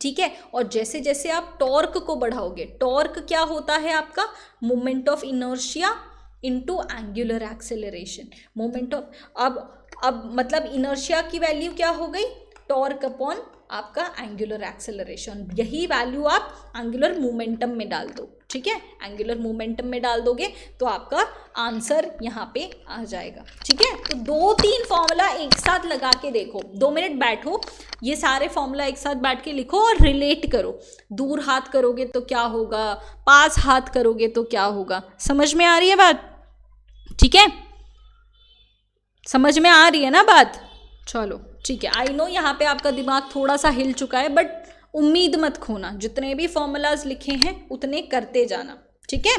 ठीक है। और जैसे जैसे आप टॉर्क को बढ़ाओगे, टॉर्क क्या होता है आपका? Moment of inertia into angular acceleration. Moment of अब मतलब इनर्शिया की वैल्यू क्या हो गई? टॉर्क अपॉन आपका एंगुलर एक्सेलरेशन। यही वैल्यू आप एंगुलर मोमेंटम में डाल दो, ठीक है। एंगुलर मोमेंटम में डाल दोगे तो आपका आंसर यहाँ पे आ जाएगा, ठीक है। तो 2-3 फॉर्मूला एक साथ लगा के देखो, 2 मिनट बैठो, ये सारे फॉर्मूला एक साथ बैठ के लिखो और रिलेट करो। दूर हाथ करोगे तो क्या होगा, पास हाथ करोगे तो क्या होगा। समझ में आ रही है बात, ठीक है, समझ में आ रही है ना बात। चलो ठीक है, आई नो यहाँ पे आपका दिमाग थोड़ा सा हिल चुका है, बट उम्मीद मत खोना, जितने भी फॉर्मूलाज लिखे हैं उतने करते जाना, ठीक है।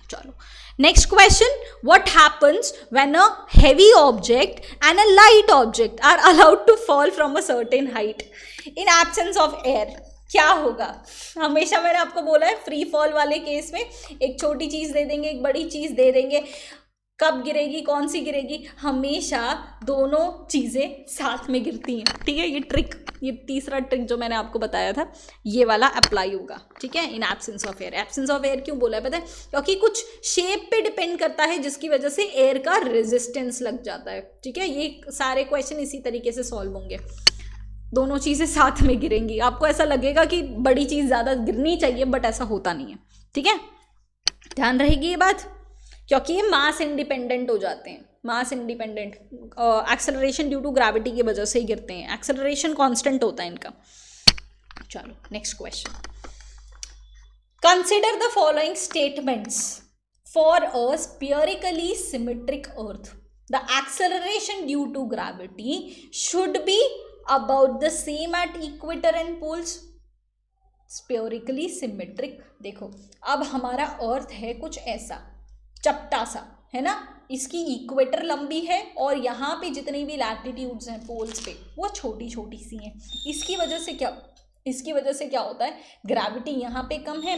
चलो next question, what happens when a heavy object and a light object are allowed to fall from a certain height in absence of air. क्या होगा? हमेशा मैंने आपको बोला है फ्री फॉल वाले केस में एक छोटी चीज़ दे देंगे, एक बड़ी चीज़ दे देंगे, कब गिरेगी, कौन सी गिरेगी, हमेशा दोनों चीज़ें साथ में गिरती हैं, ठीक है। ये ट्रिक, ये तीसरा ट्रिक जो मैंने आपको बताया था ये वाला अप्लाई होगा, ठीक है, इन absence of air. Absence of air क्यों बोला है पता है? क्योंकि कुछ शेप पे डिपेंड करता है जिसकी वजह से एयर का रेजिस्टेंस लग जाता है, ठीक है। ये सारे क्वेश्चन इसी तरीके से सॉल्व होंगे, दोनों चीज़ें साथ में गिरेंगी। आपको ऐसा लगेगा कि बड़ी चीज़ ज़्यादा गिरनी चाहिए, बट ऐसा होता नहीं है, ठीक है, ध्यान रहेगी ये बात, क्योंकि ये मास इंडिपेंडेंट हो जाते हैं। Mass independent, acceleration due to gravity की वजह से ही गिरते हैं, एक्सेलरेशन कांस्टेंट होता है इनका। चलो next question, consider the following statements for a spherically symmetric earth. The acceleration due to gravity should be about the same at equator and poles. Spherically symmetric, देखो अब हमारा अर्थ है कुछ ऐसा चपटा सा, है ना, इसकी इक्वेटर लंबी है और यहाँ पे जितनी भी लैटिट्यूड्स हैं पोल्स पे वो छोटी छोटी सी हैं। इसकी वजह से क्या होता है, ग्रेविटी यहाँ पे कम है,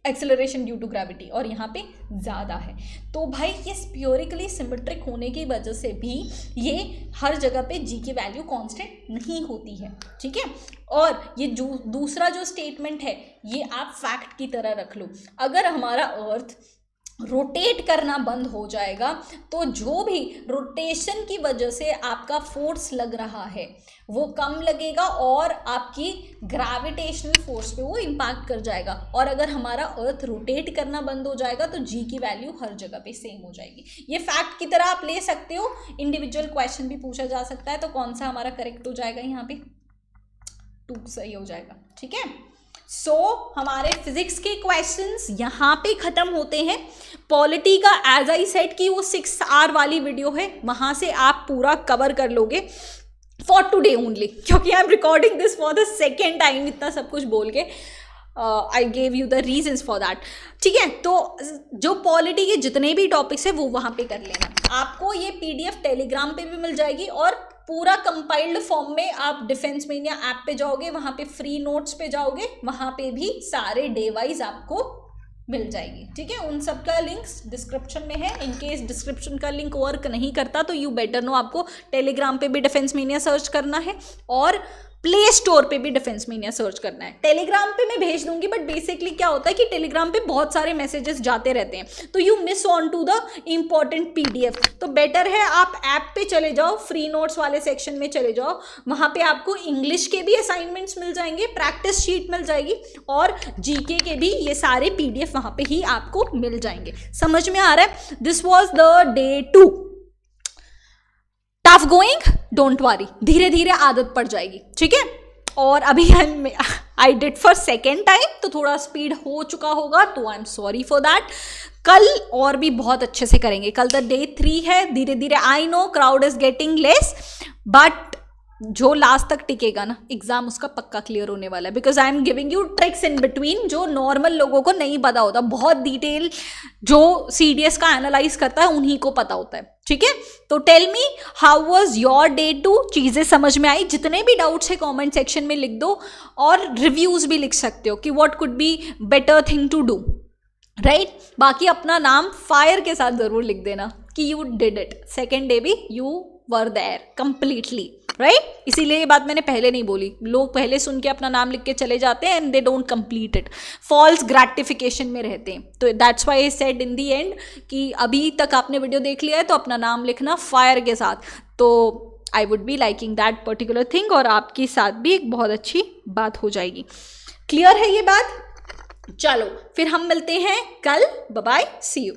एक्सेलरेशन ड्यू टू ग्रेविटी और यहाँ पे ज़्यादा है। तो भाई ये स्फेरिकली सिमेट्रिक होने की वजह से भी ये हर जगह पे जी की वैल्यू कांस्टेंट नहीं होती है, ठीक है। और ये जो दूसरा जो स्टेटमेंट है ये आप फैक्ट की तरह रख लो। अगर हमारा अर्थ रोटेट करना बंद हो जाएगा तो जो भी रोटेशन की वजह से आपका फोर्स लग रहा है वो कम लगेगा और आपकी ग्रेविटेशनल फोर्स पे वो इम्पैक्ट कर जाएगा। और अगर हमारा अर्थ रोटेट करना बंद हो जाएगा तो जी की वैल्यू हर जगह पे सेम हो जाएगी। ये फैक्ट की तरह आप ले सकते हो, इंडिविजुअल क्वेश्चन भी पूछा जा सकता है। तो कौन सा हमारा करेक्ट हो जाएगा यहाँ पे? 2 सही हो जाएगा, ठीक है। सो हमारे फिजिक्स के क्वेश्चंस यहाँ पे खत्म होते हैं। पॉलिटी का एज आई सेड कि वो 6 आवर वाली वीडियो है, वहाँ से आप पूरा कवर कर लोगे फॉर टुडे ओनली, क्योंकि आई am recording this for the second time इतना सब कुछ बोल के। I gave you the reasons for that. ठीक है, तो जो पॉलिटी के जितने भी टॉपिक्स है वो वहाँ पे कर लेना। आपको ये PDF टेलीग्राम पे भी मिल जाएगी और पूरा कंपाइल्ड फॉर्म में आप डिफेंस मेनिया ऐप पे जाओगे, वहाँ पे फ्री नोट्स पे जाओगे, वहाँ पे भी सारे डे वाइज आपको मिल जाएगी। ठीक है, उन सब का लिंक्स डिस्क्रिप्शन में है। इन केस डिस्क्रिप्शन का लिंक वर्क नहीं करता तो यू बेटर नो आपको टेलीग्राम पे भी डिफेंस मेनिया सर्च करना है और प्ले स्टोर पे भी डिफेंस मेनिया सर्च करना है। टेलीग्राम पे मैं भेज दूंगी, बट बेसिकली क्या होता है कि टेलीग्राम पे बहुत सारे मैसेजेस जाते रहते हैं, तो you miss on to the important PDF। तो बेटर है आप ऐप पे चले जाओ, फ्री नोट्स वाले सेक्शन में चले जाओ, वहाँ पे आपको इंग्लिश के भी असाइनमेंट्स मिल जाएंगे, प्रैक्टिस शीट मिल जाएगी और GK के भी ये सारे PDF वहाँ पे ही आपको मिल जाएंगे। समझ में आ रहा है? This was the day 2। Tough going, don't worry, धीरे धीरे आदत पड़ जाएगी। ठीक है, और अभी I did for second time तो थोड़ा स्पीड हो चुका होगा, तो I am sorry for that. कल और भी बहुत अच्छे से करेंगे। कल तो डे 3 है, धीरे धीरे I know crowd is getting less, but जो लास्ट तक टिकेगा ना एग्जाम उसका पक्का क्लियर होने वाला है, because I am giving you tricks in between जो नॉर्मल लोगों को नहीं पता होता। बहुत डिटेल जो CDS का एनालाइज करता है उन्हीं को पता होता है। ठीक है, तो tell me how was your day 2? चीजें समझ में आई? जितने भी डाउट्स है कमेंट सेक्शन में लिख दो और रिव्यूज भी लिख सकते हो कि what could be better thing to do, right? बाकी अपना नाम फायर के साथ जरूर लिख देना कि you did it. Second day भी you were there completely, right? इसीलिए ये बात मैंने पहले नहीं बोली। लोग पहले सुन के अपना नाम लिख के चले जाते हैं and they don't complete it, false gratification में रहते हैं। तो that's why I said in the end कि अभी तक आपने वीडियो देख लिया है तो अपना नाम लिखना फायर के साथ, तो I would be liking that particular thing और आपके साथ भी एक बहुत अच्छी बात हो जाएगी। क्लियर है ये बात? चलो फिर हम मिलते हैं कल। Bye bye, see you.